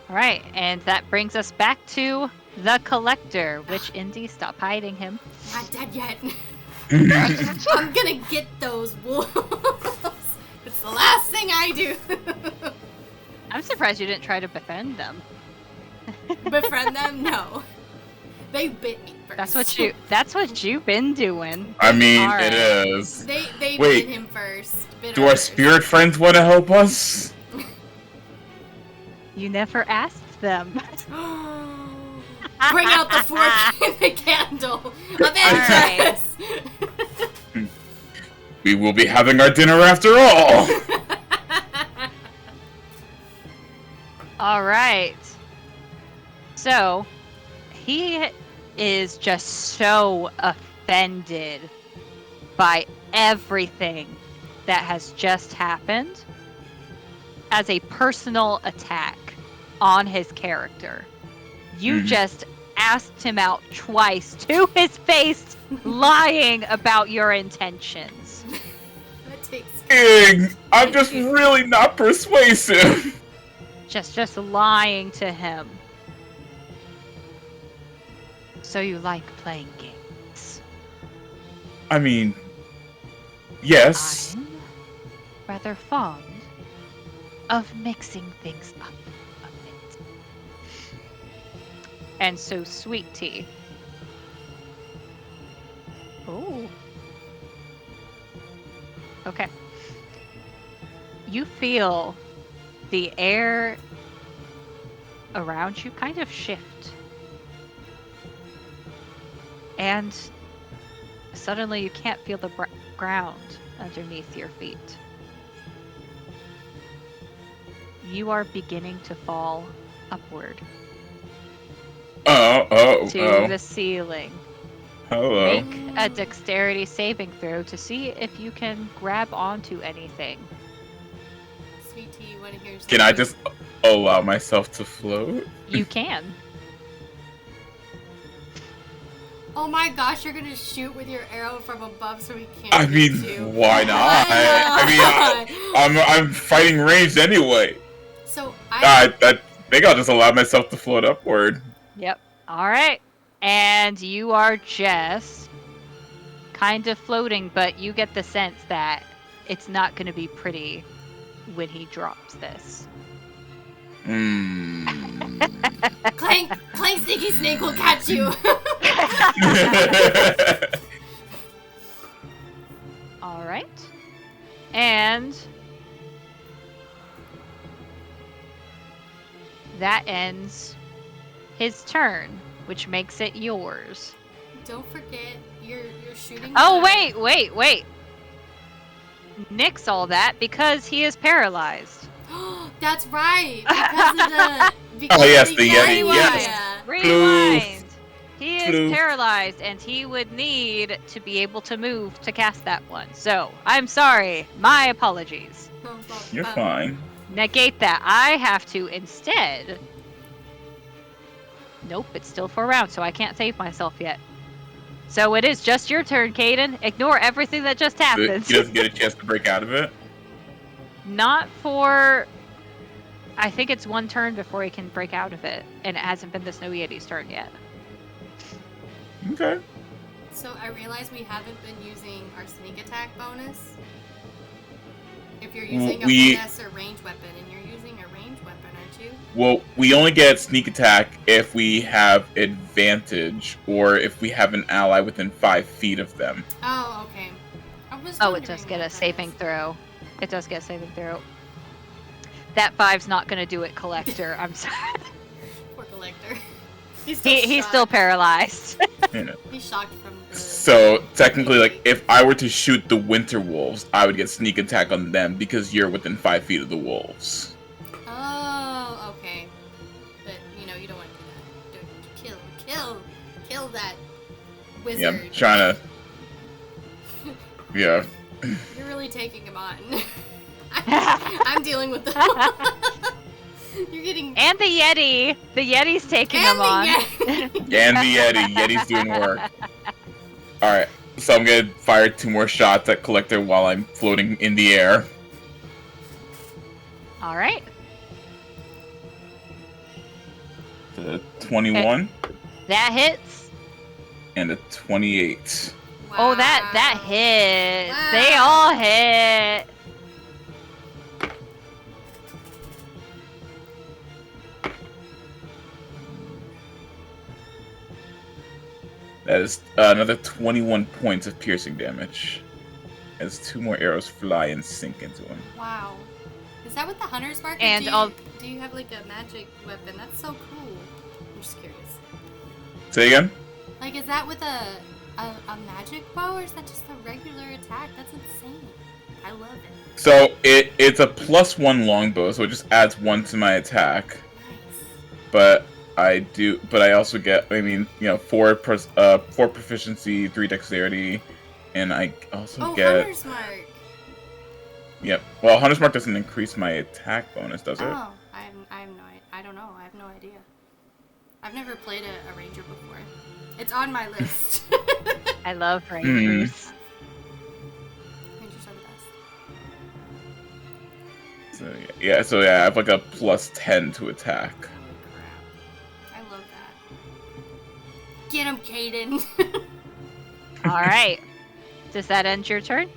Alright, and that brings us back to the Collector, which Indy, stop hiding him. Not dead yet. I'm gonna get those wolves. It's the last thing I do. I'm surprised you didn't try to befriend them. Befriend them? No. They bit me first. That's what you've been doing. I mean, Alright. it is. They Wait, bit him first. do our spirit friends want to help us? You never asked them. Bring out the fork and the candle. Alright. We will be having our dinner after all. Alright. So, he is just so offended by everything that has just happened as a personal attack on his character. You just asked him out twice to his face, lying about your intentions. That takes. I'm just really not persuasive. Just lying to him. So you like playing games? I mean, yes. I'm rather fond of mixing things up a bit. And so Sweet Tea. Oh. Okay. You feel the air around you kind of shift. And suddenly you can't feel the ground underneath your feet. You are beginning to fall upward to the ceiling. Hello. Make a dexterity saving throw to see if you can grab onto anything. Sweet Tea, you want to hear something? Can I just allow myself to float? You can. Oh my gosh, you're gonna shoot with your arrow from above so we can't. I mean, get you. why not? I mean, I'm fighting ranged anyway. So I think I'll just allow myself to float upward. Yep. All right. And you are just kind of floating, but you get the sense that it's not going to be pretty when he drops this. Clank, Clank, Sneaky Snake will catch you. All right. And that ends his turn, which makes it yours. Don't forget, you're shooting. Oh, wait. Nix all that because he is paralyzed. That's right. Because of the. Oh yes, the Yeti. Yeti. Yes. Rewind. He is paralyzed, and he would need to be able to move to cast that one. So I'm sorry. My apologies. You're fine. Negate that. I have to instead. Nope, it's still 4 rounds, so I can't save myself yet. So it is just your turn, Caden. Ignore everything that just happened. He doesn't get a chance to break out of it? Not for... I think it's 1 turn before he can break out of it, and it hasn't been the Snow Yeti's turn yet. Okay. So I realize we haven't been using our sneak attack bonus. If you're using a finesse or range weapon, and you're using a range weapon, aren't you? Well, we only get sneak attack if we have advantage or if we have an ally within 5 feet of them. Oh, okay. It does get a saving throw. It does get a saving throw. That 5's not going to do it, Collector. I'm sorry. Poor Collector. He's still paralyzed. He's shocked from the... So, technically, like, if I were to shoot the winter wolves, I would get sneak attack on them because you're within 5 feet of the wolves. Oh, okay. But, you don't want to do that. Kill that wizard. Yeah, I'm trying to... Yeah. You're really taking him on. I'm dealing with the... You're getting... And the Yeti. The Yeti's taking him on. And the Yeti. Yeti's doing work. Alright, so I'm gonna fire 2 more shots at Collector while I'm floating in the air. Alright. 21. That hits. And a 28. Wow. Oh, that hits. Wow. They all hit. That is another 21 points of piercing damage. As 2 more arrows fly and sink into him. Wow. Is that what the hunter's mark? And do you have like a magic weapon? That's so cool. I'm just curious. Say again? Like, is that with a magic bow, or is that just a regular attack? That's insane. I love it. So it's a +1 longbow, so it just adds 1 to my attack. Nice. But I also get, 4 proficiency, 3 dexterity, and I also get... Hunter's mark. Yep. Well, Hunter's mark doesn't increase my attack bonus, does it? Oh, I don't know. I have no idea. I've never played a ranger before. It's on my list. I love rangers. Rangers are the best. So I have like a +10 to attack. Holy crap. I love that. Get him, Caden. All right. Does that end your turn?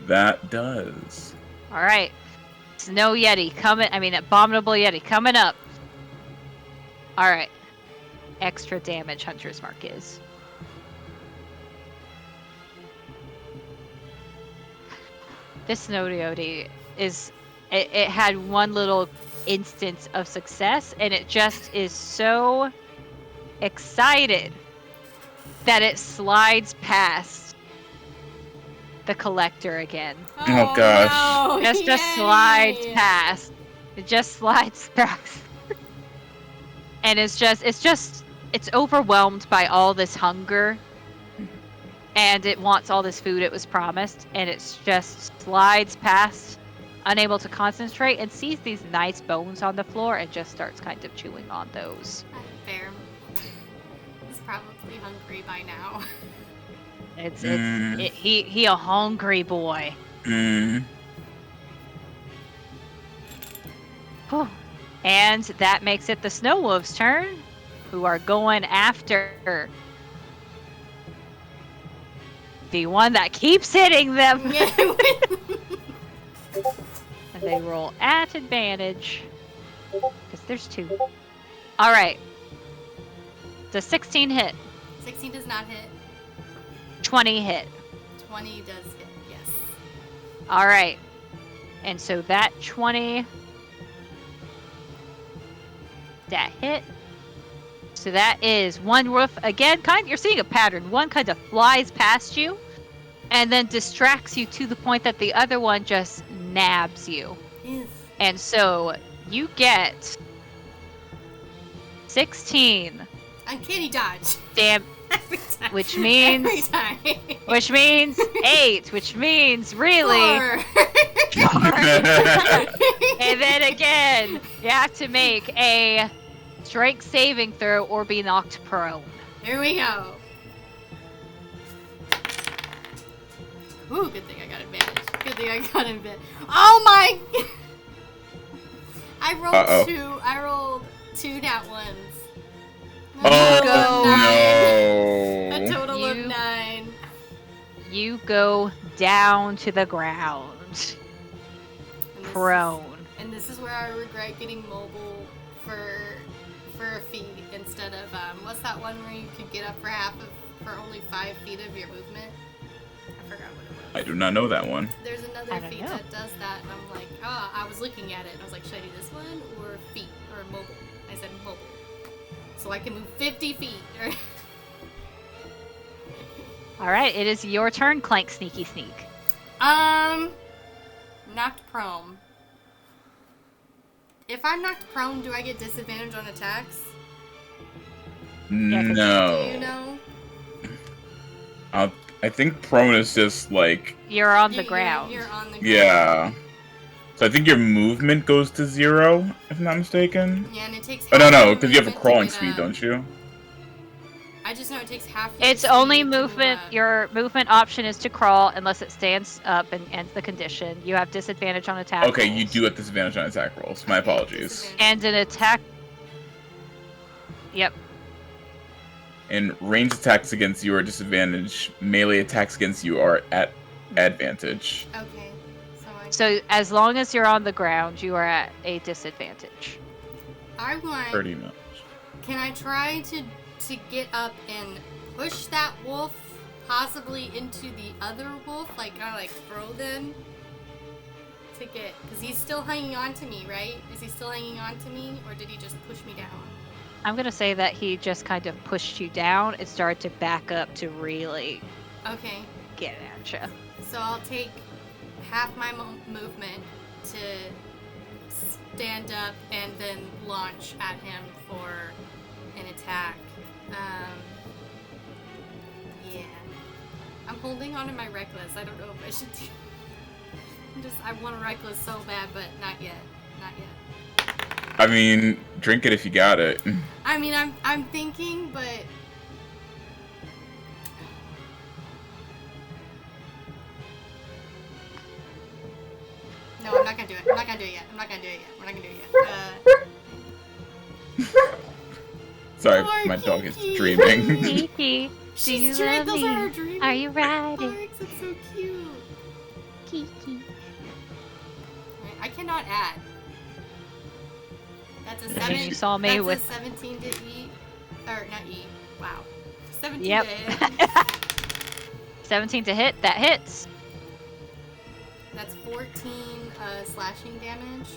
That does. All right. Snow Yeti coming. Abominable Yeti coming up. All right. Extra damage Hunter's Mark is. This Snow Yeti is... It had one little instance of success, and it just is so excited that it slides past the Collector again. Oh gosh. No. Just slides past. It just slides past. And it's overwhelmed by all this hunger. And it wants all this food it was promised. And it's just slides past, unable to concentrate, and sees these nice bones on the floor and just starts kind of chewing on those. Fair. He's probably hungry by now. He a hungry boy. Mm. Whew. And that makes it the Snow Wolves' turn, who are going after the one that keeps hitting them. And they roll at advantage, because there's 2. All right. Does 16 hit? 16 does not hit. 20 hit. 20 does hit, yes. All right. And so that 20... that hit. So that is one roof again. You're seeing a pattern. One kind of flies past you, and then distracts you to the point that the other one just nabs you. Yes. And so you get 16. Uncanny dodge. Damn. Every time. Which means. Every time. Which means 8. Which means really. 4. 4. And then again, you have to make a strength saving throw or be knocked prone. Here we go. Ooh, good thing I got advantage. Good thing I got advantage. Oh my! I rolled 2. I rolled 2 nat ones. Oh no! A total of 9. You go down to the ground. prone. And this is where I regret getting mobile for a feat instead of what's that one where you could get up for only 5 feet of your movement? I forgot what it was. I do not know that one. There's another feat that does that, and I'm like, I was looking at it, and I was like, should I do this one or feet or mobile? I said mobile, so I can move 50 feet. All right, it is your turn, Clank Sneaky Sneak. Knocked prone. If I'm knocked prone, do I get disadvantage on attacks? No. Do you know? I think prone is just like... You're on the ground. You're on the ground. Yeah. So I think your movement goes to 0, if I'm not mistaken. Yeah, and it takes... Oh, no, because you have a crawling speed, don't you? I just know it takes half your It's speed only to movement. move up. Your movement option is to crawl unless it stands up and ends the condition. You have disadvantage on attack Okay, rolls. you do have disadvantage on attack rolls. My apologies. And an attack... Yep. And ranged attacks against you are disadvantage. Melee attacks against you are at advantage. Okay. So as long as you're on the ground, you are at a disadvantage. I want... Pretty much. Can I try to get up and push that wolf possibly into the other wolf? Like, kind of like throw them to get... Because he's still hanging on to me, right? Is he still hanging on to me? Or did he just push me down? I'm going to say that he just kind of pushed you down and started to back up to really get at you. So I'll take half my movement to stand up and then launch at him for an attack. Yeah. I'm holding on to my reckless. I don't know if I should do... I want a reckless so bad, but not yet. Not yet. I mean, drink it if you got it. I mean, I'm thinking, but... No, I'm not gonna do it. I'm not gonna do it yet. I'm not gonna do it yet. We're not gonna do it yet. Sorry, Poor my dog is Kiki. dreaming. Kiki, She's dreaming. Those are her dreams. Are you riding? Barks, it's so cute. Kiki. I cannot add. That's a 7. And you saw me that's with... a 17 to E. Or, not E. Wow. 17 Yep. to hit. 17 to hit. That hits. That's 14 slashing damage.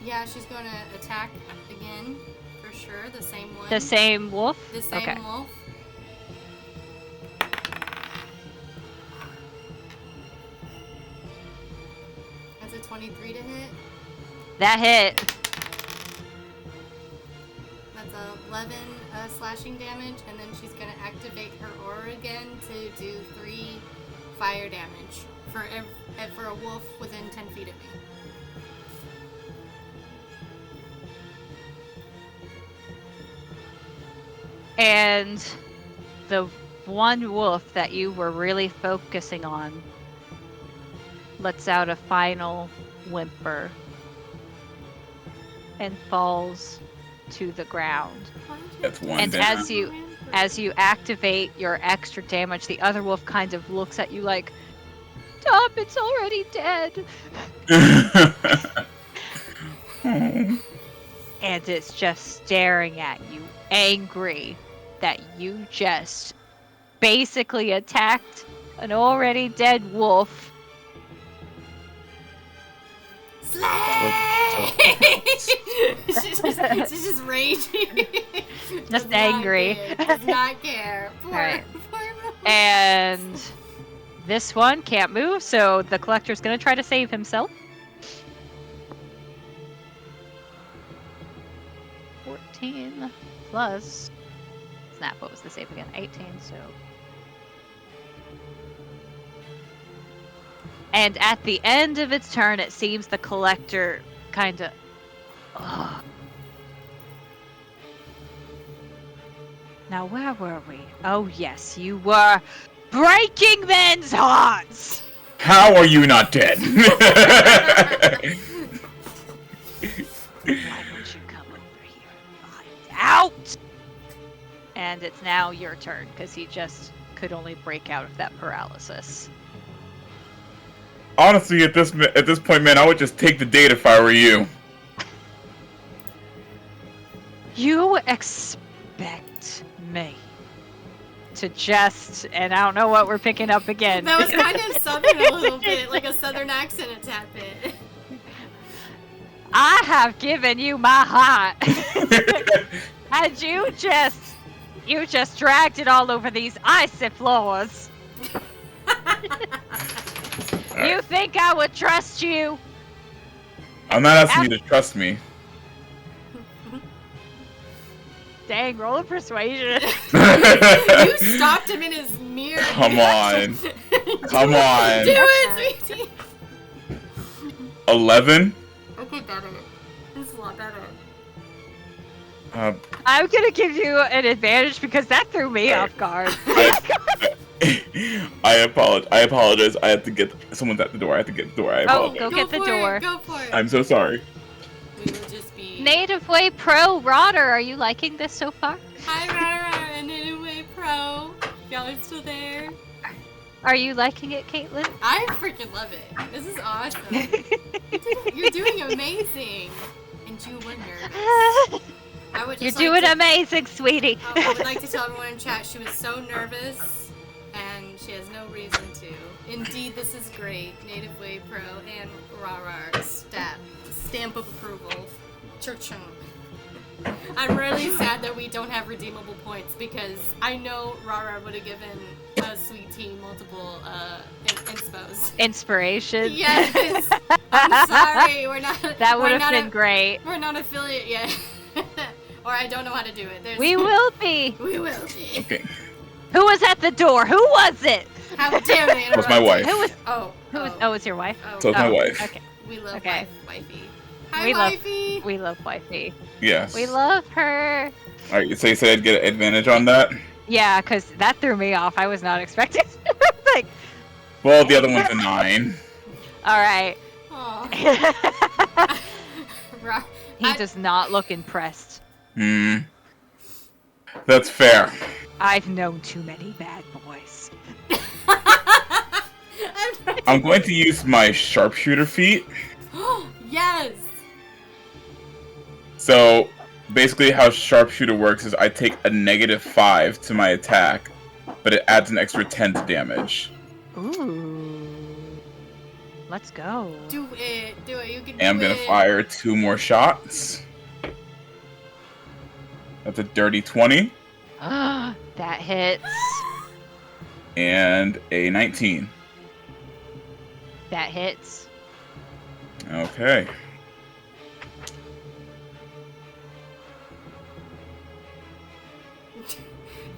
Yeah, she's going to attack again, for sure. The same one. The same wolf? The same wolf. That's a 23 to hit. That hit. That's 11 slashing damage, and then she's going to activate her aura again to do 3 fire damage for a wolf within 10 feet of me. And the one wolf that you were really focusing on lets out a final whimper and falls to the ground. That's one And down. as you activate your extra damage, the other wolf kind of looks at you like, "Stop, it's already dead." And it's just staring at you, angry that you just basically attacked an already dead wolf. she's just raging. Just angry. Does not care. Poor, Right. poor wolf. And this one can't move, so the collector's gonna try to save himself. 14 plus... Snap, what was the save again? 18, so... And at the end of its turn, it seems the collector kind of... Now, where were we? Oh, yes, you were breaking men's hearts! How are you not dead? Why don't you come over here and find out? And it's now your turn, because he just could only break out of that paralysis. Honestly, at this point, man, I would just take the date if I were you. You expect me to just, and I don't know what we're picking up again. That was kind of southern a little bit, like a southern accent a tad bit. I have given you my heart. And you just dragged it all over these icy floors. You think I would trust you? I'm not asking you to trust me. Dang, roll of persuasion. You stopped him in his mirror. Come on. Come on. Do it, sweetie. 11? Okay, better. This is a lot better. I'm gonna give you an advantage because that threw me off guard. I apologize. I have to get someone's at the door. I have to get the door. I apologize. Go get the door. Go for it. I'm so sorry. We will just be. Native Way Pro Rodder, are you liking this so far? Hi, Rara, and Native Way Pro. Y'all are still there. Are you liking it, Caitlin? I freaking love it. This is awesome. You're doing amazing. And you were nervous. I would You're just doing like to, amazing, sweetie. I would like to tell everyone in chat she was so nervous, and she has no reason to. Indeed, this is great. Native Way Pro and Rara stamp of approval. Church. I'm really sad that we don't have redeemable points because I know Rara would have given Sweet Tea multiple inspos. Inspiration. Yes. I'm sorry. We're not. That would have been great. We're not affiliate yet. Or I don't know how to do it. We will be. We will be. Okay. Who was at the door? Who was it? How dare they interrupt? It was my wife. Who was? Oh. Oh, it's your wife. So it's my wife. Okay. We love Okay. wifey. Hi, wifey. We love wifey. Yes. We love her. All right. So you said I'd get an advantage on that. Yeah, because that threw me off. I was not expecting. Like. Well, the other one's a 9. All right. Aw. He does not look impressed. That's fair. I've known too many bad boys. I'm going to use my sharpshooter feat. Yes. So basically how sharpshooter works is I take a -5 to my attack, but it adds an extra 10 to damage. Ooh. Let's go. Do it. Do it. You can do it. And I'm going to fire 2 more shots. That's a dirty 20. That hits. And a 19. That hits. Okay.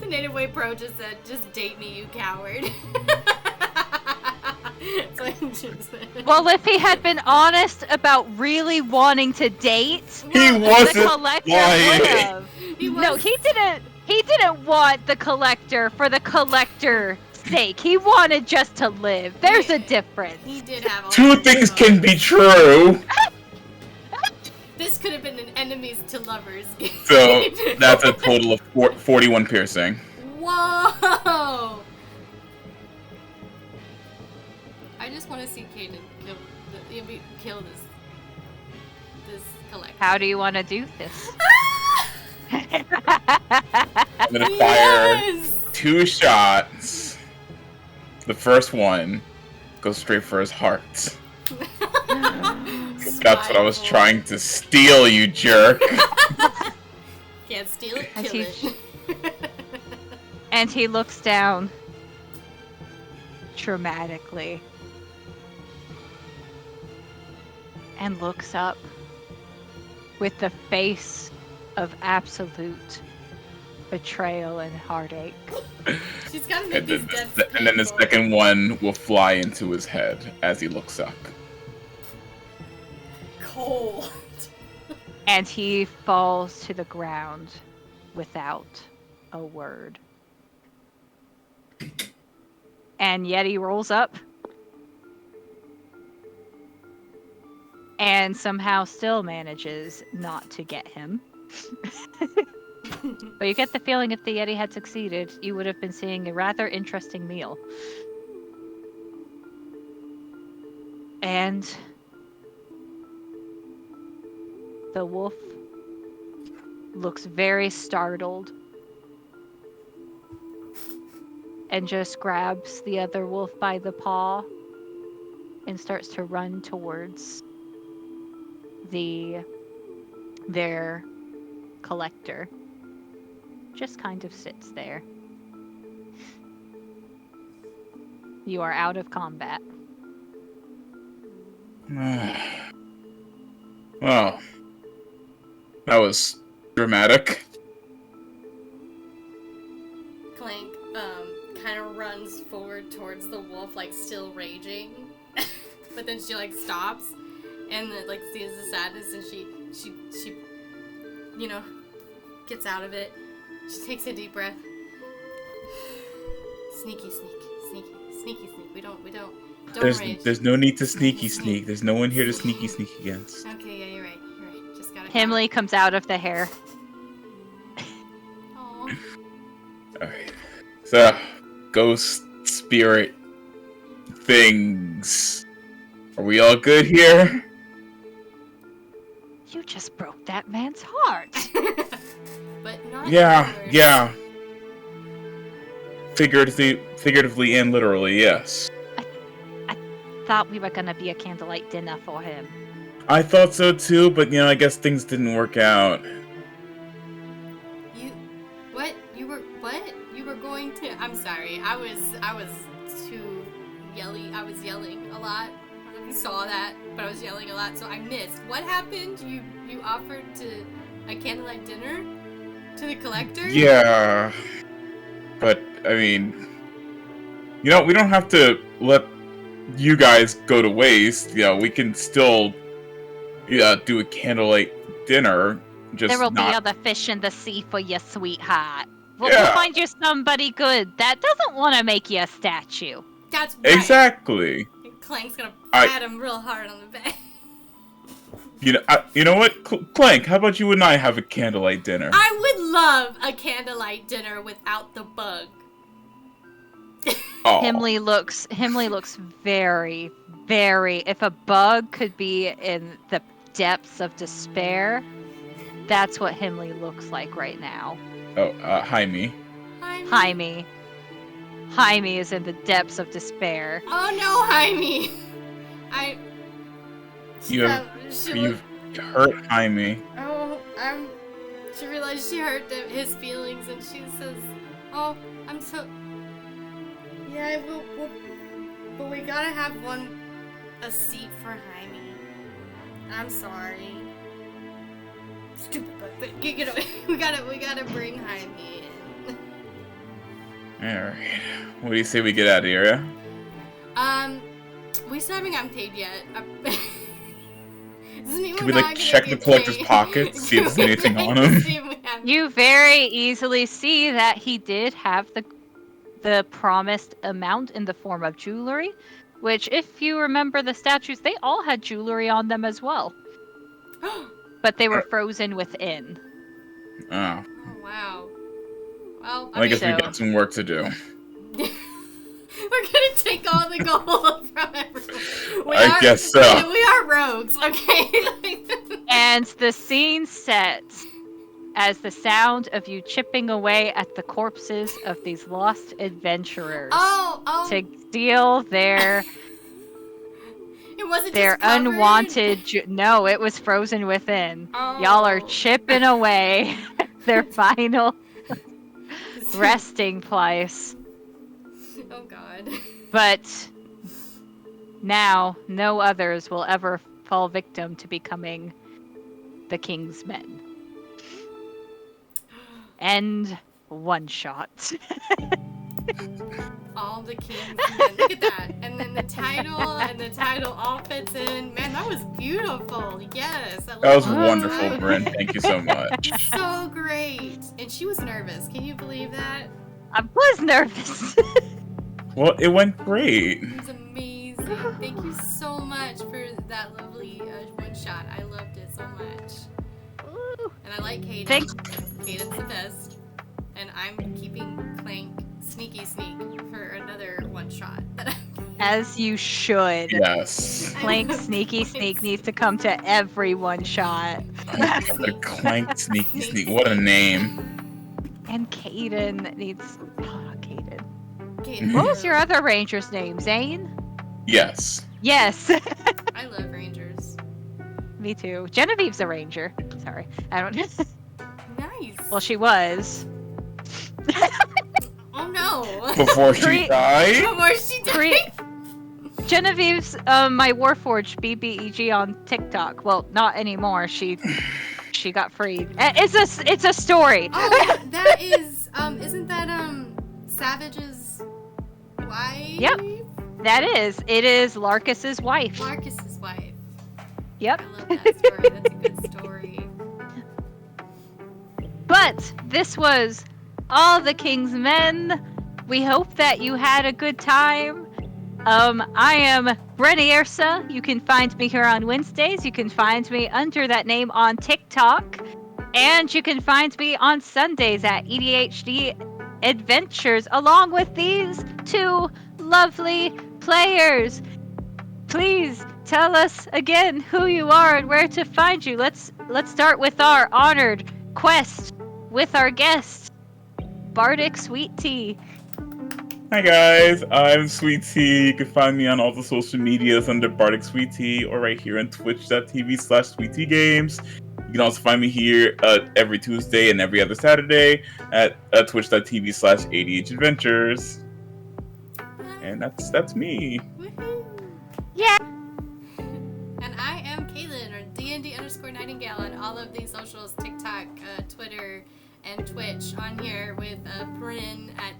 The Native Way Pro just said, "Just date me, you coward." Well, if he had been honest about really wanting to date, He wasn't the collector lying. would have. No, he didn't. He didn't want the collector for the collector's sake. He wanted just to live. There's a difference. He did have all 2 things can be true. This could have been an enemies to lovers game. So that's a total of 41 piercing. Whoa! I just want to see Kaden kill this collector. How do you want to do this? I'm gonna fire Yes! 2 shots. The first one goes straight for his heart. That's what I was trying to steal, you jerk. Can't steal it, kill it. And he looks down dramatically and looks up with the face of absolute betrayal and heartache. She's gotta make these deaths And then the painful. second one will fly into his head as he looks up. Cold. And he falls to the ground without a word. And Yeti rolls up and somehow still manages not to get him. But you get the feeling if the Yeti had succeeded, you would have been seeing a rather interesting meal. And the wolf looks very startled and just grabs the other wolf by the paw and starts to run towards their collector. Just kind of sits there. You are out of combat. Well, that was dramatic. Clank kind of runs forward towards the wolf, like still raging, but then she like stops and then, like sees the sadness, and she you know, gets out of it. She takes a deep breath. Sneaky sneak. We don't rage. There's no need to sneaky sneak. There's no one here to sneaky sneak against. Okay, yeah, you're right. Just gotta. Himley comes out of the hair. Aww. Alright. So, ghost spirit things. Are we all good here? You just broke that man's heart. But not. Yeah, yours. yeah. Figuratively and literally, yes. I thought we were gonna be a candlelight dinner for him. I thought so too, but I guess things didn't work out. You were going to. I'm sorry. I was too yelly. I was yelling a lot. I don't know if you saw that, but I was yelling a lot, so I missed. What happened? You offered a candlelight dinner to the collector? Yeah. But, I mean, we don't have to let you guys go to waste. We can still do a candlelight dinner. Just There will not... be other fish in the sea for you, sweetheart. We'll find you somebody good that doesn't want to make you a statue. That's right. Exactly. Clank's gonna pat him real hard on the back. You know what, Clank? How about you and I have a candlelight dinner? I would love a candlelight dinner without the bug. Oh. Himley looks very, very. If a bug could be in the depths of despair, that's what Himley looks like right now. Oh, Jaime. Jaime. Jaime is in the depths of despair. Oh no, Jaime! You've hurt Jaime. Oh, she realized she hurt his feelings, and she says, "Oh, I'm so. Yeah, but we gotta have a seat for Jaime. I'm sorry. Stupid, but get away. We gotta bring Jaime in." Alright. What do you say we get out of here, yeah? We still haven't gotten paid yet. Can we check the collector's pockets, see if there's anything on him? You very easily see that he did have the promised amount in the form of jewelry, which, if you remember the statues, they all had jewelry on them as well. But they were frozen within. Oh. Oh, wow. Well, I guess we got some work to do. We're gonna take all the gold from everyone. I guess so. We are rogues, okay? And the scene sets as the sound of you chipping away at the corpses of these lost adventurers to steal their it wasn't their just covered? unwanted. No, it was frozen within. Oh. Y'all are chipping away their final resting place. Oh god. But now, no others will ever fall victim to becoming the king's men. End one shot. All the king's men. Look at that. And then the title all fits in. Man, that was beautiful. Yes. That was wonderful, Bryn. Thank you so much. So great. And she was nervous. Can you believe that? I was nervous. Well, it went great. It was amazing. Thank you so much for that lovely one shot. I loved it so much. And I like Caden. Thanks. Caden's the best. And I'm keeping Clank sneaky sneak for another one shot. As you should. Yes. Clank Sneaky Sneak needs to come to every one-shot. The Clank Sneaky Sneak. What a name. And Caden needs... Oh, Caden. Okay, What was your other ranger's name? Zane? Yes. Yes. I love rangers. Me too. Genevieve's a ranger. Sorry. I don't... Nice. Well, she was. Oh no. Before she Three- died? Before she died. Three- Genevieve's my Warforged BBEG on TikTok. Well, not anymore. She got freed. It's a story. Oh, that is isn't that Savage's wife? Yep. That is. It is Larcus's wife. Marcus's wife. Yep. I love that story. That's a good story. But this was All the King's Men. We hope that you had a good time. I am brynniursa. You can find me here on Wednesdays. You can find me under that name on TikTok. And you can find me on Sundays at EDHD Adventures, along with these two lovely players. Please tell us again who you are and where to find you. Let's start with our honored quest with our guest, Bardic Sweet Tea. Hi guys, I'm Sweet Tea. You can find me on all the social medias under Bardic Sweet Tea or right here on twitch.tv/SweetTeaGames. You can also find me here every Tuesday and every other Saturday at twitch.tv/ADHadventures. And that's me. Woohoo. Yeah. And I am Caitlin, or DnD_Nightingale on all of these socials, TikTok, Twitter, and Twitch. On here with Bryn at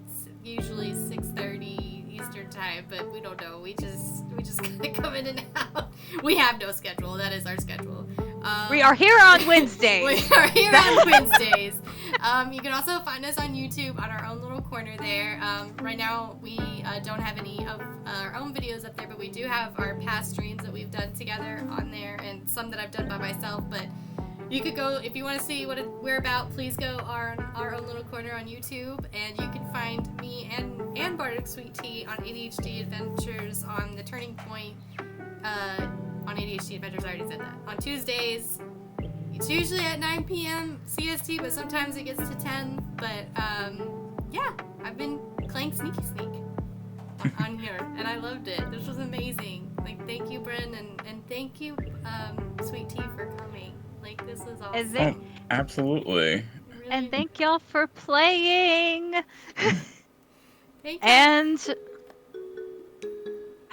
usually 6:30 Eastern time, but we don't know. We just kind of come in and out. We have no schedule. That is our schedule. We are here on Wednesdays. We are here on Wednesdays. You can also find us on YouTube on our own little corner there. Right now, we don't have any of our own videos up there, but we do have our past streams that we've done together on there, and some that I've done by myself. But you could go, if you want to see what we're about, please go our own little corner on YouTube, and you can find me and Bardic Sweet Tea on ADHD Adventures on the Turning Point. On ADHD Adventures, I already said that. On Tuesdays, it's usually at 9 p.m. CST, but sometimes it gets to 10. But yeah, I've been Clank Sneaky Sneak on here, and I loved it. This was amazing. Like, thank you, Bryn, and thank you, Sweet Tea, for coming. Like, this was awesome. Absolutely. Really, And thank y'all for playing. thank you. And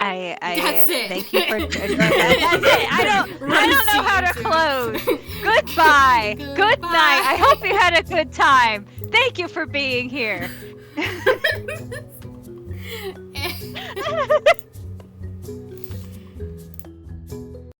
I That's it. thank you for that's it. I don't know how to close. Goodbye. Good Goodbye. night. I hope you had a good time. Thank you for being here. And-